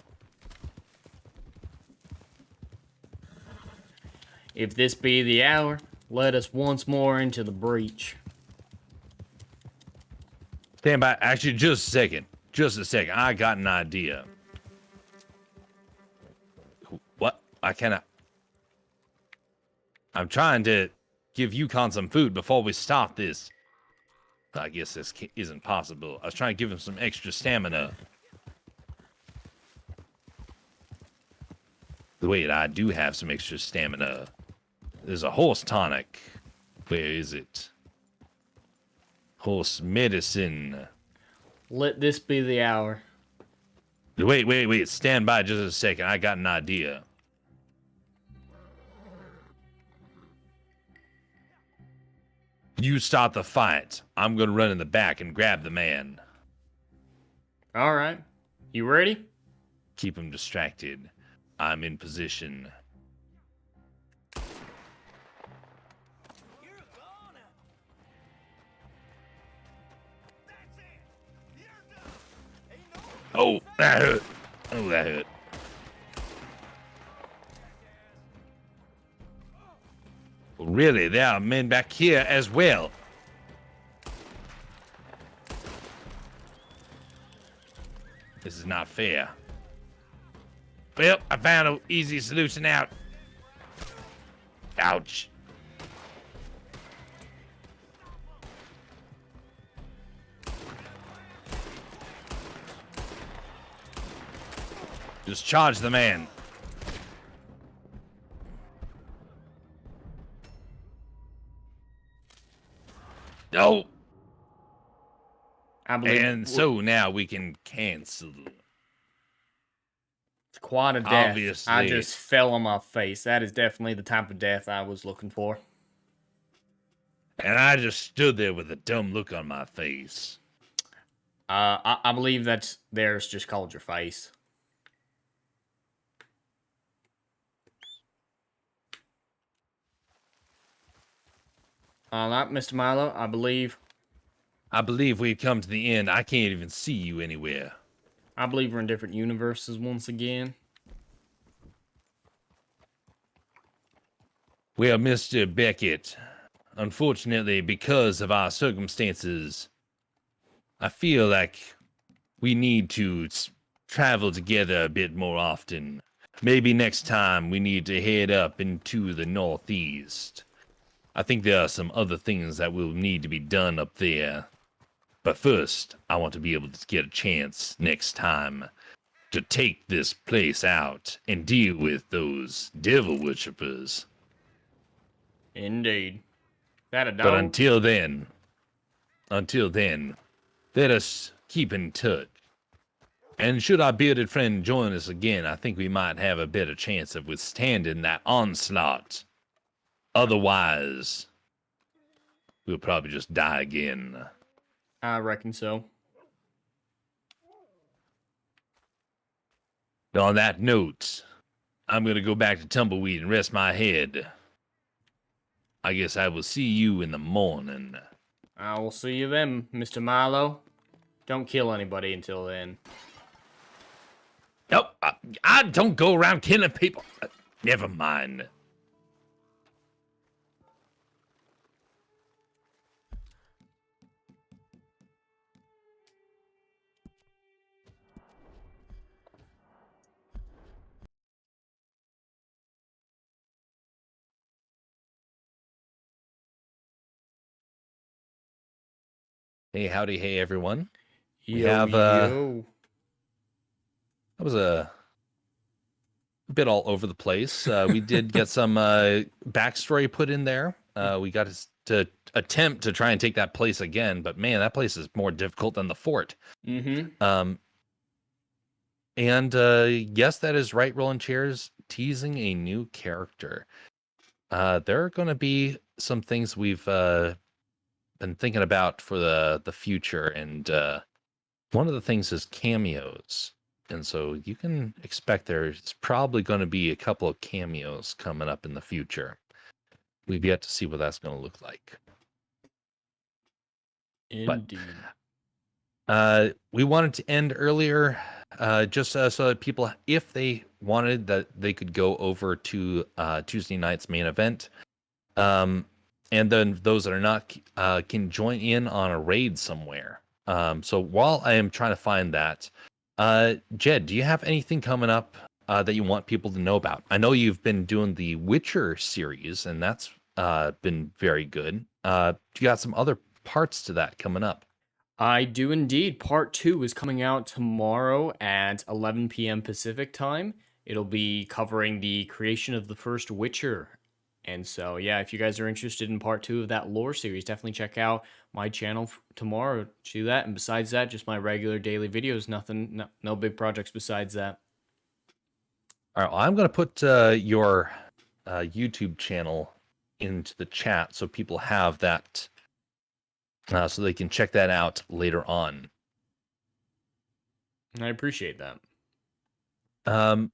If this be the hour, let us once more into the breach. Stand by. Actually, just a second. Just a second. I got an idea. What? I cannot. I'm trying to give Yukon some food before we start this. I guess this isn't possible. I was trying to give him some extra stamina. Wait, I do have some extra stamina. There's a horse tonic. Where is it? Horse medicine. Let this be the hour. Wait. Stand by just a second. I got an idea. You start the fight. I'm gonna run in the back and grab the man. All right. You ready? Keep him distracted. I'm in position. You're gonna. That's it. You're done. Ain't no Oh, that hurt. Oh, that hurt. Really, there are men back here as well. This is not fair. Well, I found an easy solution out. Ouch. Just charge the man. Oh, I believe. and so now we can cancel. Quad of death. Obviously. I just fell on my face. That is definitely the type of death I was looking for. And I just stood there with a dumb look on my face. I believe that's theirs just called your face. All right, Mr. Milo, I believe we've come to the end. I can't even see you anywhere. we're in different universes once again. Well, Mr. Beckett, unfortunately, because of our circumstances, I feel like we need to travel together a bit more often. Maybe next time we need to head up into the northeast. I think there are some other things that will need to be done up there. But first, I want to be able to get a chance next time to take this place out and deal with those devil worshippers. Indeed. That a dog? But until then, let us keep in touch. And should our bearded friend join us again, I think we might have a better chance of withstanding that onslaught. Otherwise, we'll probably just die again. I reckon so. On that note, I'm going to go back to Tumbleweed and rest my head. I guess I will see you in the morning. I will see you then, Mr. Milo. Don't kill anybody until then. Nope, I don't go around killing people. Never mind. Hey, howdy, hey, everyone. We have, yo. That was a bit all over the place. We did get some backstory put in there. We got to attempt to try and take that place again, but man, that place is more difficult than the fort. Mm-hmm. And yes, that is right, Rolling Chairs, teasing a new character. There are going to be some things we've been thinking about for the future, and one of the things is cameos. And so you can expect there's probably going to be a couple of cameos coming up in the future. We've yet to see what that's going to look like. Indeed. We wanted to end earlier, just so that people, if they wanted, that they could go over to Tuesday night's main event. And then those that are not can join in on a raid somewhere. So while I am trying to find that, Jed, do you have anything coming up that you want people to know about? I know you've been doing the Witcher series, and that's been very good. You got some other parts to that coming up? I do indeed. Part 2 is coming out tomorrow at 11 p.m. Pacific time. It'll be covering the creation of the first Witcher. And so, yeah, if you guys are interested in part 2 of that lore series, definitely check out my channel tomorrow to do that. And besides that, just my regular daily videos. Nothing, no big projects besides that. All right, well, I'm going to put your YouTube channel into the chat so people have that so they can check that out later on. I appreciate that. Well,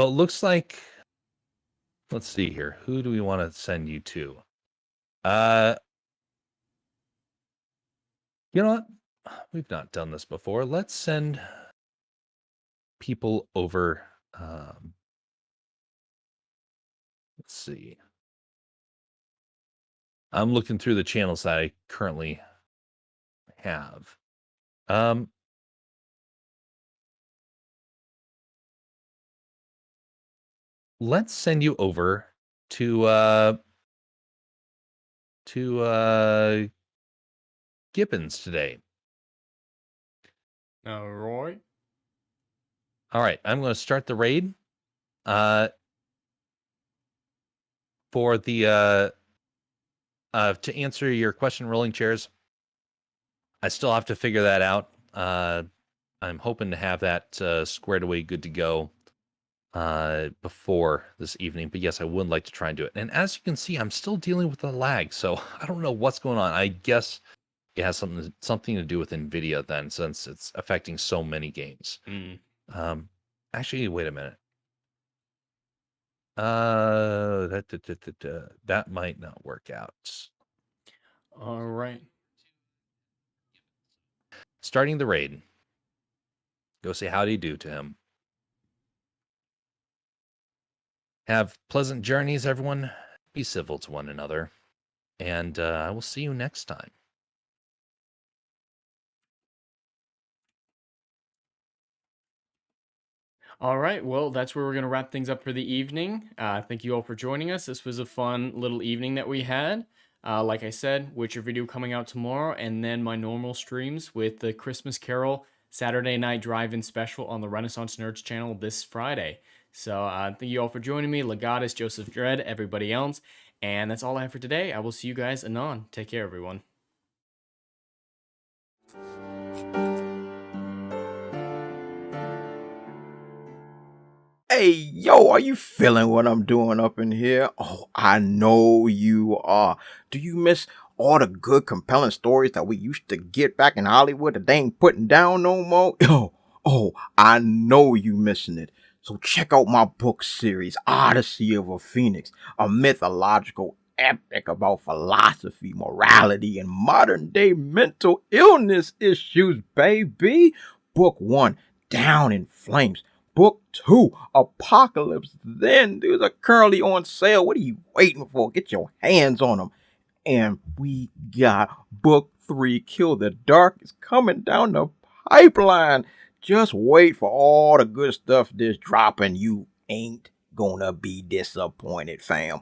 it looks like, let's see here. Who do we want to send you to? You know what? We've not done this before. Let's send people over. Let's see. I'm looking through the channels that I currently have. Let's send you over to Gibbons today. All right. All right, I'm going to start the raid. For the to answer your question, rolling chairs, I still have to figure that out. I'm hoping to have that squared away, good to go before this evening. But yes, I would like to try and do it. And as you can see, I'm still dealing with the lag, so I don't know what's going on. I guess it has something to do with NVIDIA then, since it's affecting so many games. Actually, wait a minute. That might not work out. All right. Starting the raid. Go say howdy do to him. Have pleasant journeys, everyone. Be civil to one another. And I will see you next time. All right, well, that's where we're going to wrap things up for the evening. Thank you all for joining us. This was a fun little evening that we had. Like I said, Witcher video coming out tomorrow, and then my normal streams with the Christmas Carol Saturday Night Drive-In special on the Renaissance Nerds channel this Friday. So thank you all for joining me, Legatus, Joseph Dredd, everybody else. And that's all I have for today. I will see you guys anon. Take care, everyone. Hey, yo, are you feeling what I'm doing up in here? Oh, I know you are. Do you miss all the good, compelling stories that we used to get back in Hollywood that they ain't putting down no more? Oh, I know you missing it. So check out my book series, Odyssey of a Phoenix, a mythological epic about philosophy, morality, and modern-day mental illness issues, baby. Book 1, Down in Flames. Book 2, Apocalypse Then. These are currently on sale. What are you waiting for? Get your hands on them. And we got Book 3, Kill the Dark, is coming down the pipeline. Just wait for all the good stuff that's dropping. You ain't gonna be disappointed, fam.